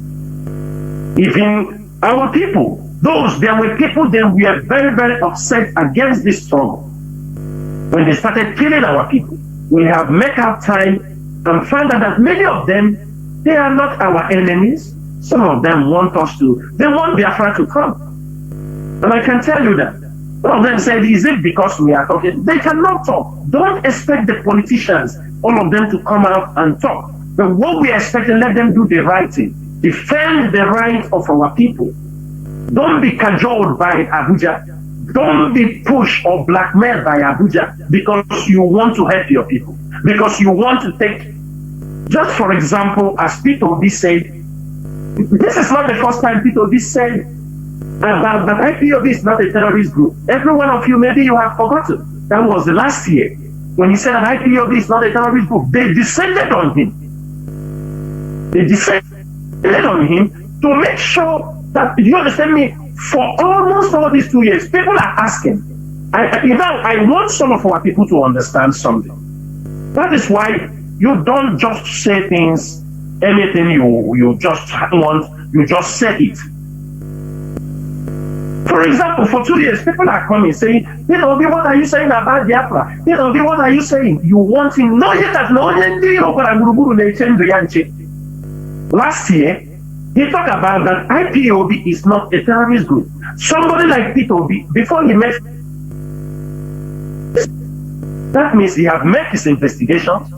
Even our people, there were people that were very, very upset against this struggle. When they started killing our people, we have made up time and found out that many of them, they are not our enemies. Some of them want they want Biafra to come. And I can tell you that. Some of them said, is it because we are talking? They cannot talk. Don't expect the politicians, all of them, to come out and talk. But what we are expecting, let them do the right thing. Defend the right of our people. Don't be cajoled by Abuja. Don't be pushed or blackmailed by Abuja because you want to help your people. Because you want to take, just for example, as Peter Obi said, this is not the first time Peter Obi said that IPOB is not a terrorist group. Every one of you, maybe you have forgotten. That was the last year when he said that IPOB is not a terrorist group. They descended on him. They descended on him to make sure that, you understand me, for almost all these 2 years, people are asking. I want some of our people to understand something. That is why you don't just say things, anything you just want, you just say it. For example, for 2 years, people are coming saying, what are you saying about Biafra? What are you saying? You want him, no, that no, last year, he talked about that IPOB is not a terrorist group. Somebody like Peter Obi, before he met, that means he have made his investigations.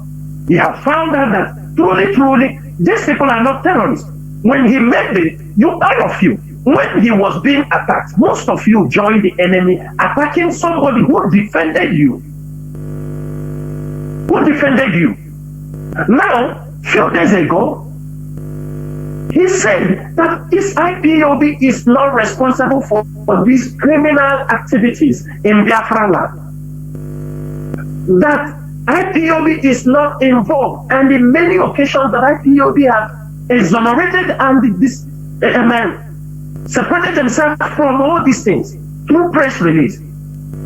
He have found out that truly, these people are not terrorists. When he met all of you, when he was being attacked, most of you joined the enemy, attacking somebody who defended you. Now, few days ago, he said that this IPOB is not responsible for these criminal activities in Biafraland. That IPOB is not involved, and in many occasions that IPOB have exonerated and separated themselves from all these things through press release.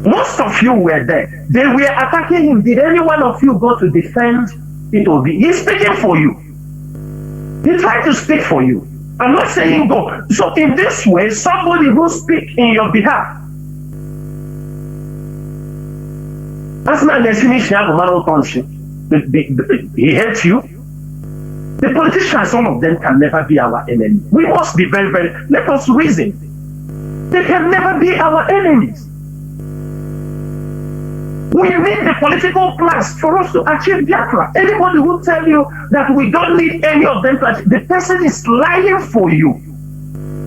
Most of you were there. They were attacking him. Did any one of you go to defend IPOB? He's speaking for you. He tried to speak for you. I'm not saying go. So in this way, somebody who speaks in your behalf. That's not the definition of moral conscience. He hates you. The politicians, some of them can never be our enemy. We must be very, let us reason. They can never be our enemies. We need the political class for us to achieve Biafra. Anybody who tell you that we don't need any of them, the person is lying for you.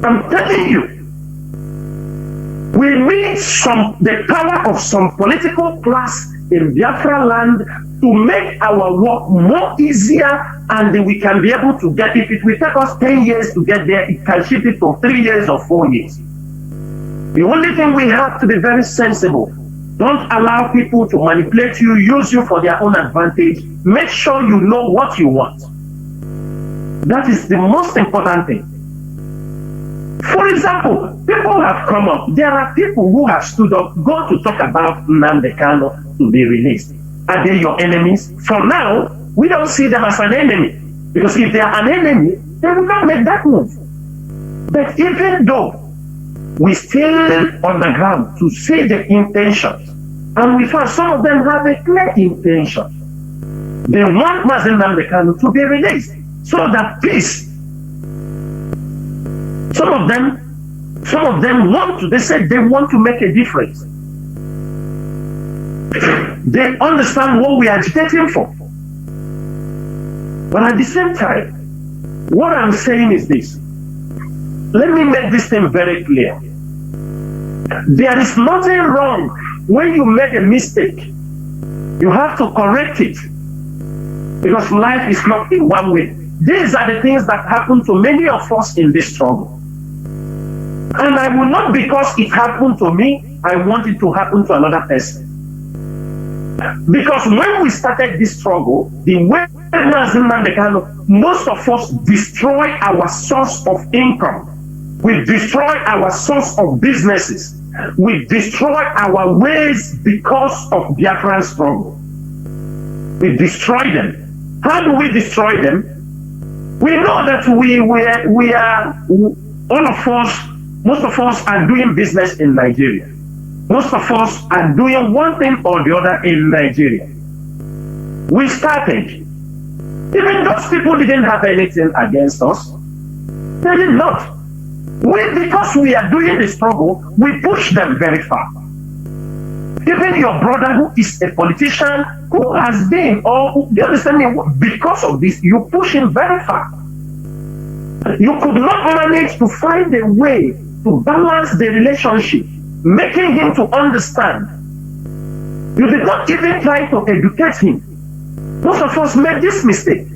I'm telling you. We need the power of some political class in Biafraland to make our work more easier, and we can be able to get it. If it will take us 10 years to get there, it can shift it to 3 years or 4 years. The only thing we have to be very sensible. Don't allow people to manipulate you, use you for their own advantage. Make sure you know what you want. That is the most important thing. For example, people have come up. There are people who have stood up, go to talk about Nnamdi Kanu to be released. Are they your enemies? For now, we don't see them as an enemy. Because if they are an enemy, they will not make that move. But even though we still on the ground to see the intentions, and we found some of them have a clear intention. They want Mazi Nnamdi Kanu to be released so that peace. Some of them want to, they said they want to make a difference. They understand what we are agitating for. But at the same time, what I'm saying is this. Let me make this thing very clear. There is nothing wrong when you make a mistake. You have to correct it. Because life is not in one way. These are the things that happen to many of us in this struggle. And I will not, because it happened to me, I want it to happen to another person. Because when we started this struggle, the way most of us destroy our source of income. We destroy our source of businesses. We destroy our ways because of Biafran struggle. We destroy them. How do we destroy them? We know that we are, all of us, most of us are doing business in Nigeria. Most of us are doing one thing or the other in Nigeria. We started. Even those people didn't have anything against us. They did not. Because we are doing the struggle, we push them very far. Even your brother who is a politician, who has been, or you understand me, because of this, you push him very far. You could not manage to find a way to balance the relationship making him to understand. You did not even try to educate him. Most of us made this mistake.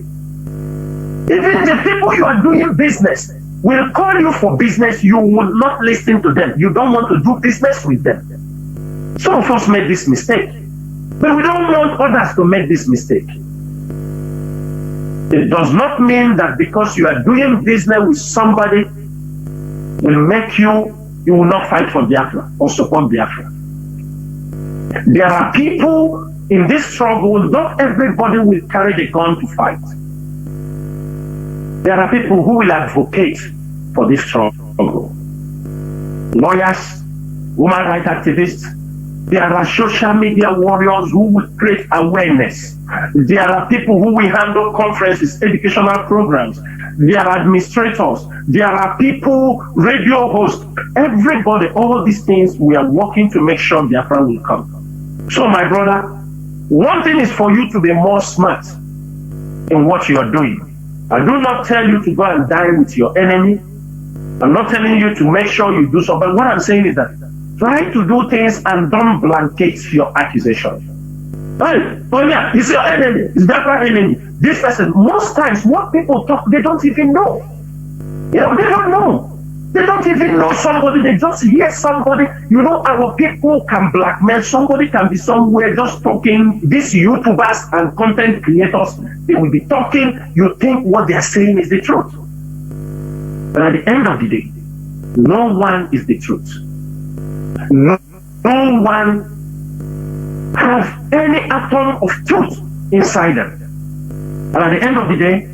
Even the people you are doing business will call you for business, you will not listen to them. You don't want to do business with them. Some of us made this mistake, but we don't want others to make this mistake. It does not mean that because you are doing business with somebody will make you will not fight for Biafra or support Biafra. There are people in this struggle, not everybody will carry the gun to fight. There are people who will advocate for this struggle. Lawyers, women rights activists, there are social media warriors who will create awareness. There are people who will handle conferences, educational programs. There are administrators. There are people, radio hosts. Everybody, all these things, we are working to make sure Biafra will come. So, my brother, one thing is for you to be more smart in what you are doing. I do not tell you to go and die with your enemy. I'm not telling you to make sure you do so. But what I'm saying is that try to do things and don't blanket your accusation. Hey, oh yeah, it's your enemy. It's Biafra enemy. This person, most times what people talk, they don't even know. You know, they don't know. They don't even know somebody. They just hear somebody. You know, our people can blackmail. Somebody can be somewhere just talking. These YouTubers and content creators, they will be talking. You think what they are saying is the truth. But at the end of the day, no one is the truth. No one has any atom of truth inside them. And at the end of the day,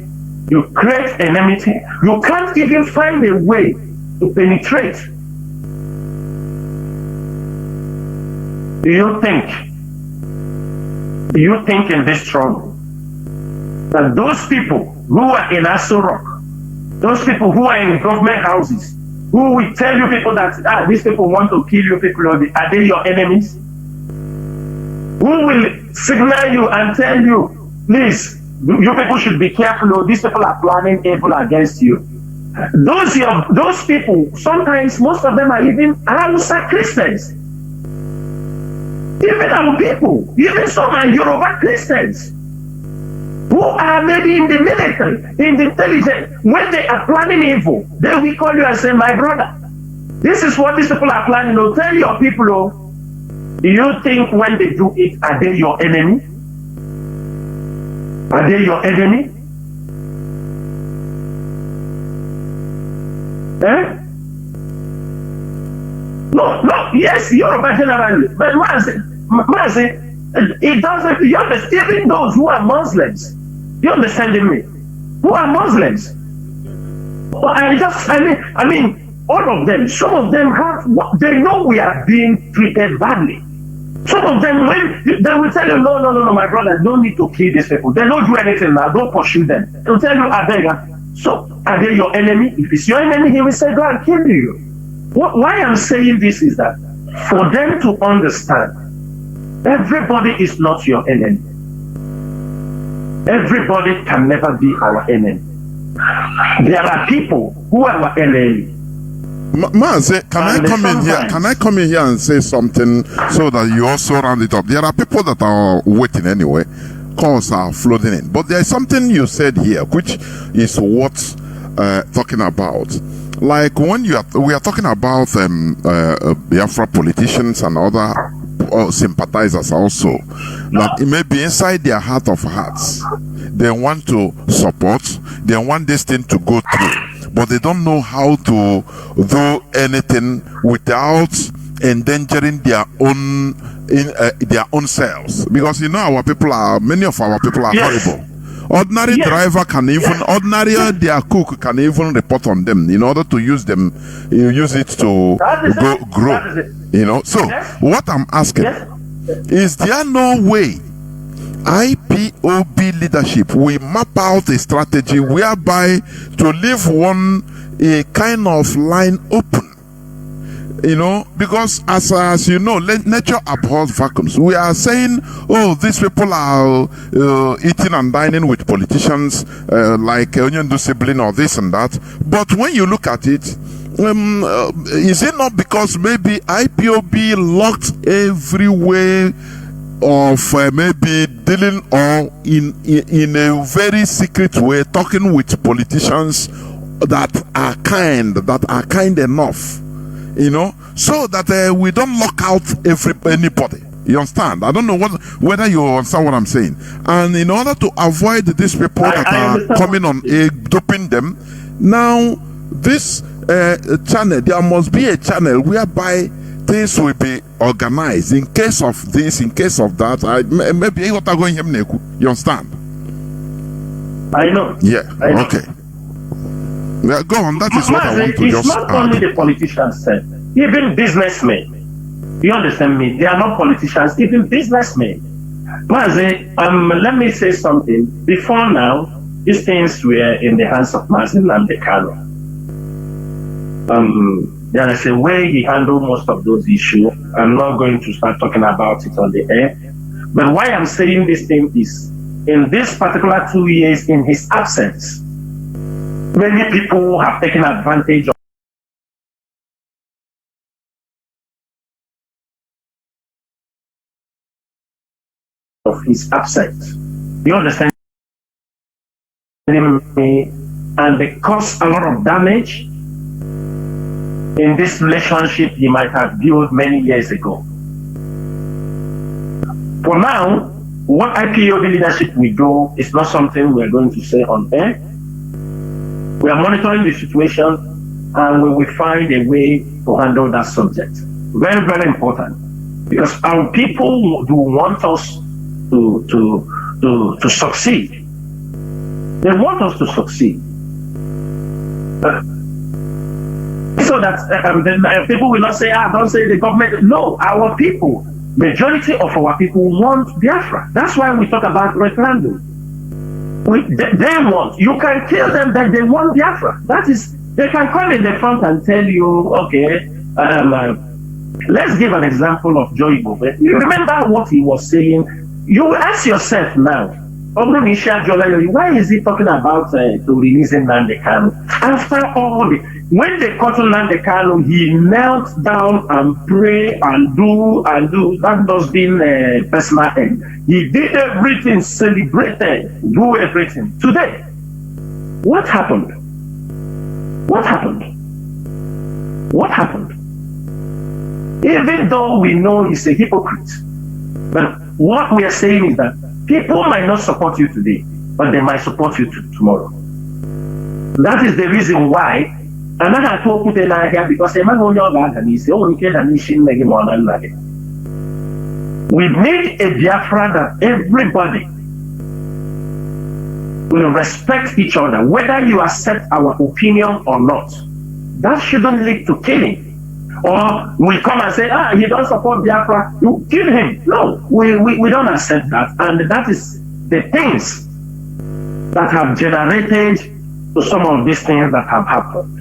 you create enmity. You can't even find a way to penetrate. Do you think in this struggle that those people who are in Aso Rock, those people who are in government houses, who will tell you people that these people want to kill you people, are they your enemies? Who will signal you and tell you, please, you people should be careful, these people are planning evil against you? Those people, sometimes most of them are even Hausa Christians. Even our people, even some are Yoruba Christians, who are maybe in the military, in the intelligence. When they are planning evil, they will call you and say, my brother, this is what these people are planning. Tell your people, do you think when they do it, are they your enemy? Are they your enemy? No, yes, Yoruba generally, but Mazi, it doesn't, you understand, even those who are Muslims, you understanding me? Who are Muslims? But I mean, all of them, some of them they know we are being treated badly. Some of them, when they will tell you, no, my brother, don't need to kill these people. They don't do anything now, don't pursue them. They'll tell you, I beg. So, are they your enemy? If it's your enemy, he will say, go and kill you. Why I'm saying this is that, for them to understand, everybody is not your enemy. Everybody can never be our enemy. There are people who are our enemy. Mazi, can I come in here and say something so that you also round it up? There are people that are waiting anyway. Calls are flooding in. But there is something you said here, which is worth talking about. Like when we are talking about Biafra politicians and other sympathizers also, that it may be inside their heart of hearts, they want to support, they want this thing to go through, but they don't know how to do anything without endangering their own selves. Because many of our people are horrible. Ordinary driver can even, their cook can even report on them in order to use them, use it to grow. So what I'm asking, is there no way IPOB leadership will map out a strategy whereby to leave a kind of line open? Because as you know, nature abhors vacuums. We are saying, these people are eating and dining with politicians like Onyendu sibling or this and that. But when you look at it, is it not because maybe IPOB locked every way of maybe dealing or in a very secret way talking with politicians that are kind enough, you know, so that we don't lock out anybody? You understand? I don't know whether you understand what I'm saying. And in order to avoid these people that are coming on duping them, now this channel, there must be a channel whereby things will be organized in case of this, in case of that. Maybe you understand? I know. Yeah. I know. Okay. Yeah, go on. That is what I want to it's just not add. only the politicians, even businessmen. You understand me? They are not politicians, even businessmen. Mazi, let me say something. Before now, these things were in the hands of Mazi Chinasa Nworu. There is a way he handled most of those issues. I'm not going to start talking about it on the air. But why I'm saying this thing is, in this particular 2 years in his absence, many people have taken advantage of his absence. You understand me? And they cause a lot of damage in this relationship he might have built many years ago. For now, what IPOB leadership will do is not something we're going to say on air. We are monitoring the situation and we will find a way to handle that subject. Very, very important. Because our people do want us to succeed. They want us to succeed. So that people will not say, don't say the government. No, our people, majority of our people want Biafra. That's why we talk about referendum. They want, you can tell them that they want Biafra. That is, they can come in the front and tell you, okay, let's give an example of Joy Bobe. You remember what he was saying? You ask yourself now, why is he talking about to releasing Nnamdi Kanu? After all, when they caught Nnamdi Kanu, he knelt down and prayed and do. That does being a personal end. He did everything, celebrated, do everything. Today, what happened? What happened? What happened? Even though we know he's a hypocrite, but what we are saying is that people might not support you today, but they might support you tomorrow. That is the reason why. And I had told people here because we need a Biafra that everybody will respect each other, whether you accept our opinion or not. That shouldn't lead to killing. Or we come and say, he don't support Biafra, you kill him. No, we don't accept that. And that is the things that have generated to some of these things that have happened.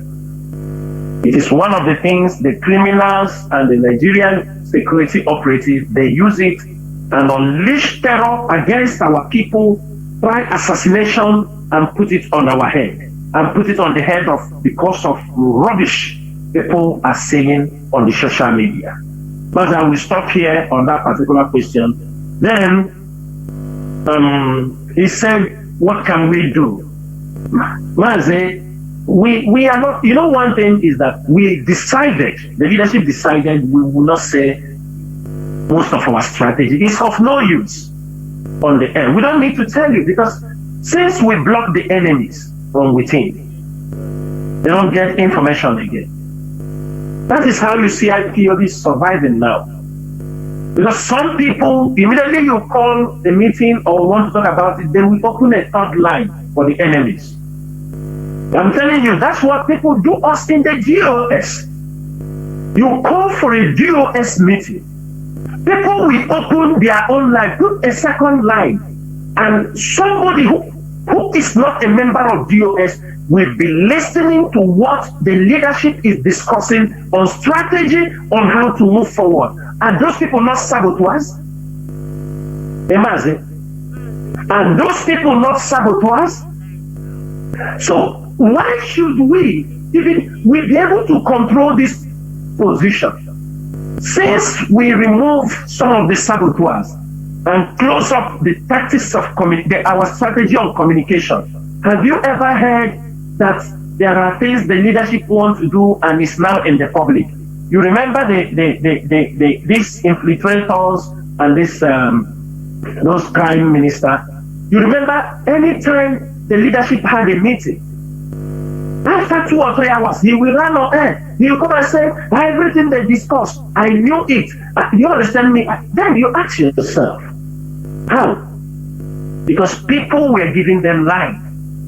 It is one of the things the criminals and the Nigerian security operatives, they use it and unleash terror against our people, try assassination and put it on our head. And put it on the head of, because of rubbish people are saying on the social media. But I will stop here on that particular question. Then he said, what can we do? Mazi, we are not, you know, one thing is that we decided, the leadership decided we will not say most of our strategy. It's of no use on the air. We don't need to tell you because since we block the enemies from within, they don't get information again. That is how you see IPOB surviving now. Because some people, immediately you call a meeting or want to talk about it, they will open a third line for the enemies. I'm telling you, that's what people do us in the DOS. You call for a DOS meeting. People will open their own line, put a second line, and somebody who is not a member of DOS will be listening to what the leadership is discussing on strategy on how to move forward. Are those people not saboteurs? Are those people not saboteurs? So why should we even we'll be able to control this position. Since we remove some of the saboteurs and close up the tactics of our strategy on communication, have you ever heard that there are things the leadership wants to do and is now in the public? You remember these infiltrators and those crime minister. You remember anytime the leadership had a meeting, after 2 or 3 hours, he will run on air. He will come and say, everything they discussed, I knew it. You understand me? Then you ask yourself, how? Because people were giving them line.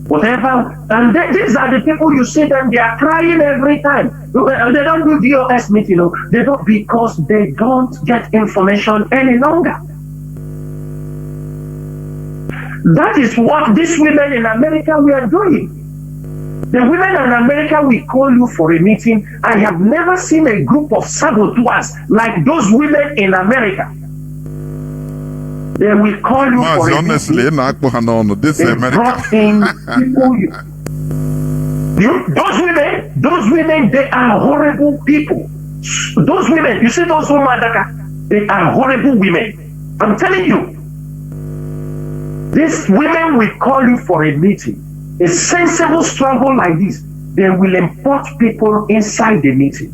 Whatever, and these are the people you see them, they are crying every time. They don't do DOS meeting, they don't, because they don't get information any longer. That is what these women in America were doing. The women in America will call you for a meeting. I have never seen a group of saboteurs like those women in America. They will call you for a honestly, meeting. This They America. brought in people. Those women, they are horrible people. Those women, you see those women, they are horrible women. I'm telling you. These women will call you for a meeting. A sensible struggle like this, they will import people inside the meeting.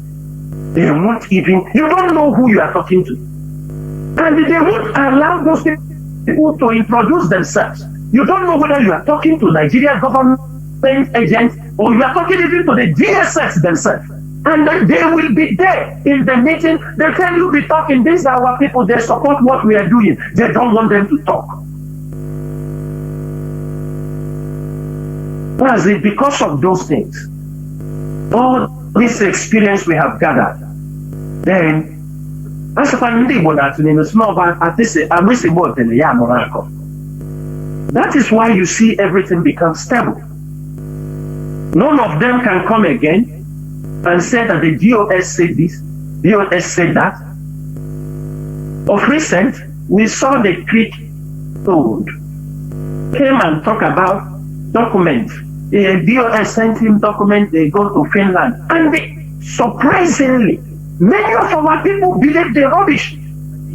They won't even, you don't know who you are talking to. And they won't allow those people to introduce themselves. You don't know whether you are talking to Nigeria government agents or you are talking even to the DSS themselves. And they will be there in the meeting. They tell you be talking, these are our people, they support what we are doing. They don't want them to talk. Mazi, because of those things, all this experience we have gathered, then that is why you see everything become stable. None of them can come again and say that the DOS said this, DOS said that. Of recent, we saw the Creek Code came and talk about documents. The DOS sent him documents, they go to Finland. And surprisingly, many of our people believe the rubbish.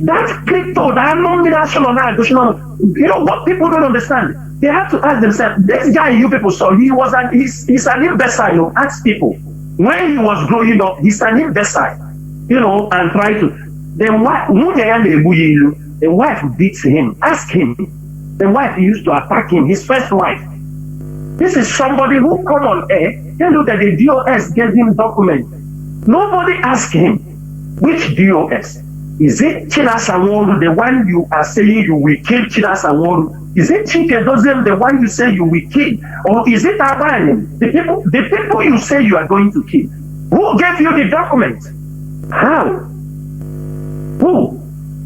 That crypto, that non-national, you know what people don't understand? They have to ask themselves, this guy you people saw, he's an imbecile. Ask people. When he was growing up, he's an imbecile. And try to. The wife beats him. Ask him. The wife used to attack him, his first wife. This is somebody who come on air, tell you that the DOS gave him documents. Nobody asked him, which DOS? Is it Chinasa Nworu, the one you are saying you will kill Chinasa Nworu? Is it Chike the one you say you will kill? Or is it Abani, the people you say you are going to kill? Who gave you the document? How? Who?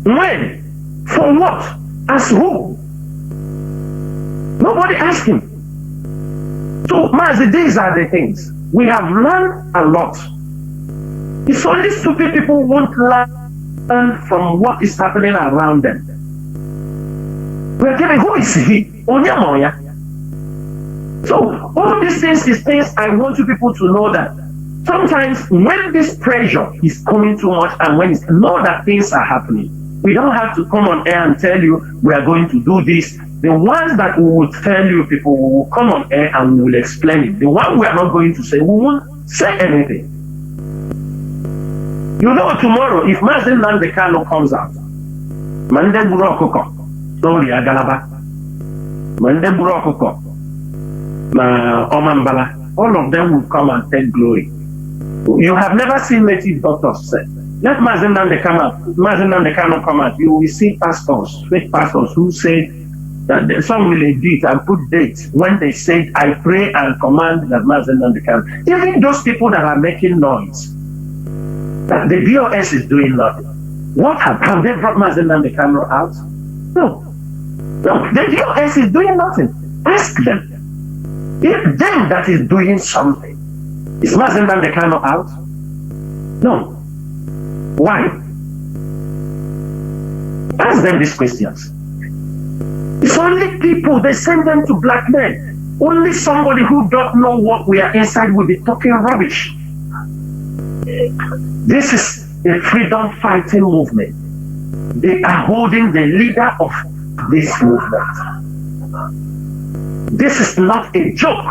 When? For what? As who? Nobody asked him. So, Mazi, these are the things. We have learned a lot. It's only stupid people who won't learn from what is happening around them. We're telling who is he? Onyamoya. So, all these things is things I want you people to know that sometimes when this pressure is coming too much and when it's know that things are happening, we don't have to come on air and tell you we are going to do this. The ones that we will tell you people, we will come on air and we will explain it. The one we are not going to say, we won't say anything. Tomorrow, if Mazi Chinasa comes out, Mande Burokoko, sorry, Agalaba, Mande Burokoko, Omambala, all of them will come and take glory. You have never seen native doctors say, let Mazi Chinasa come out, you will see pastors, fake pastors who say that some will edit and put dates when they say, I pray and command that Mazi Chinasa. Even those people that are making noise, that the DOS is doing nothing. What have they brought Mazi Chinasa out? No, the DOS is doing nothing. Ask them. If them that is doing something, is Mazi Chinasa out? No. Why? Ask them these questions. It's only people, they send them to black men. Only somebody who don't know what we are inside will be talking rubbish. This is a freedom fighting movement. They are holding the leader of this movement. This is not a joke.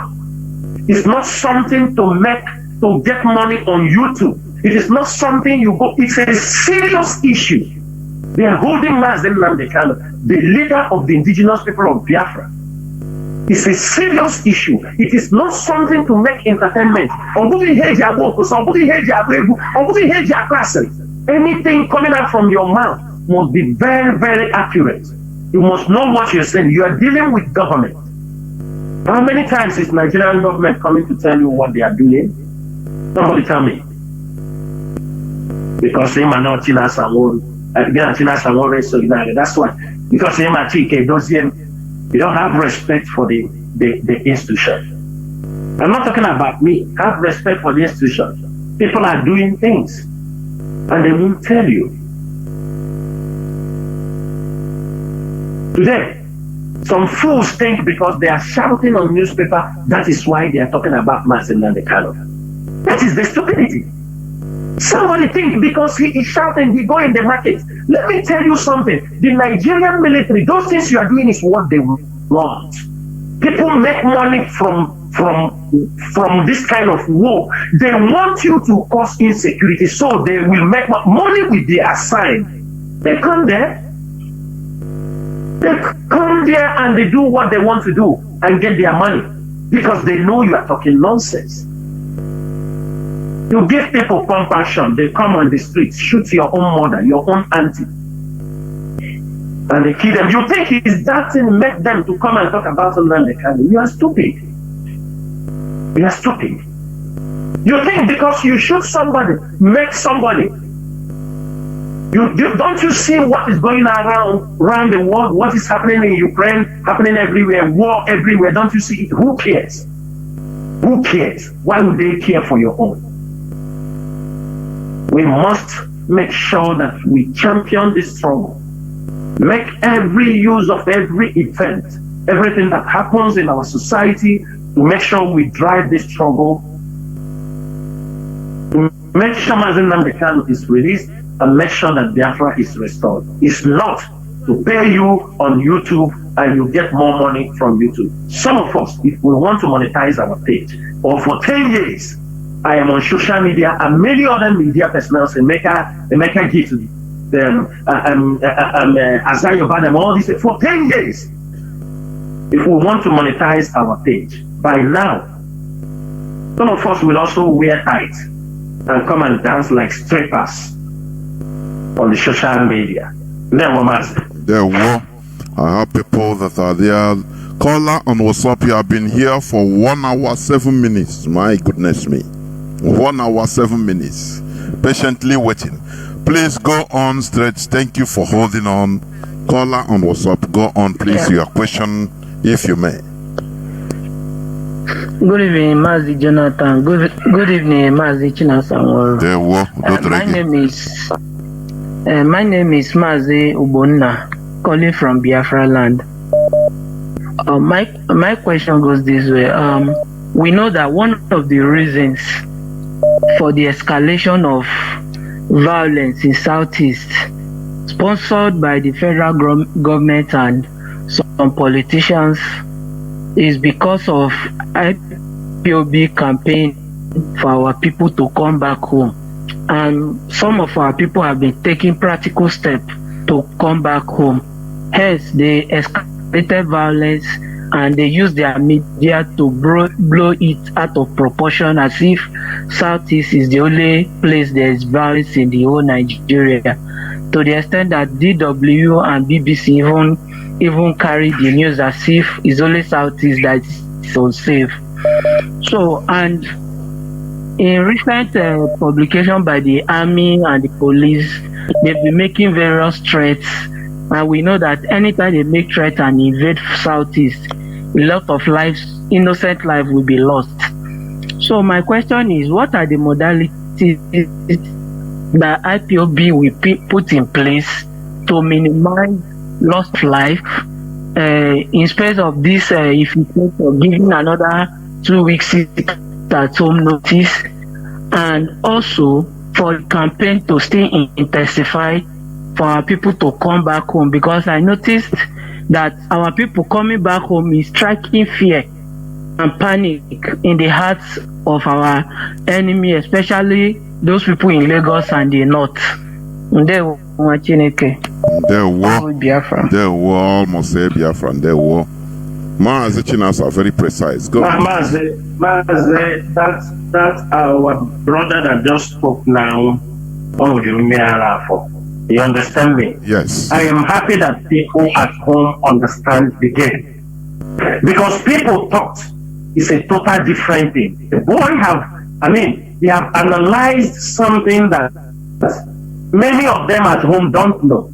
It's not something to get money on YouTube. It is not something you go. It's a serious issue. They are holding Mazi Chinasa, the leader of the indigenous people of Biafra. It's a serious issue. It is not something to make entertainment. Anything coming out from your mouth must be very, very accurate. You must know what you're saying. You are dealing with government. How many times is Nigerian government coming to tell you what they are doing? Somebody tell me. Because they are not Chinasa Nworu. Chinasa Nworu is solidarity. That's why. Because they are you don't have respect for the institution. I'm not talking about me. Have respect for the institution. People are doing things and they won't tell you. Today, some fools think because they are shouting on newspaper, that is why they are talking about Mazi Chinasa. That is the stupidity. Somebody think because he is shouting, he go in the market. Let me tell you something. The Nigerian military, those things you are doing is what they want. People make money from this kind of war. They want you to cause insecurity, so they will make money with their assigned. They come there. They come there and they do what they want to do and get their money because they know you are talking nonsense. You give people compassion, they come on the streets, shoot your own mother, your own auntie, and they kill them. You think it's that thing make them to come and talk about Nnamdi Kanu? You are stupid. You are stupid. You think because you shoot somebody, make somebody. Don't you see what is going around the world? What is happening in Ukraine, happening everywhere, war everywhere? Don't you see it? Who cares? Who cares? Why would they care for your own? We must make sure that we champion this struggle. Make every use of every event, everything that happens in our society, to make sure we drive this struggle. To make sure Mazi Chinasa is released and make sure that Biafra is restored. It's not to pay you on YouTube and you get more money from YouTube. Some of us, if we want to monetize our page, or for 10 years, I am on social media and many other media personnel, MNK G to them, Azayo Badam, all this, for 10 years. If we want to monetize our page, by now, some of us will also wear tights and come and dance like strippers on the social media. There were. I have people that are there. Caller on WhatsApp, you have been here for 1 hour 7 minutes. My goodness me. 1 hour 7 minutes. Patiently waiting. Please go on straight. Thank you for holding on. Caller on WhatsApp, go on please. Your question, if you may. Good evening, Mazi Jonathan. Good evening, Mazi Chinasa Nworu. There were. My name is Mazi Ubonna, calling from Biafraland. My question goes this way. We know that one of the reasons for the escalation of violence in Southeast, sponsored by the federal government and some politicians, is because of IPOB campaign for our people to come back home. And some of our people have been taking practical steps to come back home. Hence, they escalated violence and they use their media to blow it out of proportion, as if Southeast is the only place there is violence in the whole Nigeria. To the extent that DW and BBC even carry the news as if it's only Southeast that is unsafe. So, and in recent publication by the army and the police, they've been making various threats, and we know that anytime they make threats and invade Southeast, a lot of lives, innocent life, will be lost. So my question is, what are the modalities that IPOB will put in place to minimize lost life in spite of this, if you think of giving another 2 weeks at home notice, and also for the campaign to stay intensified for our people to come back home, because I noticed that our people coming back home is striking fear and panic in the hearts of our enemy, especially those people in Lagos and the north. They were Biafra. They were almost say Biafra. They were. Mazi Chinasa, very precise. Go. Mazi, that's our brother that just spoke now. You understand me? Yes. I am happy that people at home understand the game. Because people thought it's a total different thing. The boy they have analyzed something that many of them at home don't know.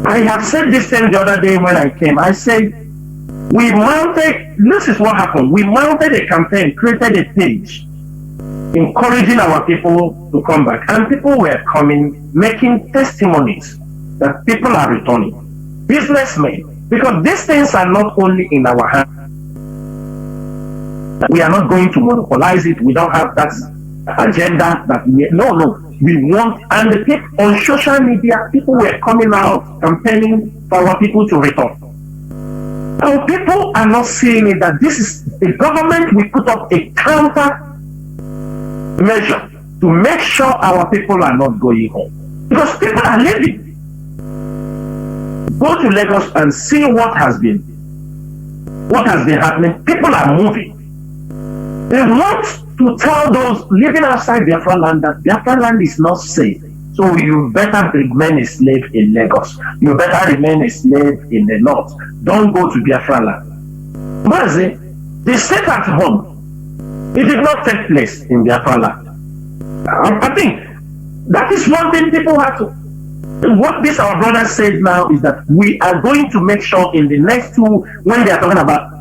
I have said this thing the other day when I came. I said, this is what happened. We mounted a campaign, created a page, encouraging our people to come back. And people were coming, making testimonies that people are returning. Businessmen, because these things are not only in our hands. We are not going to monopolize it. We don't have that agenda no. We want, and the people on social media, people were coming out campaigning for our people to return. Our people are not seeing it that this is the government will put up a counter measure to make sure our people are not going home. Because people are leaving. Go to Lagos and see what has been happening. People are moving. They want to tell those living outside Biafraland that Biafraland is not safe. So you better remain a slave in Lagos. You better remain a slave in the north. Don't go to Biafraland. Mazi, the state at home, it did not take place in Biafraland. I think that is one thing people have to. What this our brother said now is that we are going to make sure in the next when they are talking about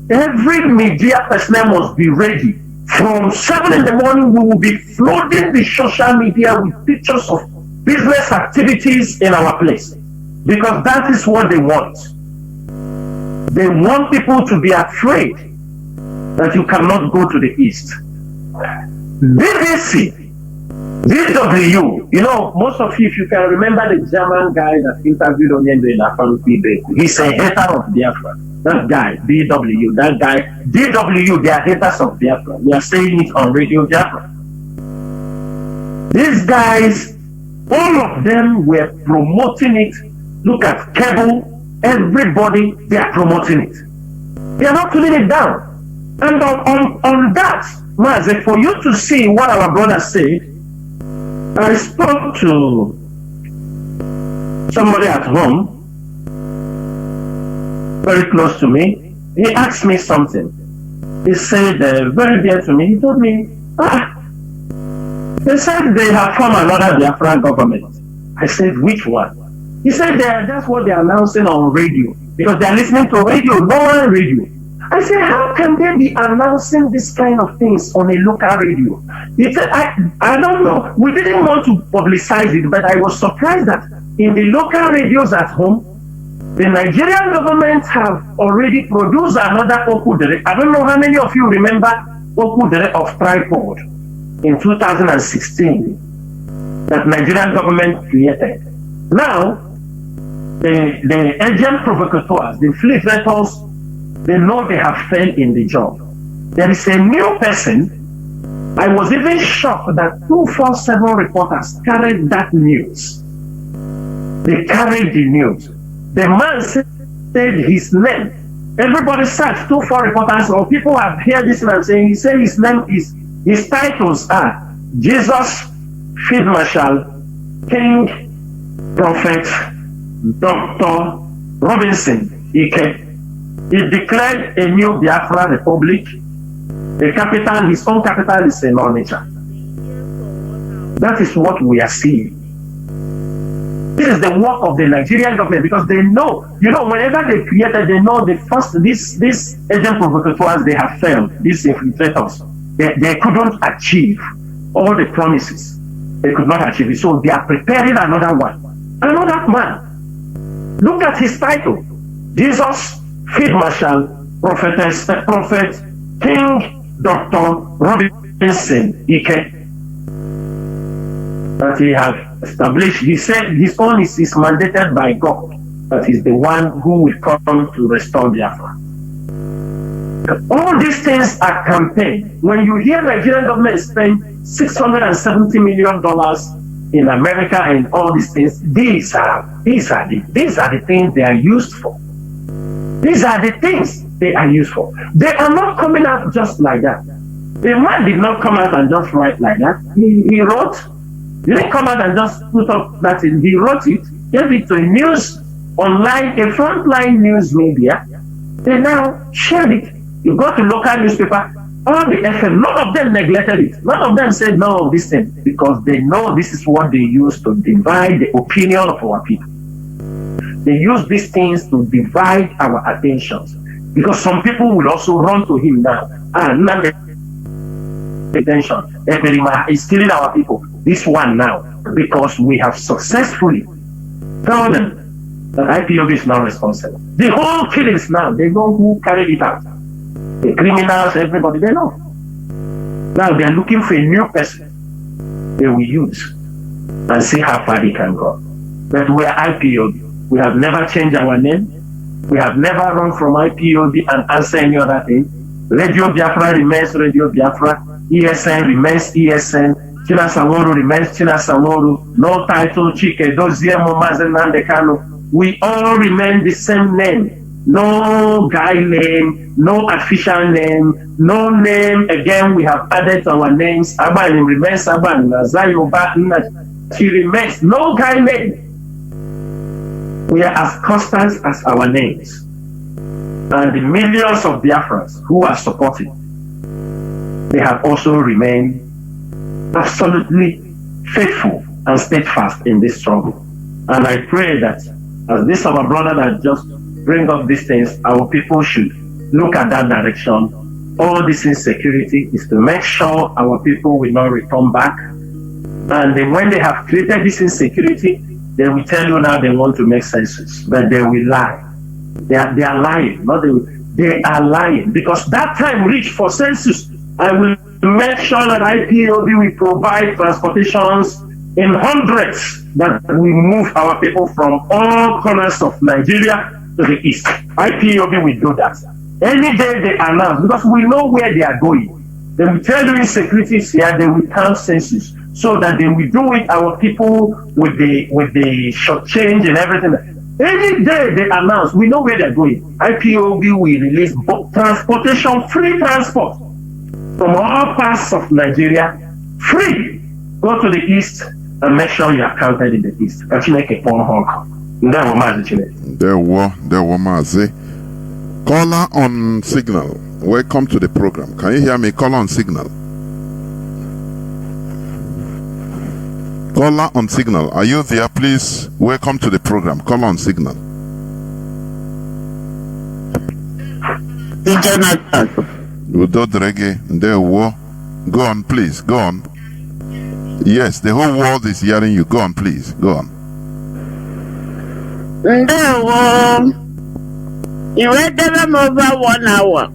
every media personnel must be ready. From 7 in the morning, we will be flooding the social media with pictures of business activities in our place. Because that is what they want. They want people to be afraid that you cannot go to the east. BBC, DW, most of you, if you can remember the German guy that interviewed Onyendo in Afan Feedback, he's a hater of Biafra. That guy, DW, DW, they are haters of Biafra. We are saying it on Radio Biafra. These guys, all of them were promoting it. Look at Cable, everybody, they are promoting it. They are not putting it down. And on that, Mazi, for you to see what our brother said, I spoke to somebody at home, very close to me. He asked me something. He said, very dear to me, he told me, they said they have formed another Biafran government. I said, which one? He said, that's what they're announcing on radio, because they're listening to radio, normal radio. I said, how can they be announcing this kind of things on a local radio? He said, I don't know. We didn't want to publicize it, but I was surprised that in the local radios at home, the Nigerian government have already produced another Okudere. I don't know how many of you remember Okudere of Tripod in 2016 that Nigerian government created. Now, the agent provocateurs, the infiltrators, they know they have failed in the job. There is a new person. I was even shocked that 247 reporters carried that news. They carried the news. The man said his name. Everybody searched 24 reporters, or people have heard this and saying, he said his name is, his titles are Jesus, Field Marshal, King, Prophet, Dr. Robinson, Ike. He declared a new Biafra Republic. The capital, his own capital is in Onitsha. That is what we are seeing. This is the work of the Nigerian government, because they know, whenever they created, they know the first, this agent provocateurs, they have failed, these infiltrators. They couldn't achieve all the promises. They could not achieve it. So they are preparing another one. Another man. Look at his title. Jesus, Field Marshal, Prophet King Dr. Robinson Ike, that he has established. He said his own is mandated by God, that he's the one who will come to restore Biafra. All these things are campaign. When you hear Nigerian government spend $670 million in America and all these things, these are the things they are used for. These are the things they are used for. They are not coming out just like that. The man did not come out and just write like that. He wrote. He didn't come out and just put up that in. He wrote it, gave it to a news online, a frontline news media. They now shared it. You go to local newspaper, all the FM, none of them neglected it. None of them said no, this thing, because they know this is what they use to divide the opinion of our people. They use these things to divide our attentions. Because some people will also run to him now. Now detention. Is killing our people. This one now, because we have successfully told them that IPOB is not responsible. The whole killings now, they know who carried it out. The criminals, everybody, they know. Now they are looking for a new person they will use and see how far they can go. But we are IPOB. We have never changed our name. We have never run from IPOB and answer any other thing. Radio Biafra remains Radio Biafra. ESN remains ESN. Chinasa Nworu remains Chinasa Nworu. No title, Chike, Dozie, Mazi Nandekano. We all remain the same name. No guy name, no official name, no name. Again, we have added our names. Aban remains Aban. Nazayoba, she remains. No guy name. We are as constant as our names. And the millions of Biafrans who are supporting, they have also remained absolutely faithful and steadfast in this struggle. And I pray that as this our brother that just bring up these things, our people should look at that direction. All this insecurity is to make sure our people will not return back. And then when they have created this insecurity, they will tell you now they want to make census, but they will lie. They are lying. They are lying, because that time reached for census. I will make sure that IPOB will provide transportations in hundreds that we move our people from all corners of Nigeria to the east. IPOB will do that. Any day they announce, because we know where they are going. They will tell you insecurity is here, they will count census, so that they will do it, our people with the short change and everything. Any day they announce, we know where they're going. IPOB will release transportation, free transport from all parts of Nigeria, free. Go to the east and make sure you are counted in the east. There were Mazi. Caller on signal. Welcome to the program. Can you hear me? Caller on signal. Caller on signal. Are you there? Please welcome to the program. Caller on signal. Go on, please. Go on. Yes, the whole world is hearing you. Go on, please. Go on. You wait them over 1 hour.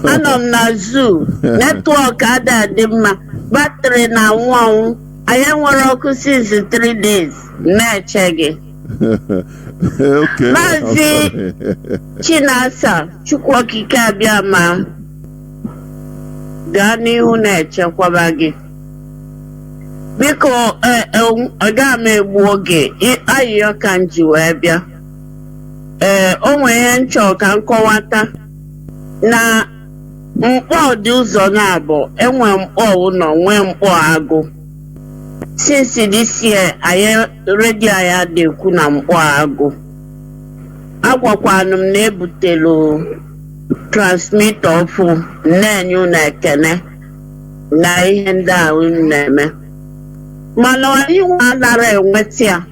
And on the zoo, network ada dimma, battery na one. I am working since 3 days. Okay. Mazi Chinasa Nworu Gani uneche kwa bagi. Biko agame buoge ayo kanji webia. Onwe ncho ka nkọwata na mkpọ dị ụzọ na-abụ enwe mkpọ ụlọ nwe mkpọ agụ. Since this year, I already had the kuna mkwago. Agwakwanum nebutelo transmit of nenyu na kene na ihe ndị a neme. Mana anyị nwadara enwetia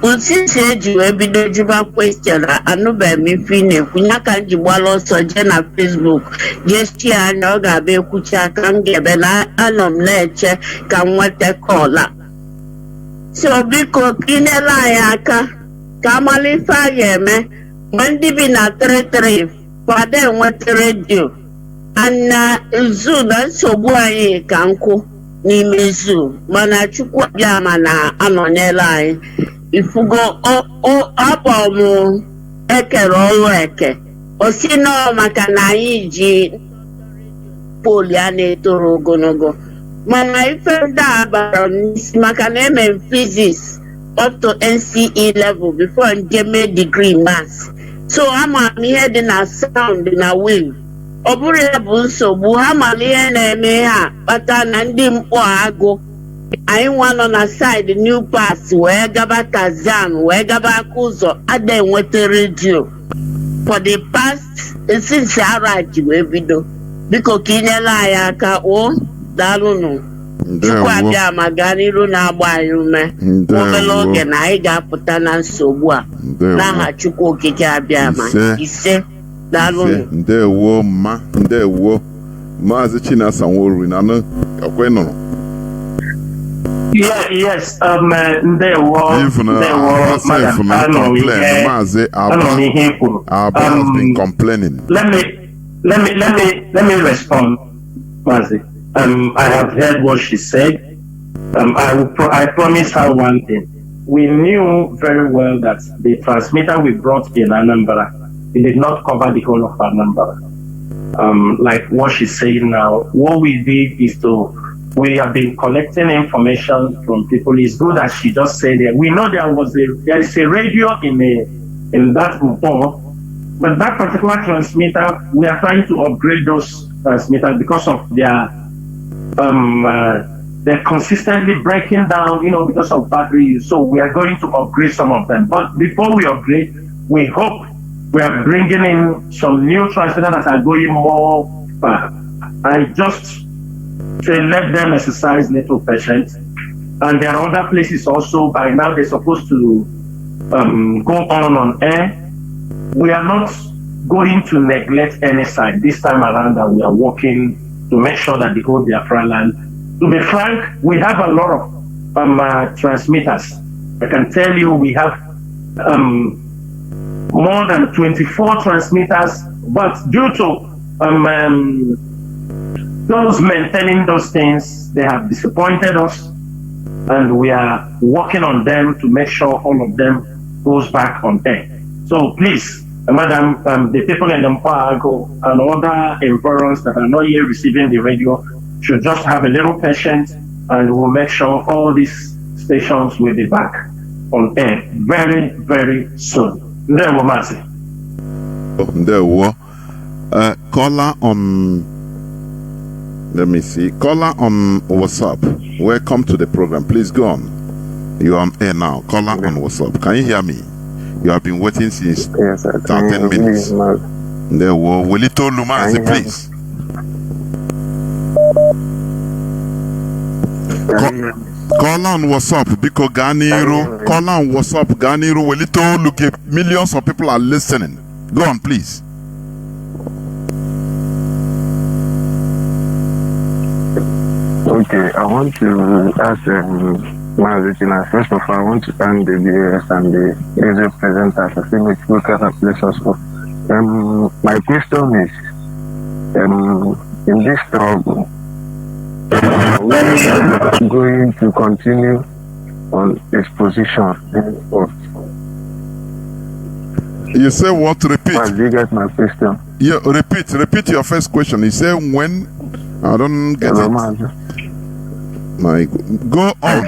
osisi eji wee bido juba question anụbe m ife na-ekwu ya ka m ji gbara ọsọ je na Facebook jesi anya ọ ga-abịa ekwuchi aka m ga-ebe na anọ m na-eche ka m nweta kọla. So biko kinela anyị aka ka amala ife a ga-eme When they be na 33, father went to radio. And zoo na nsogbu anyị ka nkụ n'ime zoo mana chukwu bịa mana anọnyela anyị ifugo akpọ m ekere ọrụ eke osi nọ maka na anyị ji poli a na-etoro ogologo mana ife ndị a bara n'isi maka na eme physics up to NCE level before nje degree maths so ama m ihe dị na sound na wave ọ bụrụ ya bụ nsogbu ha mara ihe na-eme ha kpata na ndị mkpọ agụ anyị nwa nọ na side New Pass wee gaba Kazan wee gaba aka ụzọ ada enweta redio for the past since araji wee bido biko ka inyela anyị aka o daalụnụ chukwu abịa ma gaa n'iru na-agba anyị ume obere oge na anyị ga-apụta na nsogbu a n'aha chukwu okike abịa ma ise. Ndewo ma ndewo Mazi Chinasa Nworu nanu okwenoro. Yes, ndewo Mazi Abba has been complaining. Let me respond, Mazi. I have heard what she said. I promise her one thing. We knew very well that the transmitter we brought in Anambra, it did not cover the whole of Anambra. Like what she's saying now, what we did is we have been collecting information from people. It's good that she just said that. We know there is a radio in that report, but that particular transmitter, we are trying to upgrade those transmitters because of they're consistently breaking down, because of battery use. So we are going to upgrade some of them. But before we upgrade, we hope we are bringing in some new transmitters that are going more far. I just say let them exercise little patience. And there are other places also, by now they're supposed to go on air. We are not going to neglect any side this time around, that we are working to make sure that the whole Biafraland. To be frank, we have a lot of transmitters. I can tell you we have more than 24 transmitters, but due to those maintaining those things, they have disappointed us, and we are working on them to make sure all of them goes back on air. So please, Madam, the people in the Mpago and other environs that are not yet receiving the radio should just have a little patience, and we'll make sure all these stations will be back on air very, very soon. There we Mazi. There we caller on. Let me see. Caller on WhatsApp. Welcome to the program. Please go on. You are on air now. Caller on WhatsApp. Can you hear me? You have been waiting since 13 minutes. There we Wilito Lumazi, please. Call on WhatsApp because Ganiro. Call on WhatsApp Ganiro. Wilito look, millions of people are listening. Go on, please. Okay, I want to ask Mazi Chinasa. First of all, I want to thank the BS and the radio presenters for seeing which can place us for. My question is, in this struggle, are we going to continue on this position? You say what? Repeat. Did you get my question? Yeah, repeat your first question. You say when? I don't get it. My go on.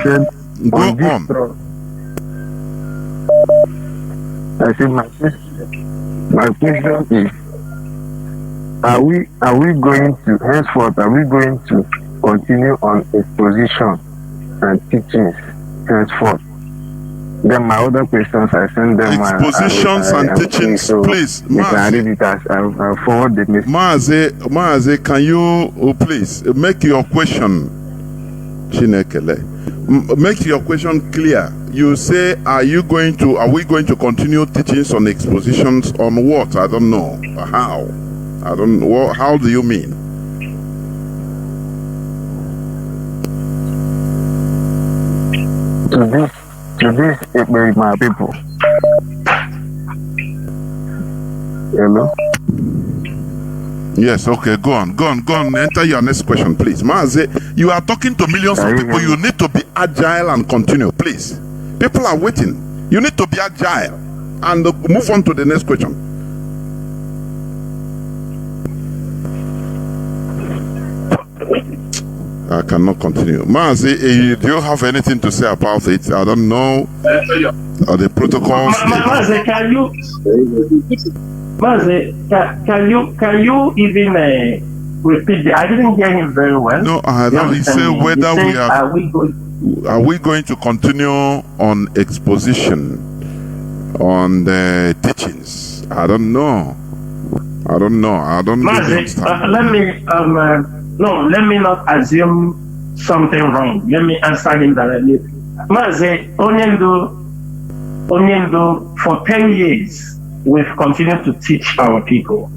Go on. I said my question is, are we going to henceforth? Are we going to continue on exposition and teachings henceforth? Then my other questions, I send them. Expositions and teachings, so please. I'll forward the message. Mazi, can you please make your question, Chinekele, make your question clear. You say, are we going to continue teachings on expositions on what? I don't know. How? I don't know. How do you mean? To this, my people. Hello? Yes, okay, go on. Enter your next question, please. Mazi, you are talking to millions of people. You need to be agile and continue, please. People are waiting. You need to be agile and move on to the next question. I cannot continue. Mazi, do you have anything to say about it? I don't know. The protocols. Mazi, can you even repeat I didn't hear him very well. No, I don't. He said whether are we going to continue on exposition on the teachings? I don't know. I don't Mazi, let me not assume something wrong. Let me answer him directly. Mazi, Onyendo, for 10 years, we've continued to teach our people.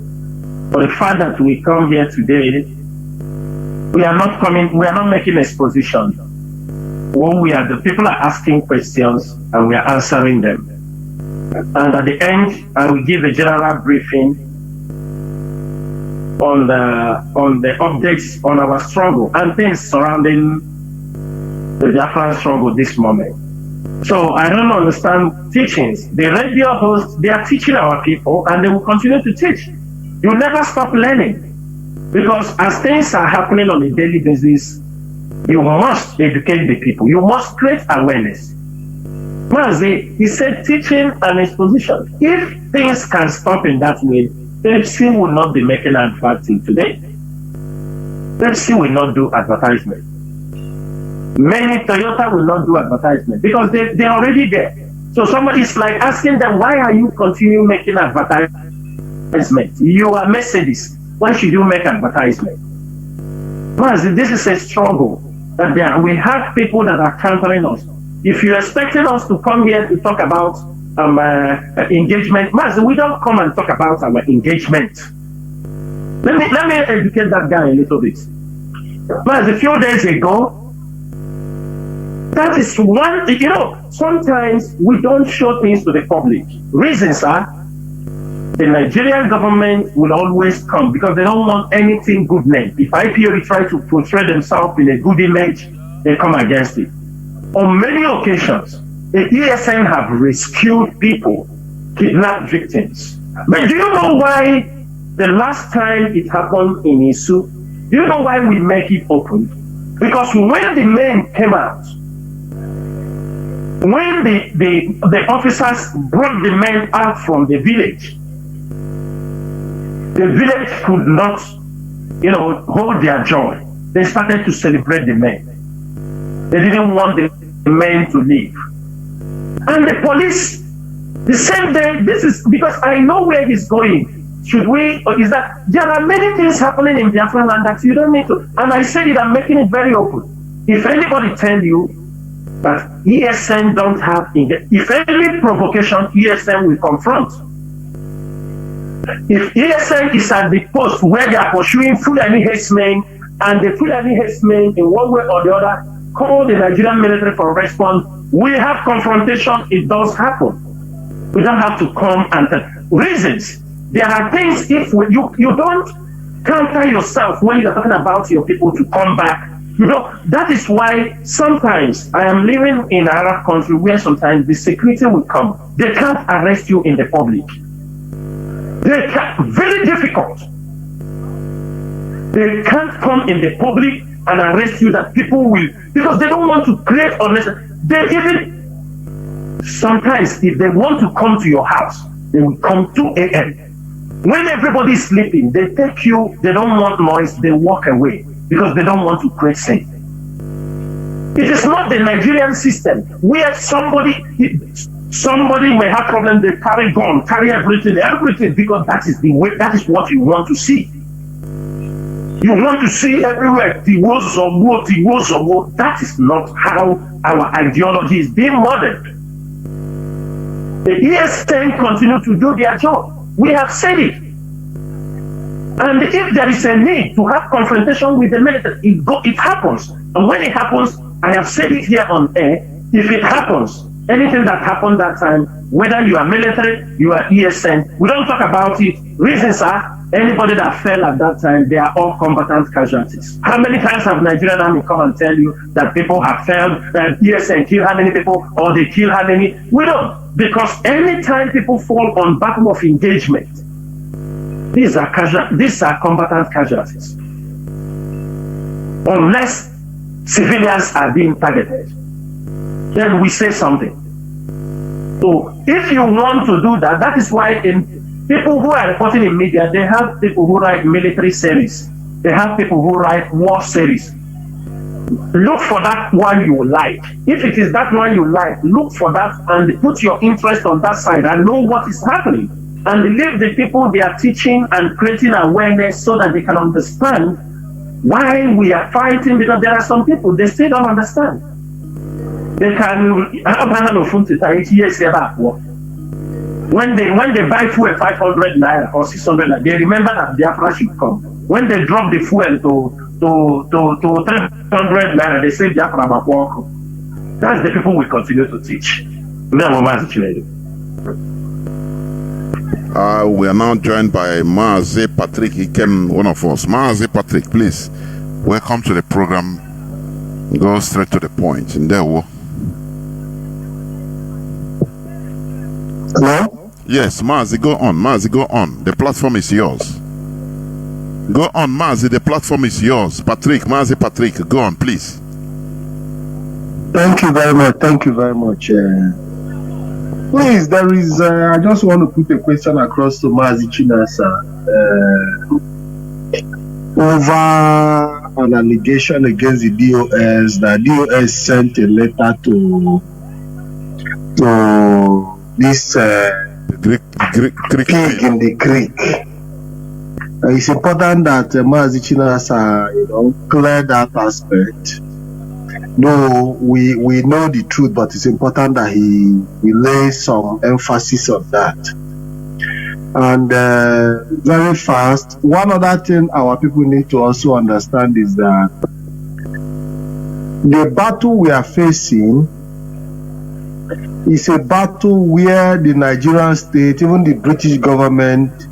For the fact that we come here today, we are not making exposition. What the people are asking questions and we are answering them. And at the end, I will give a general briefing on the updates on our struggle and things surrounding the Biafran struggle this moment. So I don't understand teachings. The radio hosts, they are teaching our people and they will continue to teach. You never stop learning. Because as things are happening on a daily basis, you must educate the people. You must create awareness. Mazi, he said teaching and exposition. If things can stop in that way, Pepsi will not be making advertising today. Pepsi will not do advertisement. Many Toyota will not do advertisement because they're already there. So somebody's like asking them, why are you continuing making advertisement? You are Mercedes. Why should you make advertisement? Mazi, this is a struggle that we have people that are countering us. If you're expecting us to come here to talk about engagement, Mazi, we don't come and talk about our engagement. Let me educate that guy a little bit. Mazi, a few days ago, that is one, sometimes we don't show things to the public. Reasons are, the Nigerian government will always come because they don't want anything good name. If IPOB try to portray themselves in a good image, they come against it. On many occasions, the ESN have rescued people, kidnapped victims. But do you know why the last time it happened in Isu, do you know why we make it open? Because when the men came out, when the officers brought the men out from the village could not, hold their joy. They started to celebrate the men. They didn't want the men to leave. And the police, the same day, this is because I know where he's going. Is that there are many things happening in Biafraland that you don't need to, and I said it, I'm making it very open. If anybody tell you that ESN don't have, if any provocation, ESN will confront. If ESN is at the post where they are pursuing Fulani herdsmen, and the Fulani herdsmen in one way or the other call the Nigerian military for response, we have confrontation, it does happen. We don't have to come and reasons. There are things, if you don't counter yourself when you're talking about your people to come back, that is why sometimes I am living in an Arab country where sometimes the security will come. They can't arrest you in the public. They can't, very difficult. They can't come in the public and arrest you that people will, because they don't want to create unnecessary. They even, sometimes if they want to come to your house, they will come 2 a.m. When everybody is sleeping, they take you, they don't want noise, they walk away because they don't want to create sin. It is not the Nigerian system where somebody may have problems, they carry gun, carry everything, because that is the way, that is what you want to see. You want to see everywhere, that is not how our ideology is being modeled. The ESN continue to do their job. We have said it. And if there is a need to have confrontation with the military, it happens. And when it happens, I have said it here on air, if it happens, Anything that happened that time, whether you are military, you are ESN, we don't talk about it. Reasons are, anybody that fell at that time, they are all combatant casualties. How many times have Nigerian Army come and tell you that people have failed, that ESN kill how many people, or they kill how many? We don't. Because anytime people fall on battle of engagement, these are combatant casualties. Unless civilians are being targeted, then we say something. So if you want to do that, that is why in people who are reporting in media, they have people who write military series. They have people who write war series. Look for that one you like. If it is that one you like, look for that and put your interest on that side and know what is happening. And leave the people they are teaching and creating awareness so that they can understand why we are fighting, because there are some people, they still don't understand. They can when they buy fuel 500 naira or 600 naira, they remember that Biafra should come. When they drop the fuel to 300 naira, they say Biafra must walk. That's the people we continue to teach. We are now joined by Mazi Patrick. He came, one of us. Mazi Patrick, please, welcome to the program. Go straight to the point. In there, hello? Yes, Mazi, go on. Mazi, go on. The platform is yours. Go on, Mazi. The platform is yours. Patrick, Mazi Patrick, go on, please. Thank you very much. Thank you very much. Please, there is, I just want to put a question across to Mazi Chinasa. Over an allegation against the DOS, the DOS sent a letter to this pig in the creek. It's important that Mazi Chinasa, clear that aspect. No, we know the truth, but it's important that he lays some emphasis on that. And very fast, one other thing our people need to also understand is that the battle we are facing is a battle where the Nigerian state, even the British government,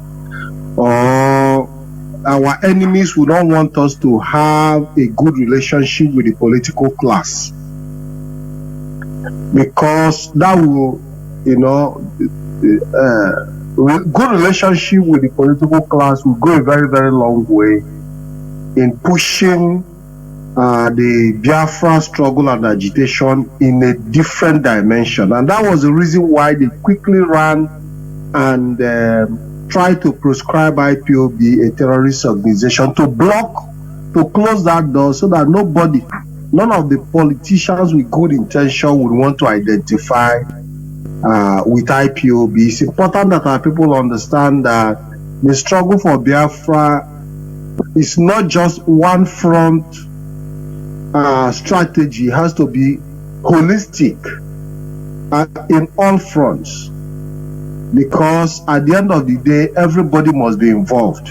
or our enemies would not want us to have a good relationship with the political class, because that will, good relationship with the political class will go a very, very long way in pushing the Biafra struggle and agitation in a different dimension. And that was the reason why they quickly ran and try to proscribe IPOB, a terrorist organization, to close that door so that none of the politicians with good intention would want to identify with IPOB. It's important that our people understand that the struggle for Biafra is not just one front strategy. It has to be holistic in all fronts. Because at the end of the day, everybody must be involved.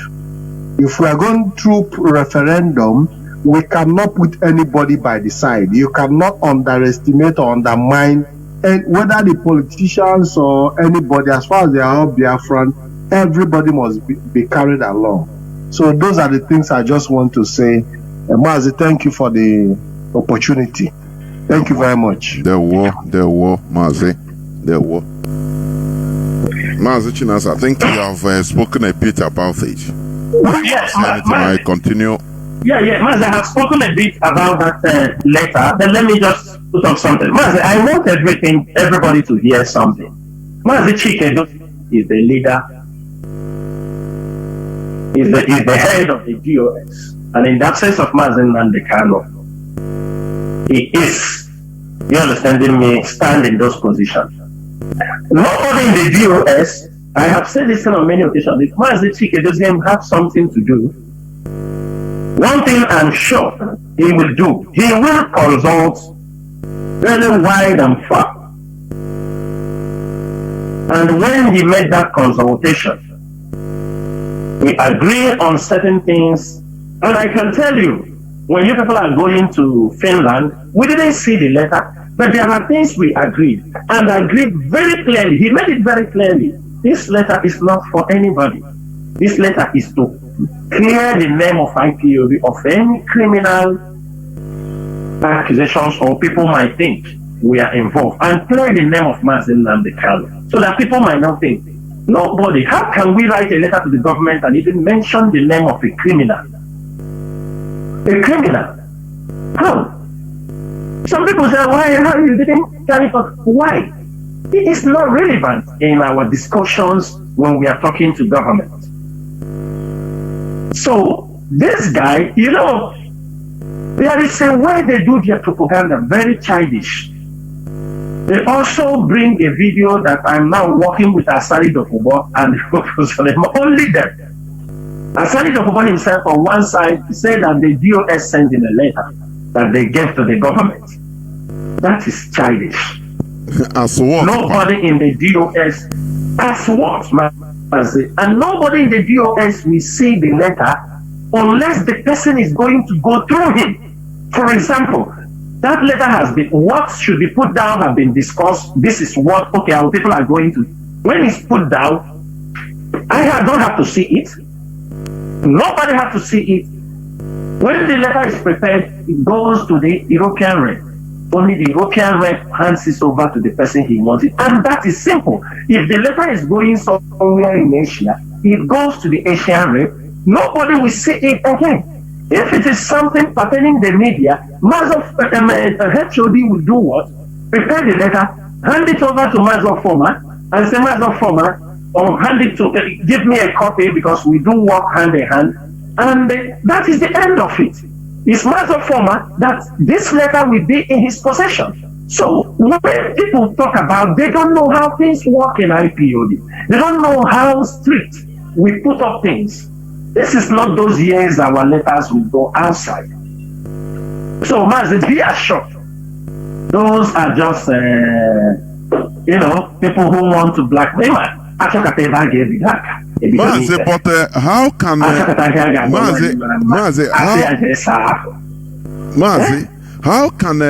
If we are going through referendum, we cannot put anybody by the side. You cannot underestimate or undermine whether the politicians or anybody, as far as they are all Biafran, everybody must be carried along. So those are the things I just want to say. Mazi, thank you for the opportunity. Thank you very much. There were, Mazi. Mazi Chinasa, I think you have spoken a bit about it. Yes, I continue. Yeah, Mazi, I have spoken a bit about that letter. Then let me just put up something. Mazi, I want everybody to hear something. Mazi Chike is the leader, is the head of the DOS. And in the absence of Mazi Nandekano, he is, you understanding me, stand in those positions. Not only in the DOS, I have said this on many occasions, if Mazi Chike doesn't have something to do, one thing I'm sure he will do, he will consult very wide and far. And when he made that consultation, we agree on certain things. And I can tell you, when you people are going to Finland, we didn't see the letter, But there are things we agreed, and agreed very clearly. He made it very clearly. This letter is not for anybody. This letter is to clear the name of IPOB of any criminal accusations or people might think we are involved, and clear the name of Mazi Nnamdi Kanu, so that people might not think, nobody, how can we write a letter to the government and even mention the name of a criminal? A criminal? How? Some people say, why? How you didn't carry it? Why? It is not relevant in our discussions when we are talking to government. So, this guy, you know, there is a way they do their propaganda, very childish. They also bring a video that I'm now working with Asari Dokubo and only them. Asari Dokubo himself on one side said that the DOS sent him a letter that they gave to the government. That is childish. As what? Nobody in the DOS, as what, and nobody in the DOS will see the letter unless the person is going to go through him. For example, that letter has been, what should be put down have been discussed. This is what, okay, our people are going to. When it's put down, I don't have to see it. Nobody has to see it. When the letter is prepared, it goes to the European rep. Only the European rep hands it over to the person he wants it. And that is simple. If the letter is going somewhere in Asia, it goes to the Asian rep. Nobody will see it again. If it is something pertaining the media, HOD will do what? Prepare the letter, hand it over to Mazo Former, and say, Mazo Former, or hand it to, give me a copy because we do work hand in hand. And that is the end of it. It's Mazo Former that this letter will be in his possession. So when people talk about, they don't know how things work in IPOD. They don't know how strict we put up things. This is not those years our letters will go outside. So, Mazi, be assured. Those are just, you know, people who want to blackmail. Mazi, but how can Mazi, how can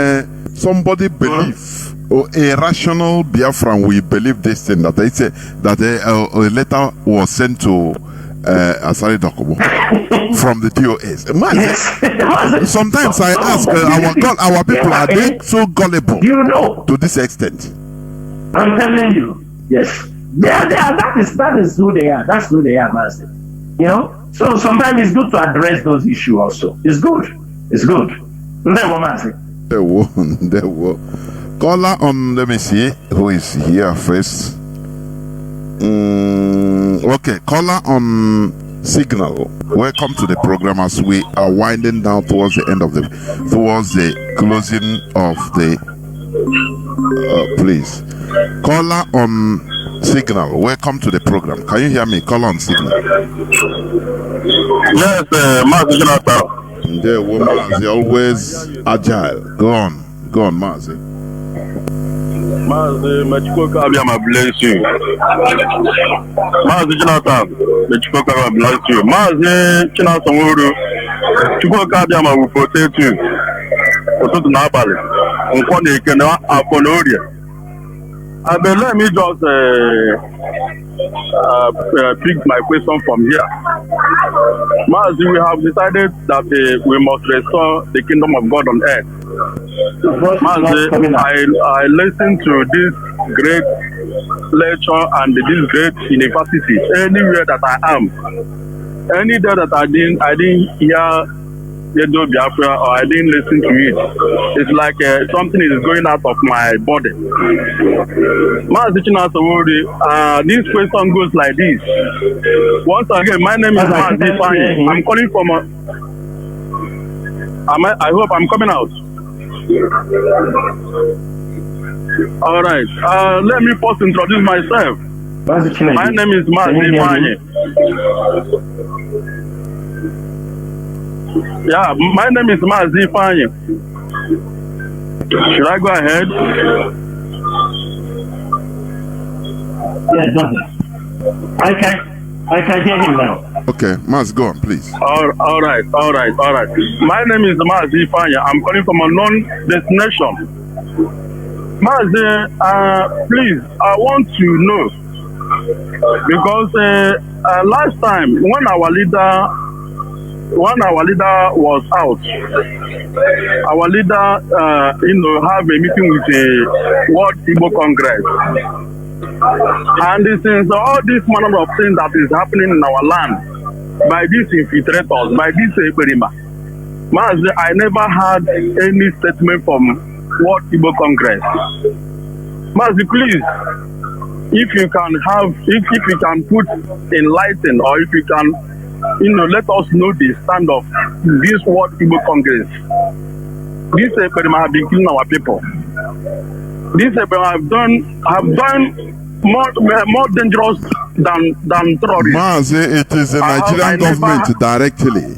somebody believe, or a rational Biafran will believe this thing that they say that a letter was sent to Asari Dokubo from the DOS? Sometimes I ask our people, are they so gullible to this extent? I'm telling you, yes. That is who they are. That's who they are, Master. You know? So sometimes it's good to address those issues also. It's good. It's good. There were. Caller on, let me see who is here first. Okay, caller on Signal. Welcome to the program as we are winding down towards the end of towards the closing of the please. Caller on Signal. Welcome to the program. Can you hear me? Caller on Signal. Yes, Mazi Chinasa. The woman is always agile. Go on, Mazi. Mazi, Machikoka Abiyama bless you. Mazi Chinasa, Machikoka Abiyama bless you. Mazi Chinasa Nworu, Chikoka Abiyama will protect you. Otutu n'abalị, nkwa na-ekene afọ n'orie. But let me just pick my question from here. Mazi, we have decided that we must restore the kingdom of God on earth. Mazi, I listened to this great lecture and this great university. Anywhere that I am, any day that I didn't hear Biafra or I didn't listen to it, it's like something is going out of my body. Mazi Chinasa Nworu, this question goes like this. Once again, my name is Mazi Fanye. I'm calling from I hope I'm coming out. All right. Let me first introduce myself. My name is Mazi Fanye. Yeah, my name is Mazi Fanye. Should I go ahead? Yes, I can hear him now. Okay, Maz, go on, please. All right. My name is Mazi Fanye. I'm calling from a non-destination. Mazi, please, I want to know, because last time when our leader was out, our leader, have a meeting with the World Igbo Congress, and since all this manner of things that is happening in our land by these infiltrators, by this Eperima, Mazi, I never had any statement from World Igbo Congress. Mazi, please, if you can put in writing, or if you can, let us know the stand of this World Igbo Congress. These Eperima have been killing our people. These Eperima have done more dangerous than terrorists. Mazi, it is the Nigerian government directly.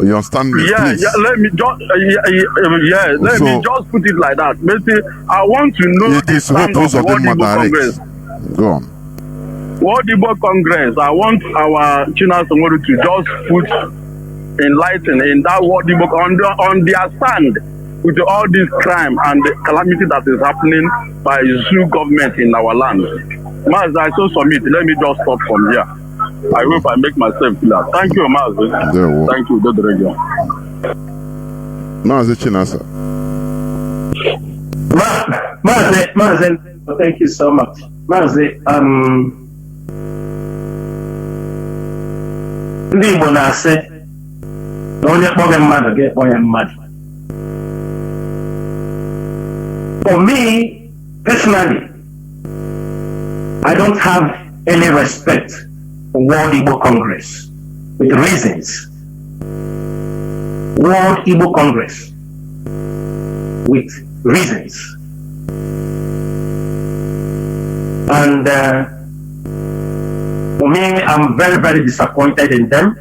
Your stand, please. Let me just me just put it like that. Basically, I want to know it the is stand of the World Igbo Congress. Go on. World Igbo Congress, I want our Chinasa Nworu to just put enlighten in that World Igbo on their stand with all this crime and the calamity that is happening by Zoo government in our land. Mazi, I so submit. Let me just stop from here. I hope I make myself clear. Thank you, Mazi. Thank you, Dodrejo. Mazi Chinasa. Mazi, thank you so much. Mazi, ndị Igbo na-asị na onye kpọrọ mmadụ ga-ekpọ ya mmadụ. For me, personally, I don't have any respect for World Igbo Congress with reasons. World Igbo Congress with reasons. And for me, I'm very, very disappointed in them.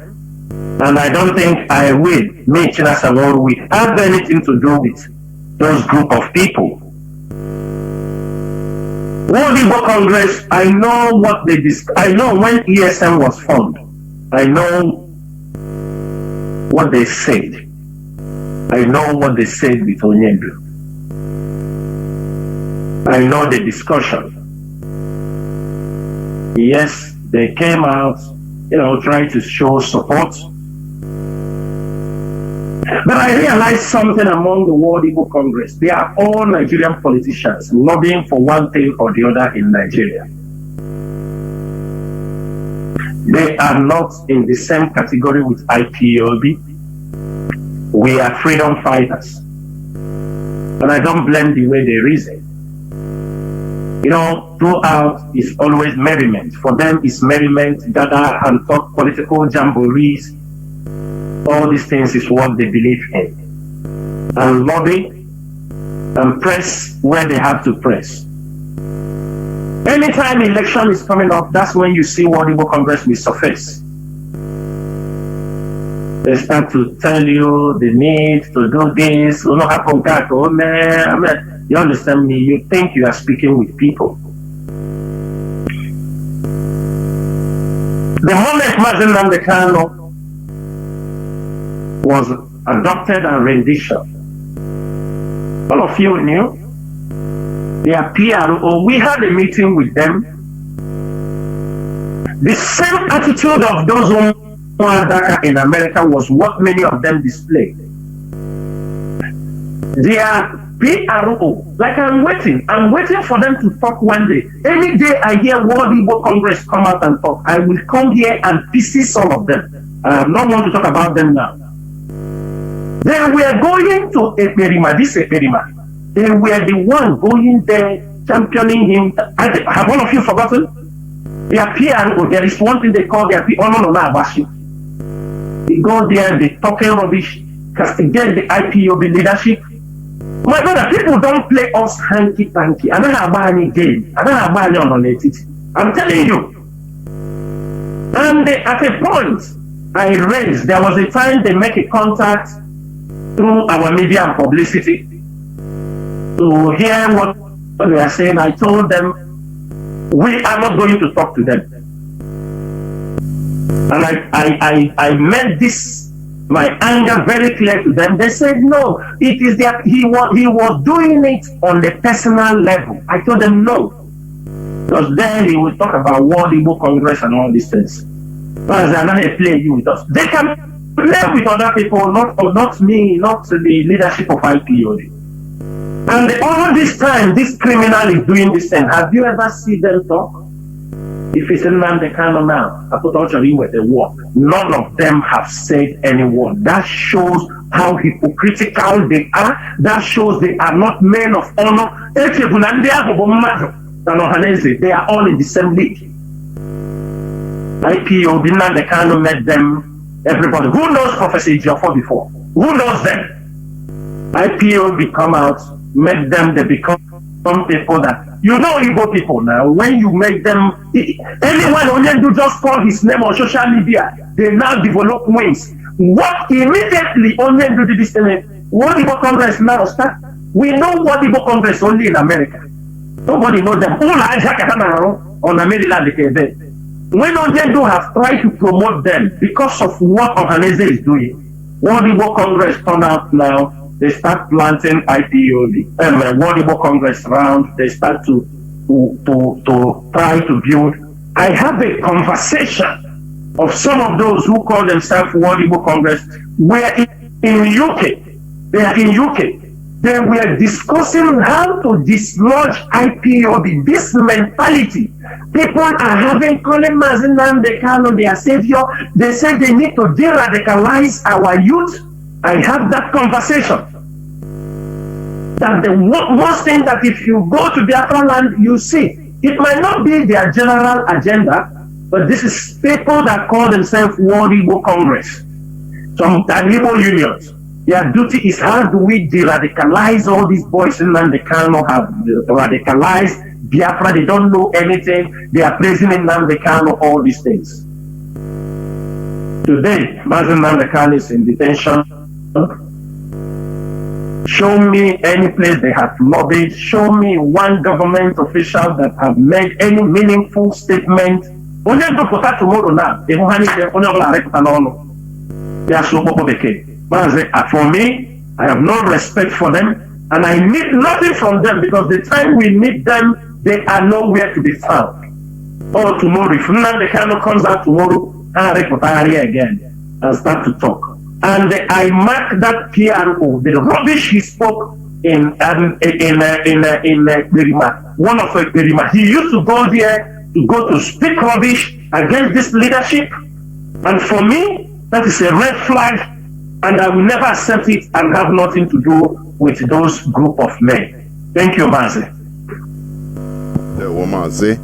And I don't think I will, me, Chinasa Nworu, will have anything to do with those group of people. World Igbo Congress, I know what they I know when ESM was formed. I know what they said. I know what they said with Onyedu. I know the discussion. Yes, they came out, trying to show support. But I realized something among the World Igbo Congress. They are all Nigerian politicians lobbying for one thing or the other in Nigeria. They are not in the same category with IPOB. We are freedom fighters. And I don't blame the way they reason. Throughout is always merriment. For them, it's merriment, gather and talk political jamborees. All these things is what they believe in. And lobby and press where they have to press. Anytime election is coming up, that's when you see World Igbo Congress will surface. They start to tell you the need to do this, you understand me? You think you are speaking with people. The moment Mazi Nnamdi was adopted and rendition, all of you knew, their PRO, we had a meeting with them. The same attitude of those who are in America was what many of them displayed. Their PRO, like I'm waiting for them to talk one day. Any day I hear World Igbo Congress come out and talk, I will come here and pieces all of them. I don't want to talk about them now. They were going to Eperima, this Eperima. They were the one going there, championing him. Have all of you forgotten? Their PRO, there is one thing they call their PRO. They go there, they talking rubbish, castigate the IPOB leadership. My brother, people don't play us hanky-panky. I don't have any game. I don't have any on it. I'm telling you. And at a point, I raised, there was a time they make a contact through our media and publicity to hear what they are saying. I told them, we are not going to talk to them. And I made this my anger very clear to them. They said, no, it is that he was doing it on the personal level. I told them no. Because then he would talk about World Igbo Congress and all these things. But they're not play you with us. They can play with other people, not me, not the leadership of IPOD. And all this time, this criminal is doing this thing. Have you ever seen them talk? If it's a man, they cannot now. I put out you with the war. None of them have said any word. That shows how hypocritical they are. That shows they are not men of honor. They are all in the same league. IPO didn't they cannot met them. Everybody. Who knows Professor Ejiofor before? Who knows them? IPO will come out, make them, they become some people that you know Igbo people now. When you make them, anyone only do just call his name on social media, they now develop wings. What immediately only do this thing? What Igbo Congress now start? We know what Igbo Congress only in America. Nobody knows them. On America, when only do have tried to promote them because of what Ohaneze is doing. What Igbo Congress turned out now. They start planting IPOD. World Igbo Congress round, they start to try to build. I have a conversation of some of those who call themselves World Igbo Congress. We're in UK. They are in UK. They were discussing how to dislodge IPOD. This mentality. People are having calling Mazi Chinasa their savior. They said they need to de-radicalize our youth. I have that conversation. That the worst thing that if you go to Biafraland, you see, it might not be their general agenda, but this is people that call themselves World Igbo Congress, some Igbo unions. Their duty is how do we de-radicalize all these boys in land they cannot have radicalized Biafra, they don't know anything, they are praising in land they cannot all these things. Today, Mazi Chinasa is in detention. Show me any place they have lobbied. Show me one government official that have made any meaningful statement. Only to put that tomorrow now. They are so for me, I have no respect for them, and I need nothing from them because the time we need them, they are nowhere to be found. Or tomorrow, if Nnamdi Kanu comes out tomorrow, I'll again and start to talk. And I mark that PRO, the rubbish he spoke in Berima, one of Berima. He used to go there to speak rubbish against this leadership. And for me, that is a red flag, and I will never accept it and have nothing to do with those group of men. Thank you, Mazi. Mazi.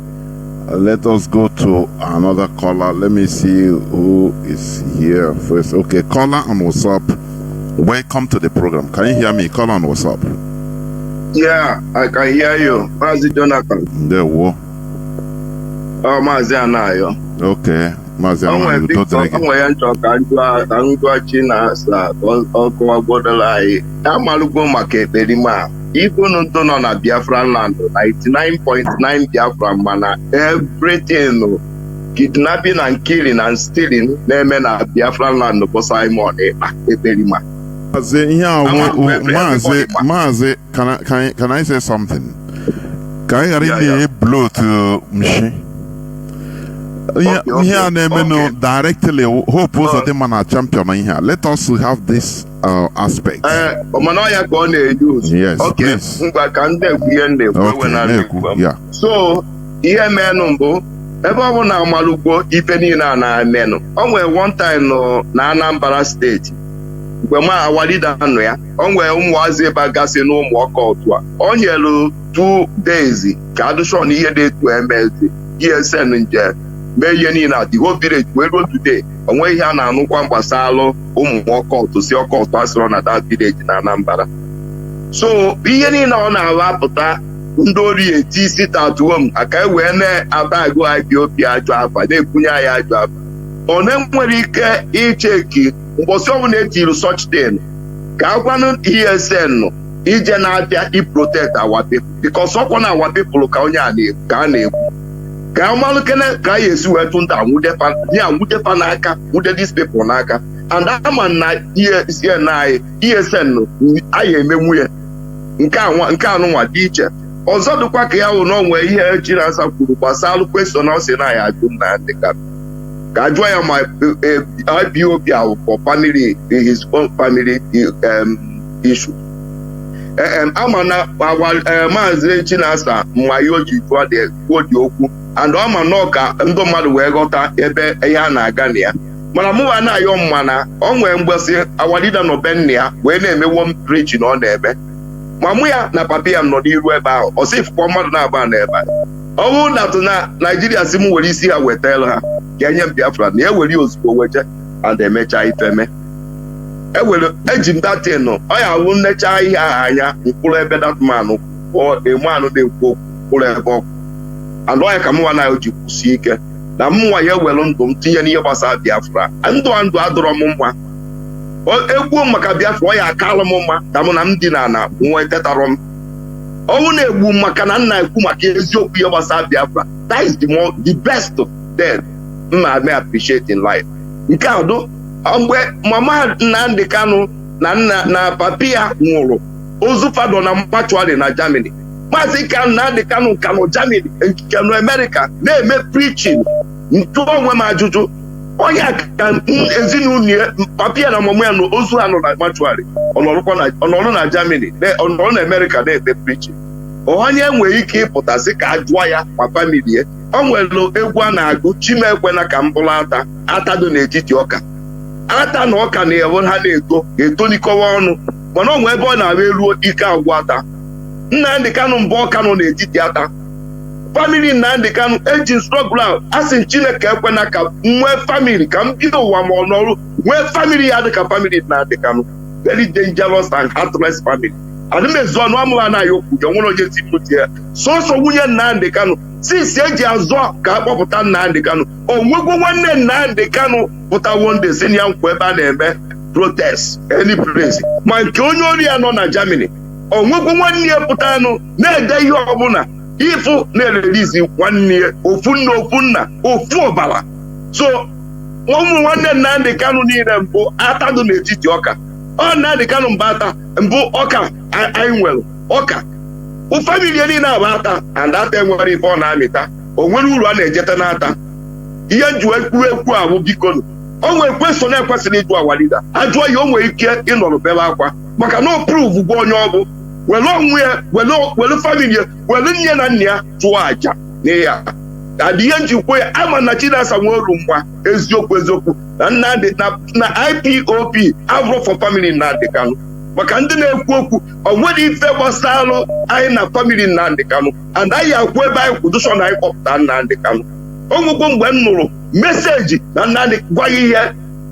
Let us go to another caller. Let me see who is here first. Okay, caller on WhatsApp. Welcome to the program. Can you hear me? Caller on WhatsApp. Yeah, I can hear you. Mazi Jonathan. There we Oh, Mazi Anayo. Okay, Mazi Anayo. Even though on a Biafraland, 99.9 Biafra mana everything kidnapping and killing and stealing name na Biafraland no Simon Eberima. Mazi, can I say something? Can I really blow to Machine? Here, directly, hope was the man a champion here. Let us have this aspect. Yes, okay. Yeah. So, here, menumbo, ever na malugo, even na menu. Only one time na Anambra State. Gwema awalida no ya. Onwe umwazi bagasi no mwokotua. Onyelu 2 days. Kadusho ni ye day to MLT. ESN nje. The whole village we go today. And when here na no kwamba salo to see pass on at that village in Anambra. So being on our puta ndori eti sit at home. Akai wene abago Ethiopia Java. They kunya ya Java. Onem werike icheki. Mboso ne tiru such thing. Kawanu ESN ije na abia I protect our people because some our people ka onya na Kamalu kene ka yesu wetu nta wude pa ya wude pa naka wude these people naka and ama na ihe na ihe sen anyị emenwu ya nke anụnwa dị iche ọzọ dịkwa ka ya wụ na onwe ihe Chinasa kwuru gbasara kwesịrị ọ sị na ya ajụ Nnamdi Kanu ka ajụọ ya ma IPOB ahụ for family his own family issue ama na Mazi Chinasa mma ihe o ji jụọ dị okwu and ọma nọ ka ndị mmadụ wee ghọta ebe ihe a na-aga na ya mana mụwa na-ayọ mma na ọ nwee mgbesị awalida nọ be nna ya wee na-emewo m preaching ọ na-eme ma mụ ya na papa ya nọ n'iru ebe ahụ ọ sị fụkwa mmadụ na-agba n'ebe ọ bụrụ na Naijiria si m were isi ha wetara ha ga-enye m Biafra na ewere ozugbo weje and emecha ifeme eji m datin ọ ya awụ nnecha ihe ahụ anya mkpụrụ ebe datmanụ emanụ na-ekwu okwu mkpụrụ ebe ọkụ and ọ ya ka mụnwa na ji kwụsie ike na mụnwa ya ewere ndụ m tinye n'ihe gbasara Biafra ndụ adọrọ m mma egwu maka Biafra ọ ya akalụ m mma ka mụ na m dị na nwa tetarọ m ọnwụ na-egbu maka na nna ekwu maka eziokwu ihe gbasara Biafra that is the best then mma may appreciate in life nke a dụ mgbe mama Nnamdi Kanu na papi ya nwụrụ ozu fado na mkpachụarị na Germany Mazi Nnamdi Kanu Kanu Germany Kanu America na-eme preaching ntụ onwe m ajụjụ onye ka ezinụlọ ya papi ya na mama ya na ozu ha nọ na mkpachụarị ọnọrụ na Germany ọnọrụ na America na-eme preaching onye nwere ike ịpụtasị ka ajụọ ya ma famili ya o nwere egwu a na-agụ Chimekwena ka m bụrụ ata dị n'etiti ọka ata na ọka na-ewe ha etonikọwa ọnụ mana ọ nwee ebe ọ na-arụ eruo ike agwụ ata Nnamdi Kanu mbụ ọka nọ n'etiti ata famili Nnamdi Kanu eji strọgụl ahụ asị Chineke ekwena ka nwee famili ka m bido ụwa ma ọ nọrụ nwee famili ya dị ka famili Nnamdi Kanu very dangerous and heartless family adịmezu ọnụ amụghị anaghị okwu ga nwere onye tipụti ya sọsọ nwunye Nnamdi Kanu sisi eji azọ ka akpọpụta Nnamdi Kanu o nwegwo nwanne Nnamdi Kanu pụta wonde si ya nkwa ebe a na-eme protest any place ma nke onye ori ya nọ na Germany o nwegwo nwanne ya pụta anụ na-ede ihe ọbụla ịfụ na-erelizi nwanne ya ofu nna ofu ọbara so ụmụ nwanne Nnamdi Kanu niile mbụ atadụ n'etiti ọka ọ Nnamdi Kanu mbụ ata mbụ ọka anyị nwere ọka famili niile abụ ata and ata enwere ife ọ na-amịta o nwere uru a na-ejeta n'ata ihe nju ekwu abụ biko o nwere kwesịrị na-ekwesịrị ịjụ awalida ajụọ ya o nwere ike ịnọrọ bebe akwa maka na o pruvu gwa onye ọ bụ were onwe ya were famili ya were nne na nna ya tụọ aja na ya adịghị njikwa ya ama na Chinasa Nworu mgba eziokwu na IPOB abụrụ for family Nnamdi Kanu maka ndị na-ekwu okwu o nwere ife gbasara anyị na family Nnamdi Kanu and anyị akwụ ebe anyị kwudoshọ na anyị kpọpụta Nnamdi Kanu onwegwo mgbe m nụrụ meseji na Nnamdi gwaghị ihe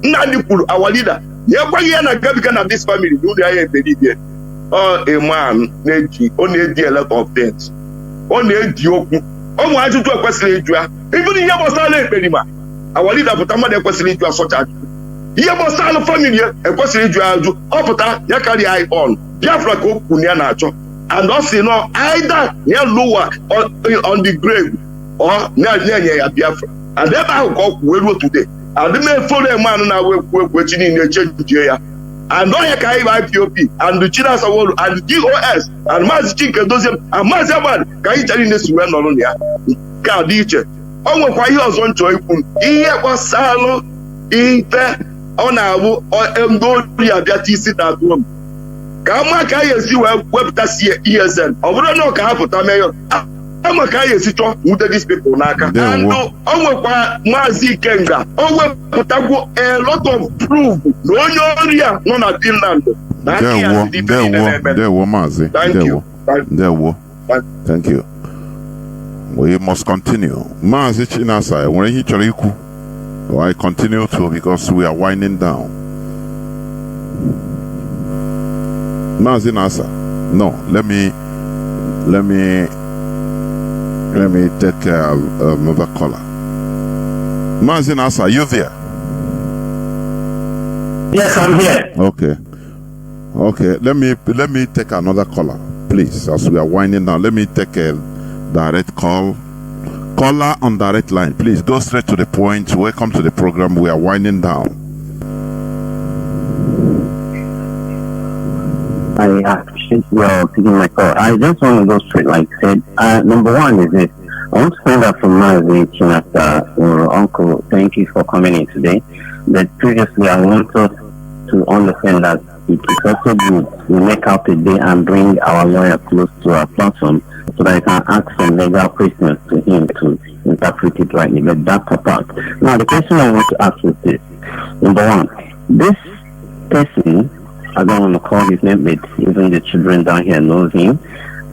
Nnamdi kwuru awalida ya gwaghị ya na gabiga na this family n'ụlọ ya eberibe a man ọ na-edi a lot of things ọ na-edi okwu ụmụ ajụjụ ekwesịrị ịjụ ya ibụrụ ihe gbasara ekperima awalida pụta mmadụ ekwesịrị ịjụ asọcha ajụjụ ihe gbasara famili ya ekwesịrị ịjụ ajụ ọ pụta ya karịa anyị on Biafra ka o kwuru ya na-achọ and ọ sị nọ either ya lower on the grave or na-enye ya Biafra and ebe ahụ ka ọ kwuo ruo today adịmefolo emanụ na-awa ekwu echi niile echejie ya and ọhịa ka anyị bụ IPOB and Chinasa Nworu and DOS and Mazi Chinasa and Mazi Amadi ka anyị chara niile si wee nọrọ na ya nke a dị iche o nwekwa ihe ọzọ nchọ ikwu ihe gbasara ife ọ na-abụ ndị ori abịata isi na atụrụ m ka ama ka anyị esi wee wepụtasị ESN ọ bụrụ na ọ ka ha pụta meyọ ama ka anyị esi chọọ nwute these people n'aka and o nwekwa Maazị Ikenga o wepụtagwo a lot of proof na onye ori a nọ na Finland na aka ya si ndewo Maazị ndewo thank you. We must continue. Mazi Chinasa, when he chọrọ ikwu, I continue to because we are winding down. Mazi Chinasa, no, let me take another caller. Mazi Chinasa, are you there? Yes, I'm here. Okay. Let me take another caller, please. As we are winding down, let me take a direct call. Caller on direct line, please go straight to the point. Welcome to the program. We are winding down. I appreciate your taking my call. I just want to go straight, like I said. Number one is this. I want to find out from Mazi Chinasa Nworu, Uncle, thank you for coming in today. But previously, I want us to understand that it is also good we make out a day and bring our lawyer close to our platform so that I can ask some legal questions to him to interpret it rightly. But that's apart. Now, the question I want to ask is this. Number one, this person, I don't want to call his name, but even the children down here knows him,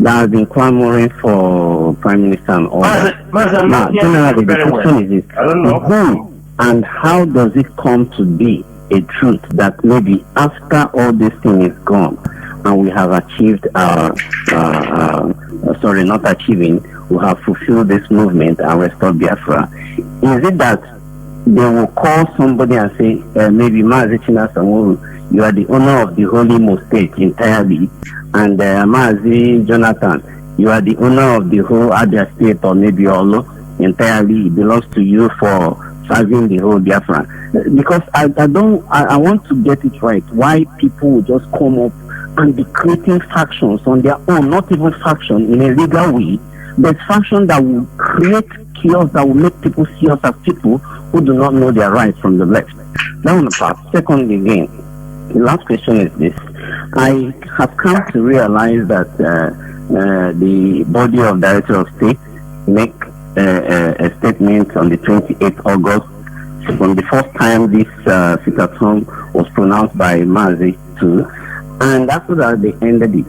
that has been clamoring for Prime Minister and all that. Now, generally, the question is this. I don't know. Who and how does it come to be a truth that maybe after all this thing is gone and we have achieved our, sorry, not achieving, we have fulfilled this movement and restored Biafra? Is it that they will call somebody and say, maybe Mazi Chinasa Nworu, you are the owner of the whole Imo state entirely, and Mazi Jonathan, you are the owner of the whole Abia state or maybe Olo entirely, it belongs to you for serving the whole Biafra? Because I want to get it right. Why people will just come up and be creating factions on their own, not even faction in a legal way, but faction that will create chaos, that will make people see us as people who do not know their rights from the left. That one apart. Secondly, again, the last question is this. I have come to realize that the body of Director of State make a statement on the 28th August from the first time this sit-at-home was pronounced by Mazi too, and after that they ended it.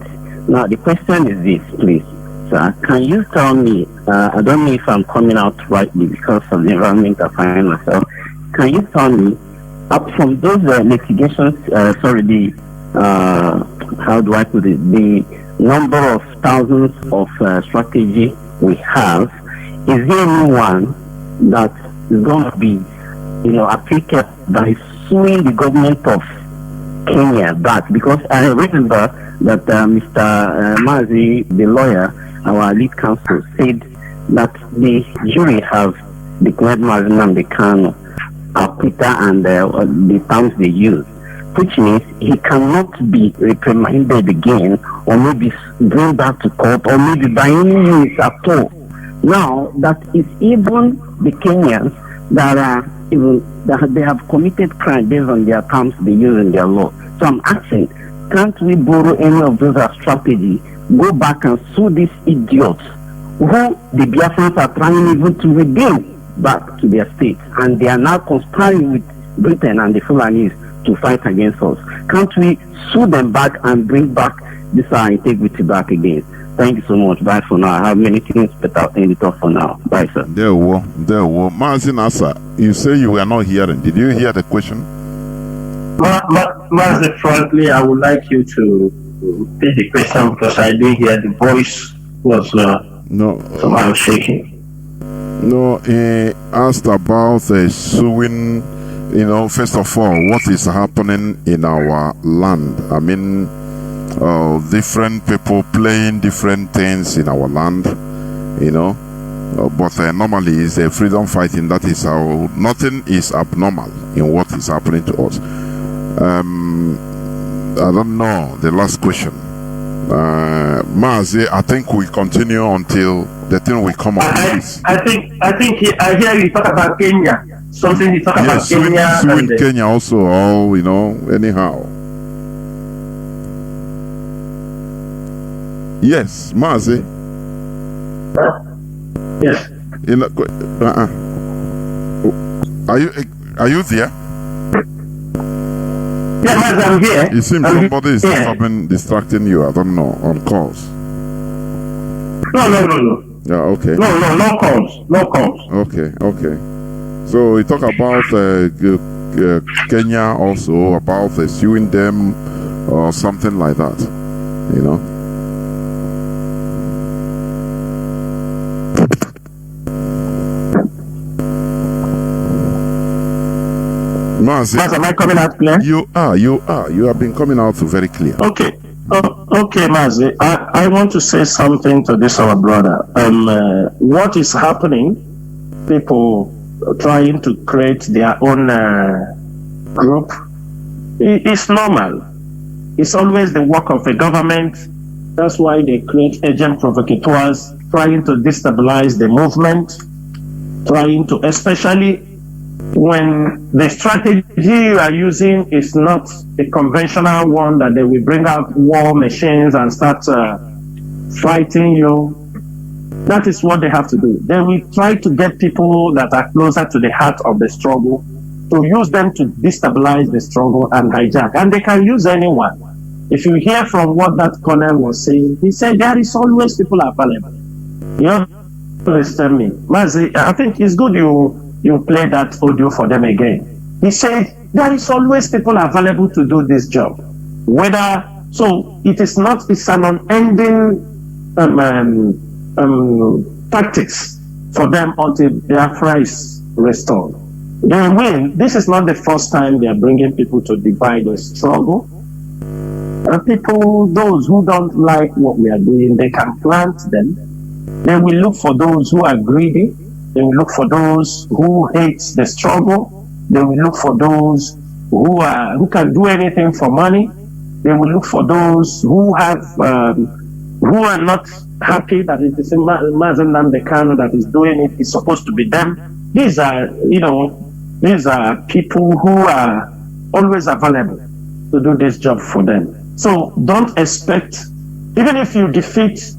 Now the question is this, please, sir, can you tell me, I don't know if I'm coming out rightly because of the environment I find myself, can you tell me, up from those litigations, how do I put it, the number of thousands of strategy we have, is there anyone that is going to be, applicable by suing the government of Kenya back? Because I remember that Mr. Mazi, the lawyer, our lead counsel, said that the jury have declared Mazi Nnamdi Kanu acquittal and the terms they use, which means he cannot be reprimanded again or maybe going back to court or maybe by any means at all. Now that is even the Kenyans that are that they have committed crime based on their terms they use in their law. So I'm asking, can't we borrow any of those as strategy, go back and sue these idiots who the Biafrans are trying even to redeem back to their state, and they are now conspiring with Britain and the Fulanis to fight against us? Can't we sue them back and bring back this our integrity back again? Thank you so much. Bye for now. I have many things, but I'll end it off for now. Bye, sir. There were. Mazi Nasa, you say you were not hearing. Did you hear the question? Mazi, frankly, I would like you to take the question because I didn't hear the voice was somehow shaking. No, he asked about suing, first of all, what is happening in our land. I mean, different people playing different things in our land, but normally it's a freedom fighting. That is how nothing is abnormal in what is happening to us. I don't know the last question. Mazi, I think we continue until the thing will come up. I hear you talk about Kenya. Something you talk about Kenya. Suing Kenya also, anyhow. Yes, Mazi. Yes. Are you there? Yeah, Mazi, I'm here. It seems somebody is distracting you. I don't know, on calls. No. Yeah, okay. No calls. Okay. So we talk about Kenya also, about suing them or something like that, Mazi, am I coming out clear? You are. You have been coming out very clear. Okay. Okay, Mazi. I want to say something to this our brother. What is happening? People trying to create their own group. It's normal. It's always the work of a government. That's why they create agent provocateurs, trying to destabilize the movement, trying to, especially when the strategy you are using is not a conventional one, that they will bring out war machines and start fighting you. That is what they have to do. They will try to get people that are closer to the heart of the struggle, to use them to destabilize the struggle and hijack. And they can use anyone. If you hear from what that colonel was saying, he said there is always people available. You understand me? Mazi, I think it's good you play that audio for them again. He said there is always people available to do this job. So it is not, it's an unending tactics for them until Biafra is restored. They will. This is not the first time they are bringing people to divide the struggle. People, those who don't like what we are doing, they can plant them. They will look for those who are greedy. They will look for those who hate the struggle. They will look for those who can do anything for money. They will look for those who are not happy that it is Mazi Nnamdi Kanu that is doing it. It's supposed to be them. These are people who are always available to do this job for them. So don't expect, even if you defeat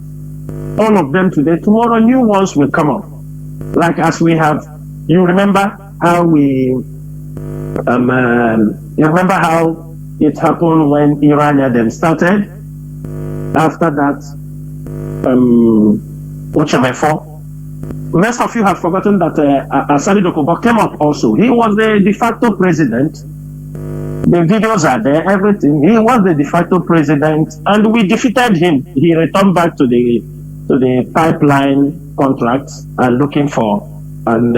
all of them today, tomorrow new ones will come up. Like as we have, you remember how it happened when Irania them started. After that, most of you have forgotten that Asali Dokubo came up also. He was the de facto president. The videos are there, everything. He was the de facto president, and we defeated him. He returned back to the pipeline contracts and looking for, and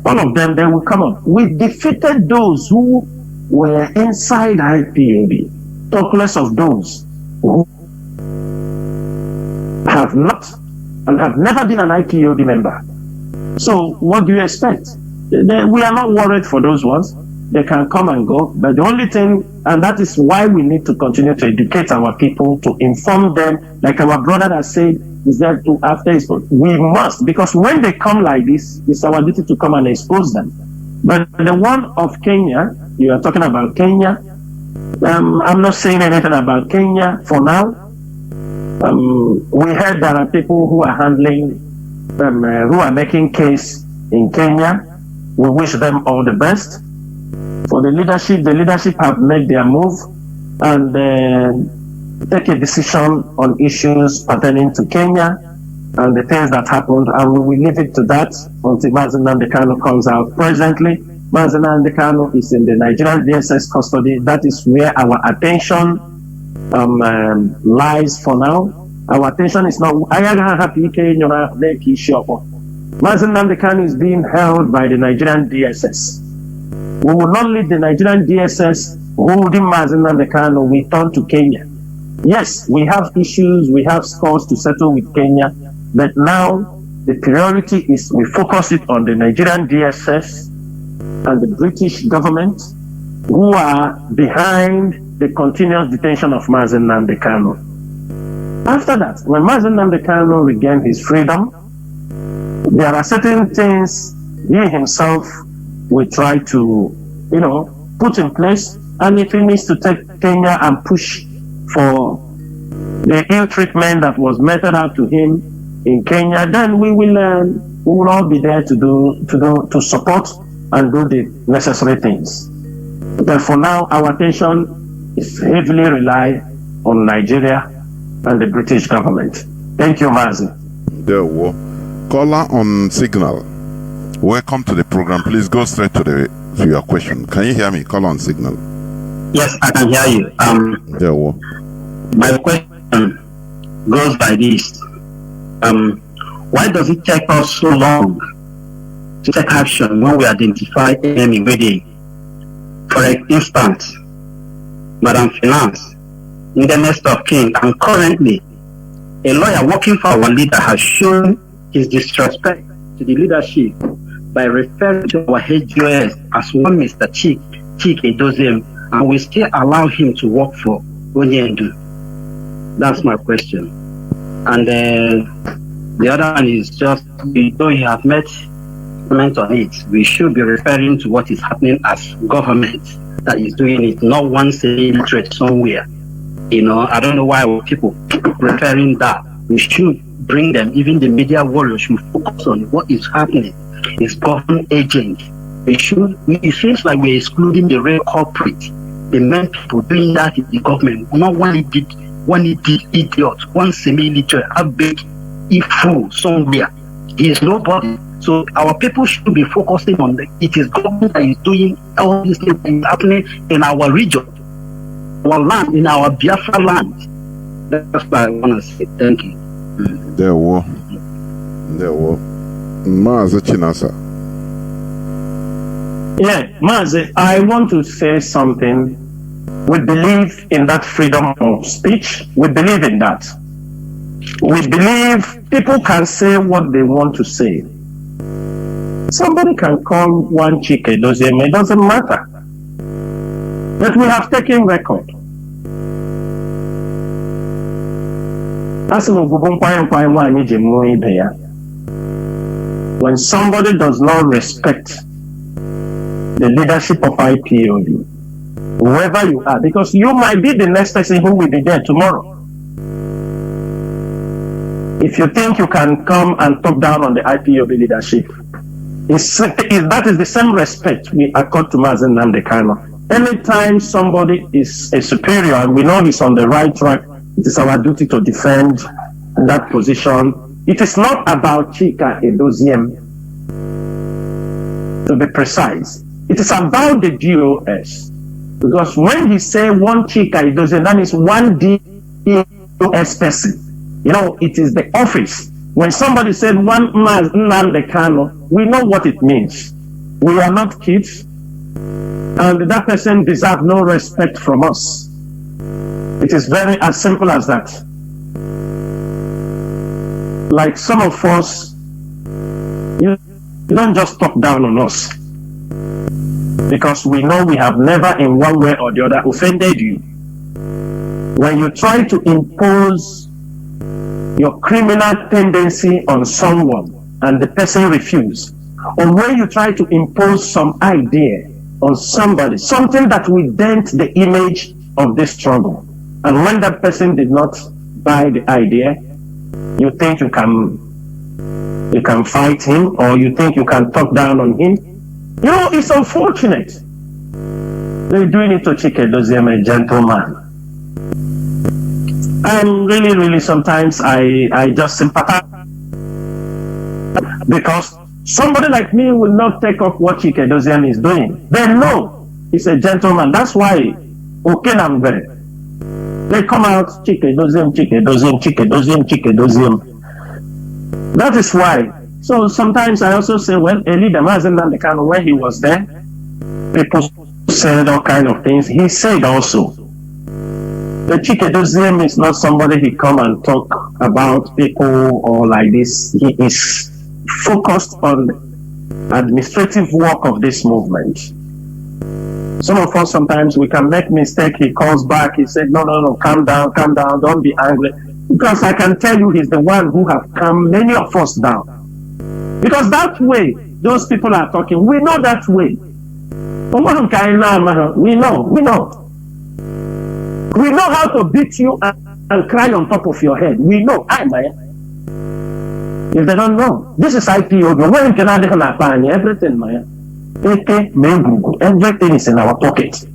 all of them, they will come up. We defeated those who were inside IPOB, talk less of those who have not and have never been an IPOB member. So what do you expect? We are not worried for those ones. They can come and go, but the only thing, and that is why we need to continue to educate our people, to inform them, like our brother has said, is that after expose. We must, because when they come like this, it's our duty to come and expose them. But the one of Kenya, you are talking about Kenya, I'm not saying anything about Kenya for now. We heard there are people who are handling, who are making case in Kenya. We wish them all the best. For the leadership have made their move and take a decision on issues pertaining to Kenya and the things that happened, and we will leave it to that until Mazi Nnamdi Kanu comes out. Presently, Mazi Nnamdi Kanu is in the Nigerian DSS custody. That is where our attention lies for now. Our attention is not. Mazi Nnamdi Kanu is being held by the Nigerian DSS. We will not leave the Nigerian DSS holding Mazi Nnamdi Kanu. We turn to Kenya. Yes, we have issues, we have scores to settle with Kenya, but now the priority is we focus it on the Nigerian DSS and the British government, who are behind the continuous detention of Mazi Nnamdi Kanu. After that, when Mazi Nnamdi Kanu regained his freedom, there are certain things he himself will try to, put in place, and if he needs to take Kenya and push for the ill treatment that was meted out to him in Kenya, then we will all be there to support and do the necessary things. But for now, our attention is heavily rely on Nigeria and the British government. Thank you, Mazi. There we go. Caller on signal. Welcome to the program. Please go straight to your question. Can you hear me? Caller on signal. Yes, I can hear you. There we go. My question goes by this. Why does it take us so long to take action when we identify enemy within? For instance, Madam Finance, in the nest of kin, and currently a lawyer working for our leader has shown his disrespect to the leadership by referring to our HGOS as one Mr. Chike Edoziem, and we still allow him to work for Onyendu? That's my question. And the other one is just, though you have made comment on it, we should be referring to what is happening as government that is doing it, not one illiterate somewhere. You know, I don't know why people referring that. We should bring them, even the media warriors should focus on what is happening. It's government agent. It seems like we're excluding the real corporate, the main people doing that in the government, not one idiot, one semi-literate, a big fool somewhere. He is nobody. So our people should be focusing on it is government that is doing all these things happening in our region, our land, in our Biafraland. That's what I want to say. Thank you. There were. Mazi Chinasa. Yeah, Mazi, I want to say something. We believe in that freedom of speech. We believe in that. We believe people can say what they want to say. Somebody can call one chick a dozen, it doesn't matter. But we have taken record. When somebody does not respect the leadership of IPOB, whoever you are, because you might be the next person who will be there tomorrow. If you think you can come and talk down on the IPOB leadership, that is the same respect we accord to Mazi Nnamdi Kanu. Anytime somebody is a superior and we know he's on the right track, it is our duty to defend that position. It is not about Chika Edoziem, to be precise. It is about the DOS. Because when he say one Chika Edoziem, that is one DOS person. You know, it is the office. When somebody said one Mazi Nnamdi Kanu, we know what it means. We are not kids, and that person deserves no respect from us. It is very as simple as that. Like some of us, you don't just talk down on us, because we know we have never in one way or the other offended you. When you try to impose your criminal tendency on someone and the person refuses, or when you try to impose some idea on somebody, something that will dent the image of this struggle, and when that person did not buy the idea, you think you can fight him, or you think you can talk down on him. You know, it's unfortunate. They're doing it to Chike Doziem, a gentleman. I'm really, sometimes I just sympathize, because somebody like me will not take off what Chike Doziem is doing. They know he's a gentleman. That's why Okenambe, they come out, Chike Doziem, Chike Doziem, Chike Doziem, Chike Doziem. That is why. So sometimes I also say, well, a leader, Mazi Nnamdi Kanu, when he was there, people said all kind of things. He said also, the Chike Doziem is not somebody he come and talk about people or like this. He is focused on administrative work of this movement. Some of us sometimes we can make mistake. He calls back. He said, no, calm down, don't be angry. Because I can tell you he's the one who have calmed many of us down. Because that way, those people are talking, we know that way. We know. We know how to beat you and cry on top of your head. We know. If they don't know, this is IPO. Everything is in our pocket.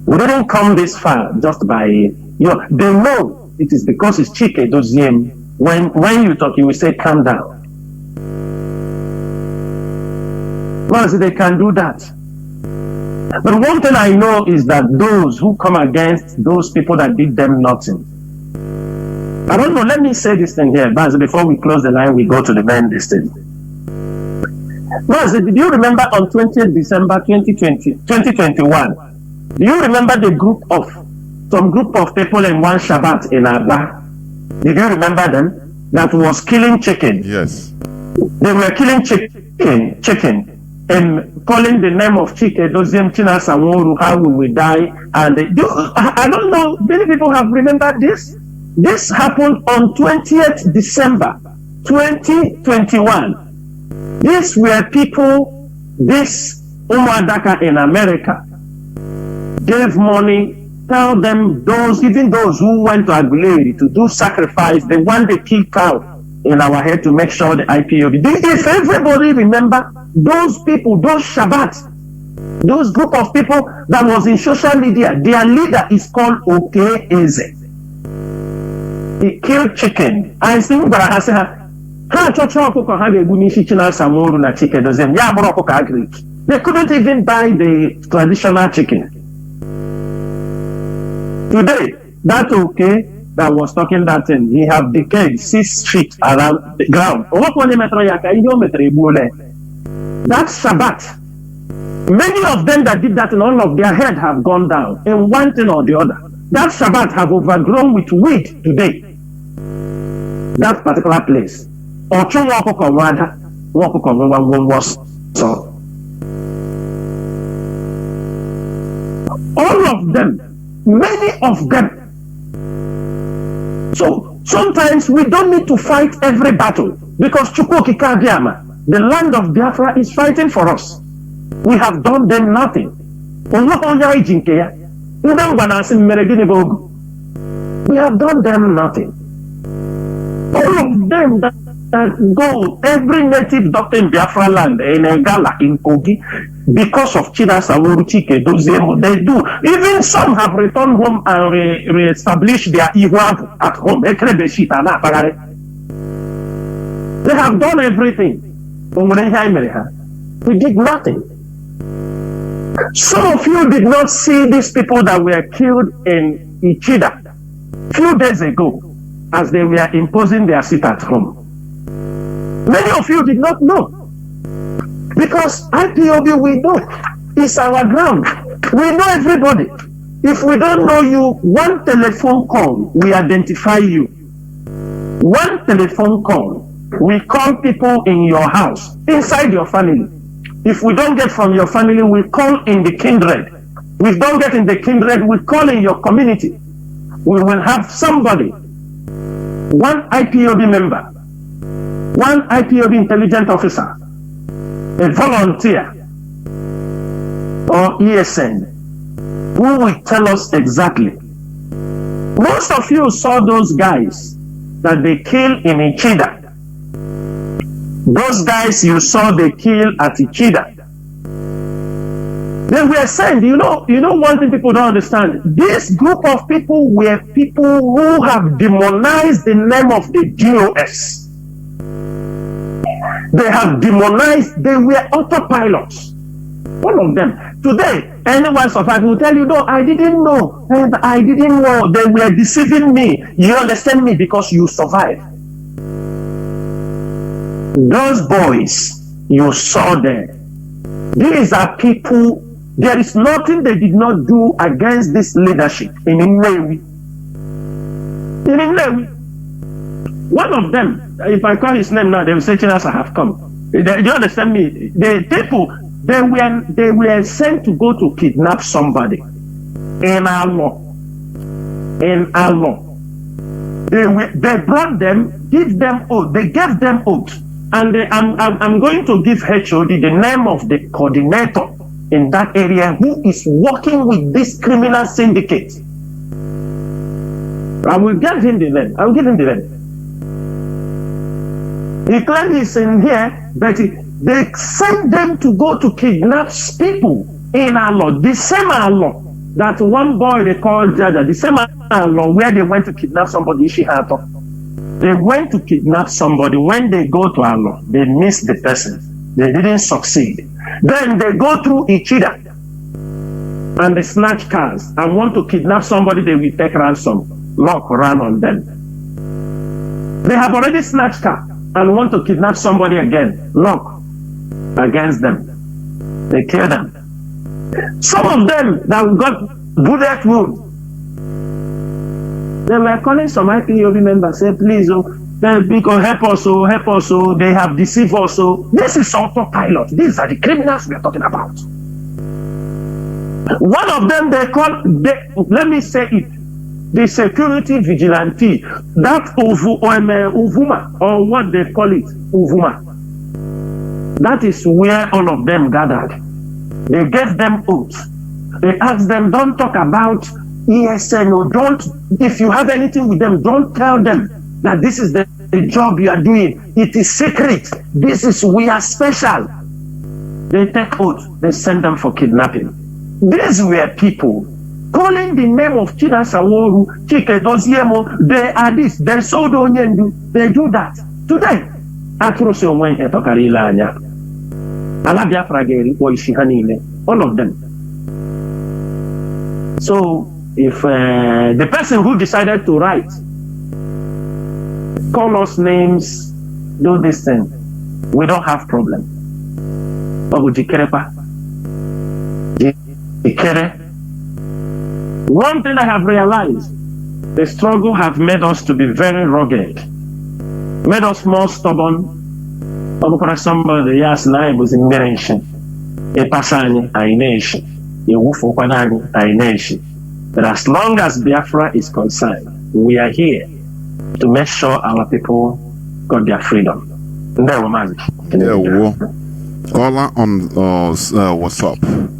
We didn't come this far just by, they know it is because it's Chike Doziem. When you talk, you will say, calm down. Well, they can do that. But one thing I know is that those who come against those people that did them nothing, I don't know, let me say this thing here, Baz, before we close the line, we go to the main listing. Baz, did you remember on 20th December 2021, do you remember some group of people in one Shabbat in Aba? Did you remember them? That was killing chicken. Yes. They were killing chicken. and calling the name of Chike Doziem Chinasa Nworu, how we will die. And I don't know, many people have remembered this. This happened on 20th December 2021. These were people, this Umadaka in America gave money, tell them even those who went to Aguleri to do sacrifice, they want the key cow in our head to make sure the IPOB. If everybody remember those people, those Shabbat, those group of people that was in social media, their leader is called Oke Eze. He killed chicken. I think that I said, they couldn't even buy the traditional chicken. Today, that okay that was talking that thing, he have decayed 6 feet around the ground. That Shabbat, many of them that did that and all of their head have gone down in one thing or the other. That Shabbat have overgrown with weed today. That particular place. All of them, many of them. So sometimes we don't need to fight every battle because the land of Biafra is fighting for us. We have done them nothing. We have done them nothing. All of them that go, every native doctor in Biafraland, in Egala, in Kogi, because of Chinasa Nworu, Chike Doziem, they do. Even some have returned home and re-established their Iwabu at home. They have done everything. We did nothing. Some of you did not see these people that were killed in Ichida few days ago as they were imposing their seat at home. Many of you did not know. Because IPOB, we know. It's our ground. We know everybody. If we don't know you, one telephone call, we identify you. One telephone call, we call people in your house, inside your family. If we don't get from your family, we call in the kindred. We don't get in the kindred, we call in your community. We will have somebody, one IPOB member, one IPOB intelligent officer, a volunteer, or ESN, who will tell us exactly. Most of you saw those guys that they killed in Ichida. Those guys you saw they killed at Ichida. They were sent, you know one thing people don't understand. This group of people were people who have demonized the name of the DOS. They have demonized, they were autopilots. One of them. Today, anyone survived will tell you, no, I didn't know. And I didn't know. They were deceiving me. You understand me because you survived. Those boys you saw there, these are people, there is nothing they did not do against this leadership in Inewi. In Inewi. One of them, if I call his name now, they will say, Chinasa have come. Do you understand me? The people, they were sent to go to kidnap somebody in our law. In our law. They brought them, give them oath. They gave them oath. And I'm going to give HOD the name of the coordinator in that area who is working with this criminal syndicate. I will give him the name. I will give him the name. He claimed he's in here, but they sent them to go to kidnap people in our law. The same law that one boy they called Jaja, the same law where they went to kidnap somebody, Ishihato. They went to kidnap somebody. When they go to our law, they miss the person. They didn't succeed. Then they go through Ichida and they snatch cars and want to kidnap somebody. They will take ransom, lock, run on them. They have already snatched car and want to kidnap somebody again, lock against them. They kill them. Some of them that got bullet wound, they were calling some IPOB members, say, please, oh, because help us, they have deceived us. So this is autopilot. These are the criminals we are talking about. One of them let me say it, the security vigilante, that Uvuma, or what they call it, Uvuma. That is where all of them gathered. They gave them oaths. They asked them, don't talk about ESN, or if you have anything with them, don't tell them that this is the job you are doing. It is secret. We are special. They take oath. They send them for kidnapping. These were people calling the name of Chinasa Nworu, Chike Doziemo. They are this. They so they do that. Today, all of them. So if the person who decided to write, call us names, do this thing, we don't have problem. One thing I have realized, the struggle have made us to be very rugged, made us more stubborn. Somebody yes, I was in nation, a passani, a nation, a woof a nation. But as long as Biafra is concerned, we are here to make sure our people got their freedom. Caller on WhatsApp.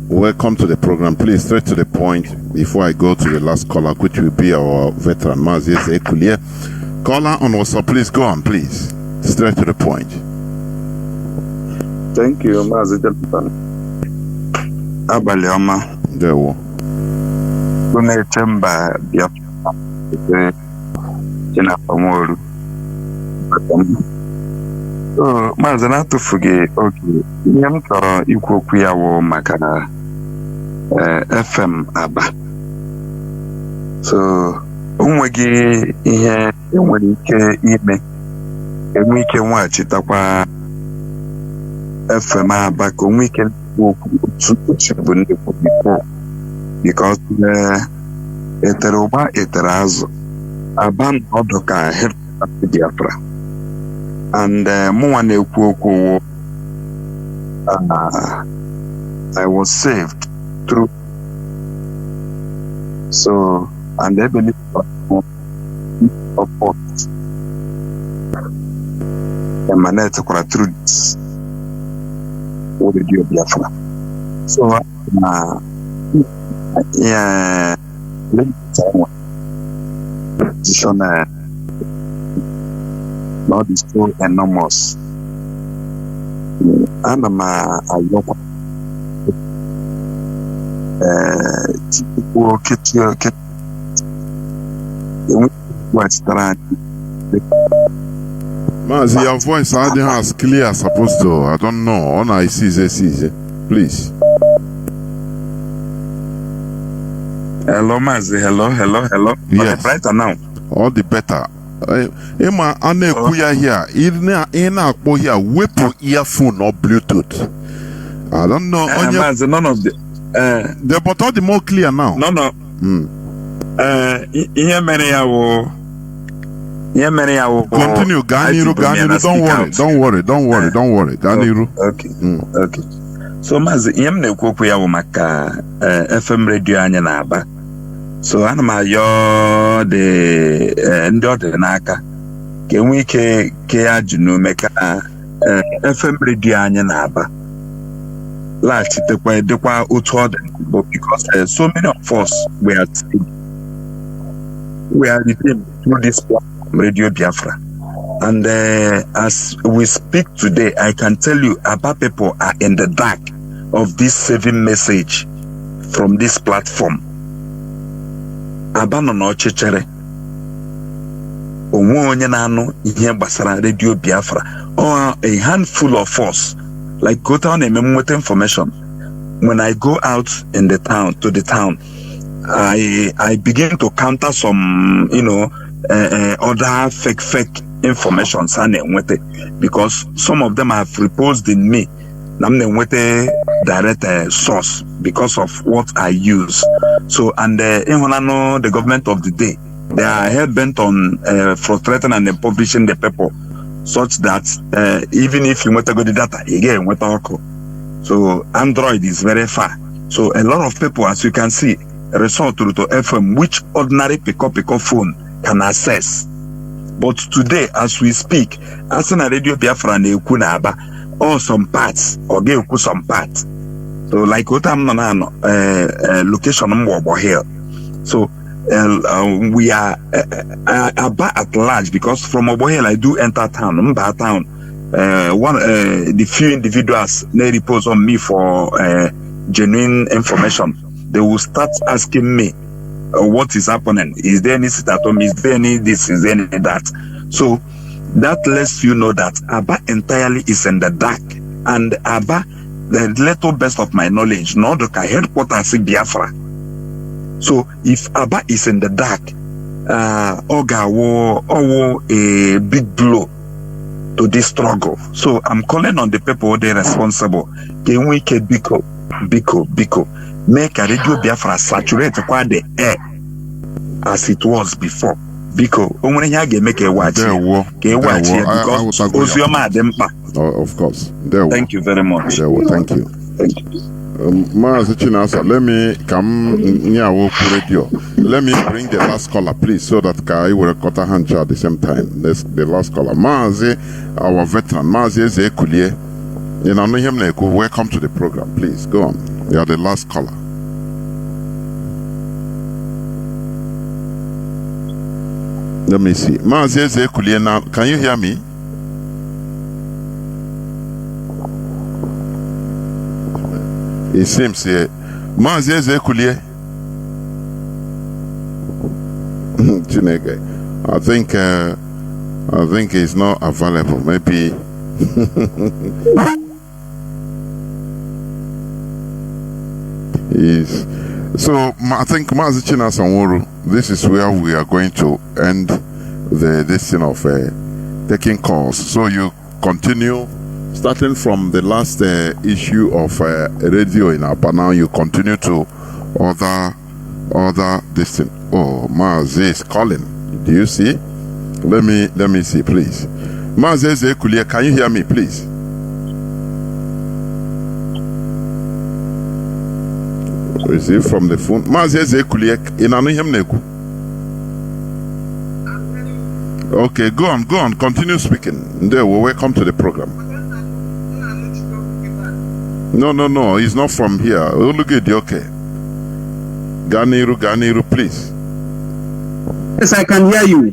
Welcome to the program. Please, straight to the point before I go to the last caller, which will be our veteran Mazi Chinasa. Caller on WhatsApp, please go on, please. Straight to the point. Thank you, Mazi Chinasa. Abalioma. There we go. Chemba Biafra. Chinasa Nworu. So, Mazi na-atụfughị oge ihe m chọrọ ikwu okwu ya wụ maka FM Aba. So, o nweghị ihe enwere ike ime, enwe ike nweghachitakwa FM Aba ka o nwee ike okwu otu bụ ndị before, because etere ụgba etere azụ Aba na ọdụ ka headquarters Biafra. And I was saved through. So, and they believe of what emanate through this. What did you Biafra? So, yeah, position. Lord is so enormous. And I'm a Mazi, your voice I didn't as clear as supposed to. I don't know. All I see is please. Hello, Mazi. Hello. Yes. Better now. All the better. Emma, ane kuya here. Ina akpo here. Wepo earphone or Bluetooth. I don't know. Mazi, none of the. But all the more clear now. No. Here many hour. Continue, Ganiru. Don't worry. Ganiru. Okay. So Mazi, yemne kwoku ya maka FM radio anya na Aba. So ana ma yo de ndị ọdị n'aka ka enwe ike ke ajụnụ meka FM radio anya na Aba laghachitekwa dịkwa otu ọdị, because so many of us we are redeemed through this platform, Radio Biafra. And as we speak today, I can tell you Aba people are in the dark of this saving message from this platform. Aba no n'ọchịchịrị, onwe onye na-anụ ihe gbasara Radio Biafra, or a handful of us, like go down and get information. When I go out in the town, I begin to counter some, other fake information, because some of them have reposed in me. I'm the direct source because of what I use. So, and the government of the day, They are hell-bent on frustrating and impoverishing the people, such that even if you want to go to data, again, what so Android is very far. So a lot of people, as you can see, resort to FM, which ordinary pick-up phone can access. But today, as we speak, as in a radio Biafra ne kunaba, or some parts, or give some parts. So like what I'm location here. So we are at large, because from Obohel I do enter town. The few individuals they repose on me for genuine information. They will start asking me what is happening. Is there any sit at home? Is there any this? Is there any that? So that lets you know that Abba entirely is in the dark. And Abba, the little best of my knowledge, not the headquarters in Biafra. So if Abba is in the dark, Oga will a big blow to this struggle. So I'm calling on the people they responsible. Can we get Biko? Make a radio Biafra saturate the air as it was before. Because make a watch. Because of course. Thank you very much. Thank you. Mazi Chinasa, let me come near radio. Let me bring the last caller, please, so that Kai will record a hand at the same time. That's the last caller. Mazi, our veteran. Mazi Zekulie. Welcome to the program. Please go on. You are the last caller. Let me see. Mazi Zekulie now. Can you hear me? It seems here. Mazi Zekulie. I think he's not available. Maybe. So I think Mazi Chinasa Nworu, this is where we are going to end this thing of taking calls. So you continue, starting from the last issue of radio in Apa. Now you continue to other this thing. Oh, Mazi is calling. Do you see? Let me see, please. Mazi Zekulie, can you hear me, please? Is it from the phone? Mazi Zekulie, okay, go on, continue speaking. There, well, welcome to the program. No, he's not from here. Look at you, okay. Ganiru, please. Yes, I can hear you.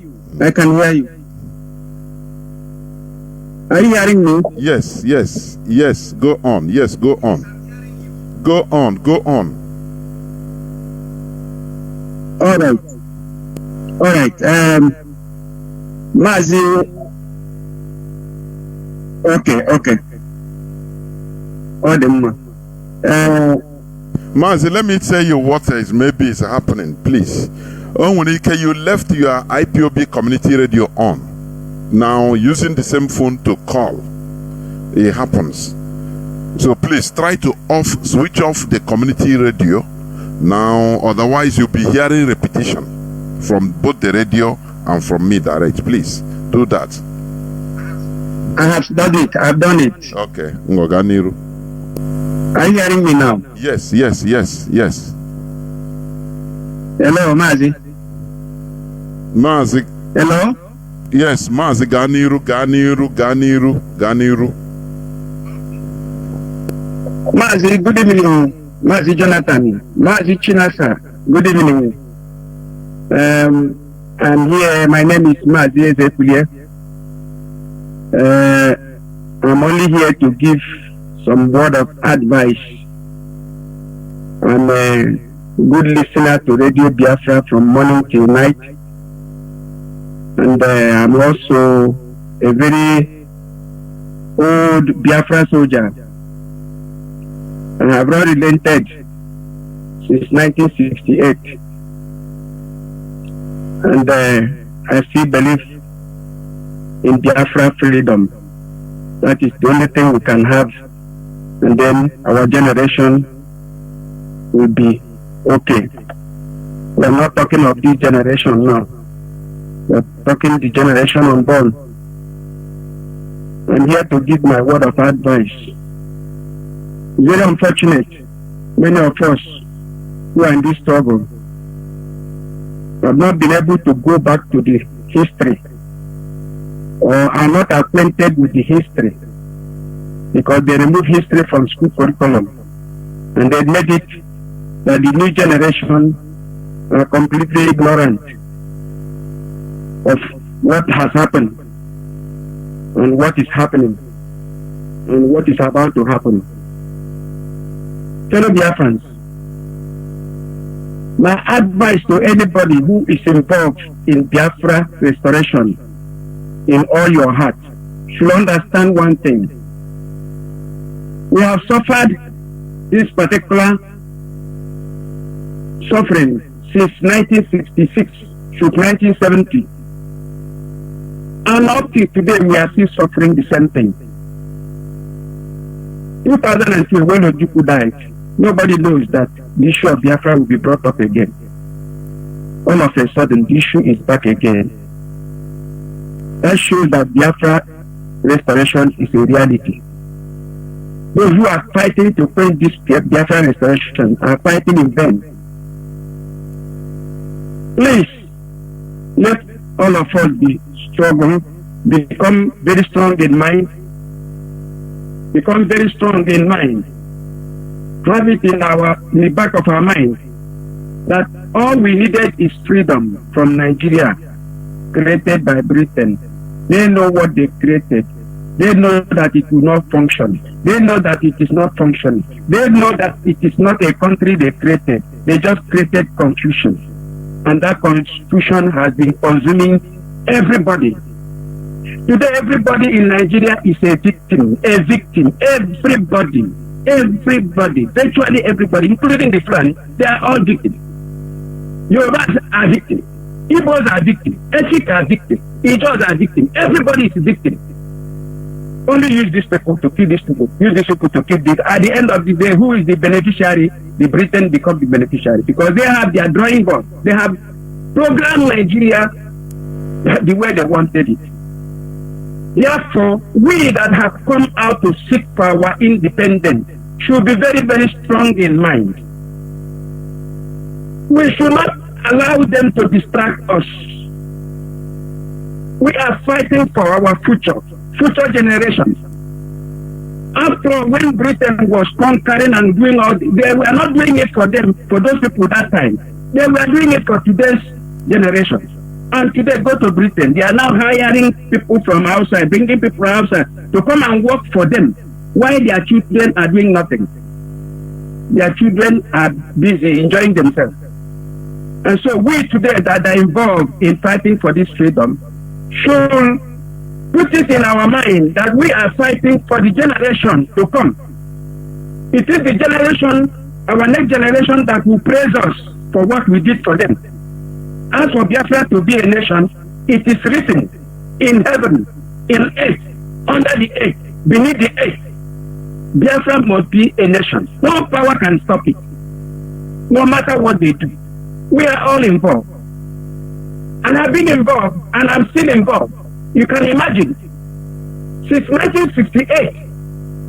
Are you hearing me? Yes. Go on. Yes, go on. Go on. All right. Mazi. Okay. Mazi, let me tell you what maybe is happening, please. You left your IPOB community radio on. Now using the same phone to call. It happens. So please try to switch off the community radio now, otherwise you'll be hearing repetition from both the radio and from me direct. Please do that. I have done it. Okay. Ngoganiru. Are you hearing me now? Yes. Hello, Mazi. Hello? Yes, Mazi, Ganiru. Mazi, good evening. Mazi Jonathan. Mazi Chinasa, good evening. I'm here. My name is Mazi Zekulie. I'm only here to give some word of advice. I'm a good listener to Radio Biafra from morning till night. And I'm also a very old Biafra soldier. And I've not relented since 1968. And I still believe in Biafra freedom. That is the only thing we can have. And then our generation will be okay. We're not talking of this generation now. You're talking the generation unborn. I'm here to give my word of advice. Very unfortunate, many of us who are in this struggle have not been able to go back to the history or are not acquainted with the history because they removed history from school curriculum and they made it that the new generation are completely ignorant of what has happened and what is happening and what is about to happen. Fellow Biafrans, my advice to anybody who is involved in Biafra restoration in all your heart should understand one thing. We have suffered this particular suffering since 1966 to 1970. And up to today, we are still suffering the same thing. 2003, when Ojukwu died, nobody knows that the issue of Biafra will be brought up again. All of a sudden, the issue is back again. That shows that Biafra restoration is a reality. Those who are fighting to bring this Biafra restoration are fighting in vain. Please, let all of us be strong, become very strong in mind, have it in the back of our mind that all we needed is freedom from Nigeria, created by Britain. They know what they created. They know that it will not function. They know that it is not functioning. They know that it is not a country they created. They just created confusion. And that confusion has been consuming everybody. Today, everybody in Nigeria is a victim. Everybody, virtually everybody, including the Fulani, they are all victims. Yorubas are victims. Igbos are victims. Ethnic are victims. Ijos are victims. Everybody is a victim. Only use these people to kill these people. Use these people to kill this. At the end of the day, who is the beneficiary? The Britain becomes the beneficiary because they have their drawing board. They have programmed Nigeria the way they wanted it. Therefore, we that have come out to seek for our independence should be very, very strong in mind. We should not allow them to distract us. We are fighting for our future generations. After all, when Britain was conquering and doing all, they were not doing it for them, for those people that time. They were doing it for today's generations. And today, go to Britain. They are now hiring people from outside, bringing people outside to come and work for them, while their children are doing nothing. Their children are busy enjoying themselves. And so we today that are involved in fighting for this freedom should put it in our mind that we are fighting for the generation to come. It is the generation, our next generation, that will praise us for what we did for them. As for Biafra to be a nation, it is written in heaven, in earth, under the earth, beneath the earth. Biafra must be a nation. No power can stop it, no matter what they do. We are all involved. And I've been involved, and I'm still involved. You can imagine, since 1968,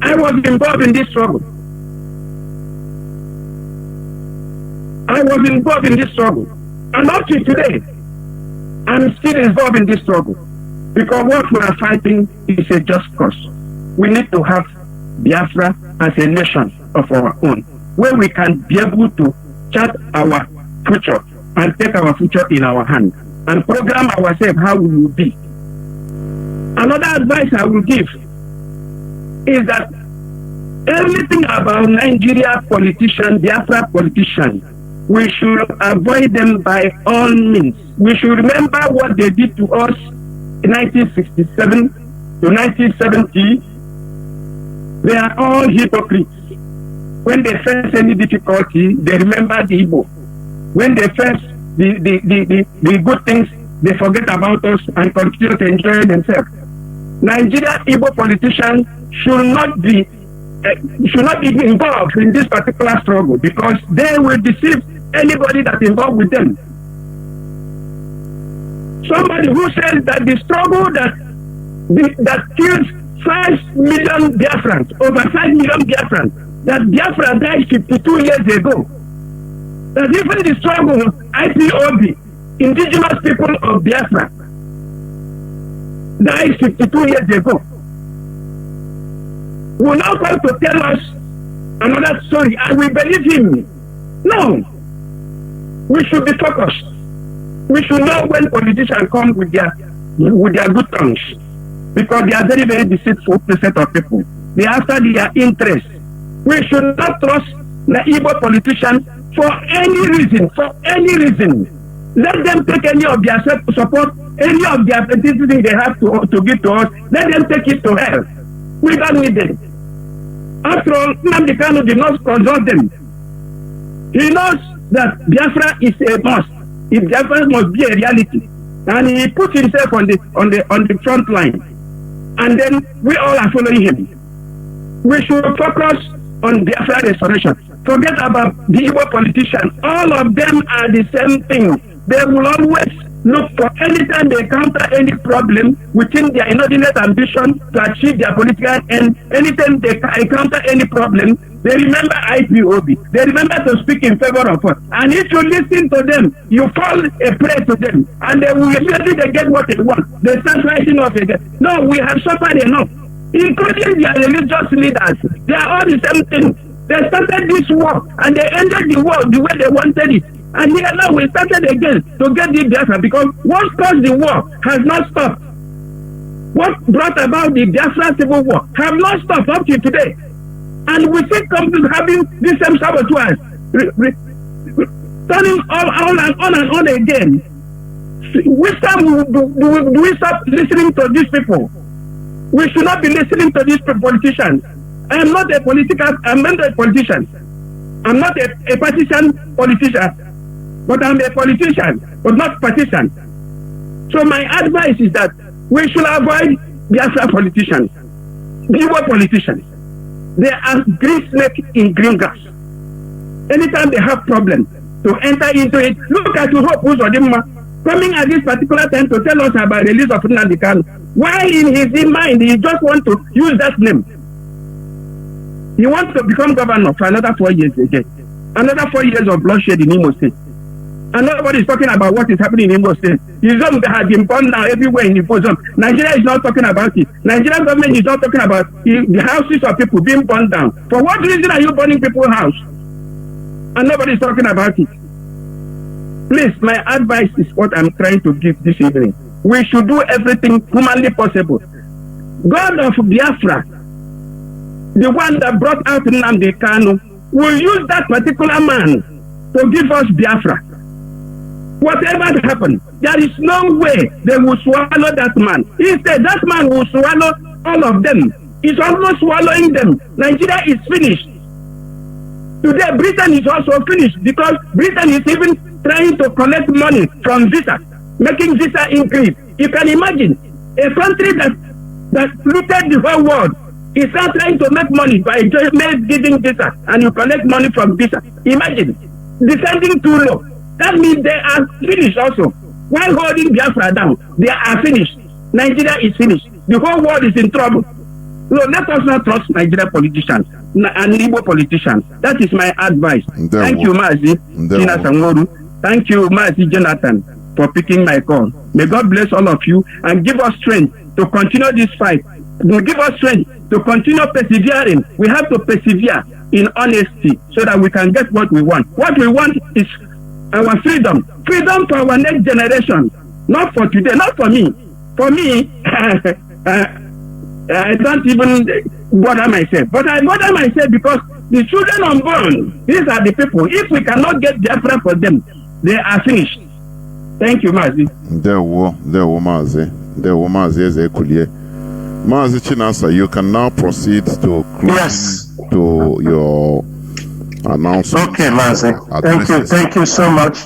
I was involved in this struggle. And up to today, I'm still involved in this struggle. Because what we are fighting is a just cause. We need to have Biafra as a nation of our own, where we can be able to chart our future and take our future in our hand and program ourselves how we will be. Another advice I will give is that everything about Nigeria politicians, Biafra politicians, we should avoid them by all means. We should remember what they did to us in 1967 to 1970. They are all hypocrites. When they face any difficulty, they remember the Igbo. When they face the good things, they forget about us and continue to enjoy themselves. Nigeria Igbo politicians should not be involved in this particular struggle because they will deceive anybody that's involved with them. Somebody who says that the struggle that killed 5 million Biafrans, over 5 million Biafrans, that Biafra died 52 years ago. That even the struggle of IPOB, indigenous people of Biafra, died 52 years ago. Will now come to tell us another story and we believe him. No. We should be focused. We should know when politicians come with their good tongues. Because they are very, very deceitful set of people. They are after their interest. We should not trust the Igbo politicians for any reason. For any reason. Let them take any of their support, any of their petitions they have to give to us. Let them take it to hell. We don't need them. After all, Nnamdi Kanu did not consult them. He knows that Biafra is a must. If Biafra must be a reality. And he put himself on the front line. And then we all are following him. We should focus on Biafra restoration. Forget about the Igbo politicians. All of them are the same thing. They will always look for any time they encounter any problem within their inordinate ambition to achieve their political end. Anytime they encounter any problem, they remember IPOB. They remember to speak in favor of us. And if you listen to them, you fall a prey to them. And they will immediately they get what they want. They start rising up again. No, we have suffered enough. Including their religious leaders. They are all the same thing. They started this war and they ended the war the way they wanted it. And here now we started again to get the Biafra because what caused the war has not stopped. What brought about the Biafra civil war have not stopped up to today. And we see companies having the same saboteurs, turning on and on again. Which time do we stop listening to these people? We should not be listening to these politicians. I am not a politician. I'm not a politician. I'm not a partisan politician. But I'm a politician, but not partisan. So my advice is that we should avoid Biafra politicians, Igbo politicians. They are green snake in green grass. Anytime they have problems to enter into it, look at Hope Uzodimma coming at this particular time to tell us about the release of Nnamdi Kanu. Why in his mind he just want to use that name? He wants to become governor for another 4 years again. Another 4 years of bloodshed in Imo State. And nobody is talking about what is happening in Imo State. His home has been burned down everywhere in the zone. Nigeria is not talking about it. Nigerian government is not talking about the houses of people being burned down. For what reason are you burning people's house? And nobody is talking about it. Please, my advice is what I'm trying to give this evening. We should do everything humanly possible. God of Biafra, the one that brought out Nnamdi Kanu, will use that particular man to give us Biafra. Whatever happened, there is no way they will swallow that man. Instead, that man will swallow all of them. He's almost swallowing them. Nigeria is finished. Today, Britain is also finished because Britain is even trying to collect money from visa, making visa increase. You can imagine a country that looted the whole world is now trying to make money by giving visa, and you collect money from visa. Imagine descending too low. That means they are finished also. While holding Biafra down, they are finished. Nigeria is finished. The whole world is in trouble. No, let us not trust Nigerian politicians and Igbo politicians. That is my advice. Thank you, Mazi Chinasa Nworu. Thank you, Mazi Jonathan, for picking my call. May God bless all of you and give us strength to continue this fight. Give us strength to continue persevering. We have to persevere in honesty so that we can get what we want. What we want is our freedom. Freedom for our next generation. Not for today, not for me. For me, I don't even bother myself. But I bother myself because the children unborn, these are the people. If we cannot get Biafra for them, they are finished. Thank you, Mazi. Mazi Chinasa, you can now proceed to to your announcement. Okay, Mazi. Thank you so much.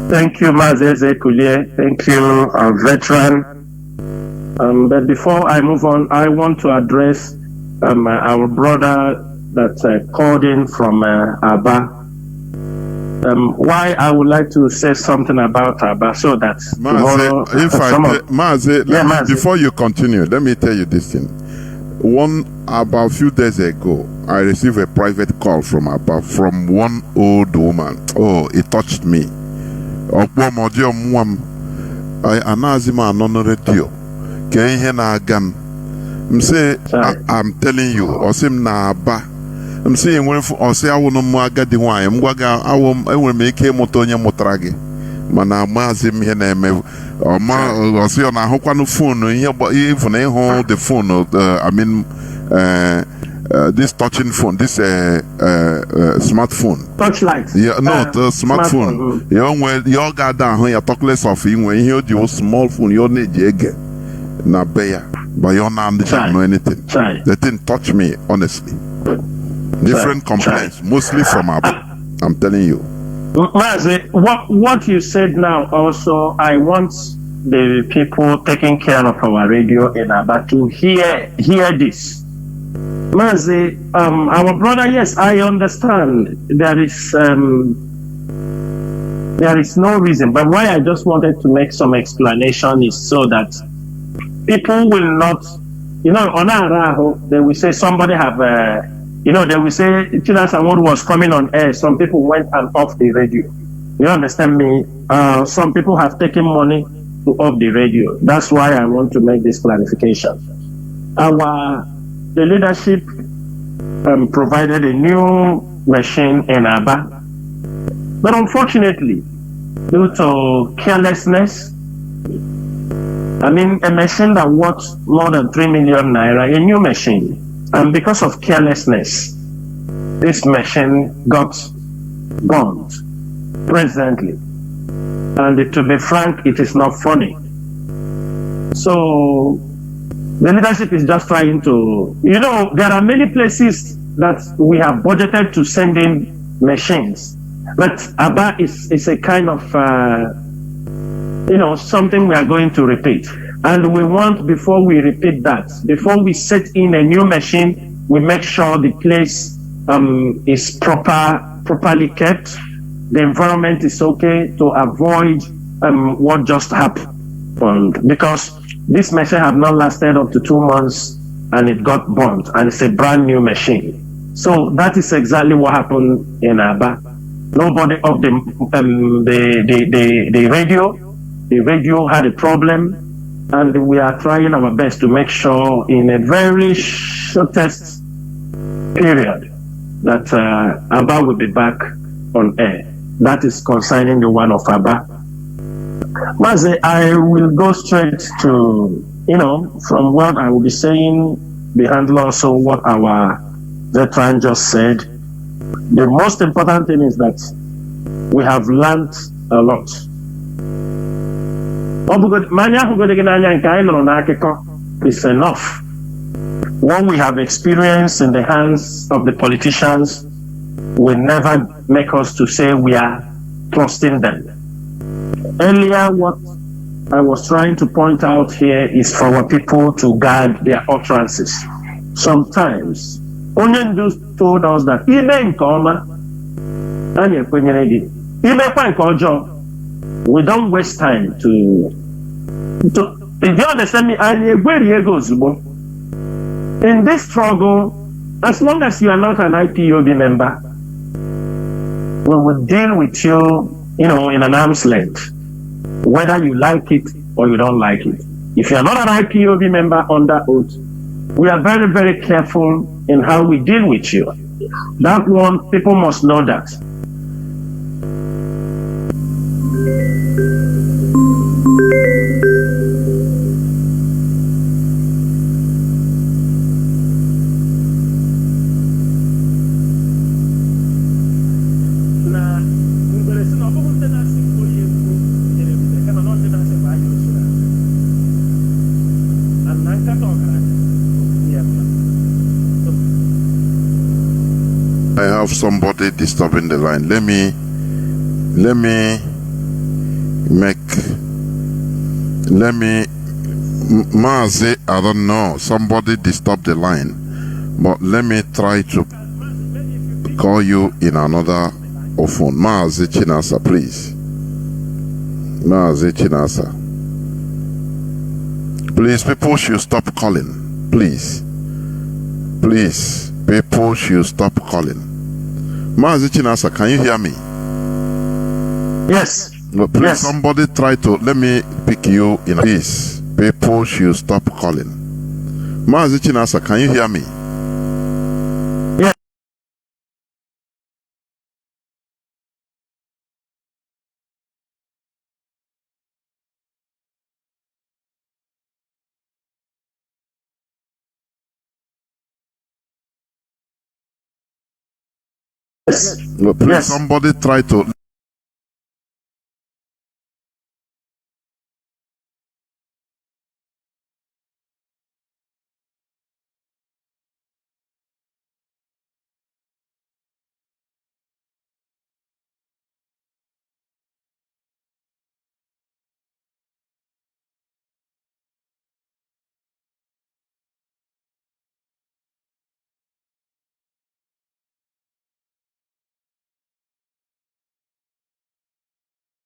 Thank you, Mazi Zekulie. Thank you, veteran. But before I move on, I want to address our brother that called in from Aba. why I would like to say something about Aba so that tomorrow, Mazi, before you continue, let me tell you this thing. About a few days ago, I received a private call from one old woman. Oh, it touched me. I'm telling you, Osim na Aba. I'm saying when I say I want to magadi why I'm I will make a motonya motragi. Mana Mazi me or ma or say on a hokano phone here, but even a hold the phone. I mean, this touching phone, this smartphone. Touchlight. Yeah, no, the smartphone. You got down here, talk less of him when you hear your small phone, your need again. Na beya, but you're not know anything. They didn't touch me, honestly. Different complaints, mostly from Aba. I'm telling you. Mazi, what you said now also, I want the people taking care of our radio in Aba to hear this. Mazi, our brother, yes, I understand there is no reason, but why I just wanted to make some explanation is so that people will not, on our they will say somebody have, they will say Chinasa Nworu was coming on air. Some people went and off the radio. You understand me? Some people have taken money to off the radio. That's why I want to make this clarification. The leadership provided a new machine in Aba, but unfortunately, due to carelessness, a machine that worth more than 3 million naira, a new machine. And because of carelessness, this machine got burned presently. And to be frank, it is not funny. So the leadership is just trying to, there are many places that we have budgeted to send in machines. But Aba is a kind of, something we are going to repeat. And we want, before we repeat that, before we set in a new machine, we make sure the place is properly kept. The environment is okay to avoid what just happened. Because this machine have not lasted up to 2 months and it got burnt, and it's a brand new machine. So that is exactly what happened in Aba. Nobody of the radio. The radio had a problem. And we are trying our best to make sure in a very shortest period that Aba will be back on air. That is concerning the one of Aba. Mazi, I will go straight to, from what I will be saying, behind also what our veteran just said. The most important thing is that we have learned a lot. It's enough. What we have experienced in the hands of the politicians will never make us to say we are trusting them. Earlier, what I was trying to point out here is for our people to guard their utterances. Sometimes, Onyendu told us that we don't waste time to if you understand me, in this struggle, as long as you are not an IPOB member, we will deal with you, in an arm's length, whether you like it or you don't like it. If you are not an IPOB member under oath, we are very, very careful in how we deal with you. That one, people must know that. I have somebody disturbing the line. Let me Mazi, I don't know, somebody disturbed the line, but let me try to call you in another phone. Mazi Chinasa, please. Mazi Chinasa. Please, people should stop calling. Please. Please, people should stop calling. Mazi Chinasa, can you hear me? Yes. No, please, yes. somebody try to, let me pick you in peace. People should stop calling. Mazi Chinasa, can you hear me? Yes. No, please, somebody try to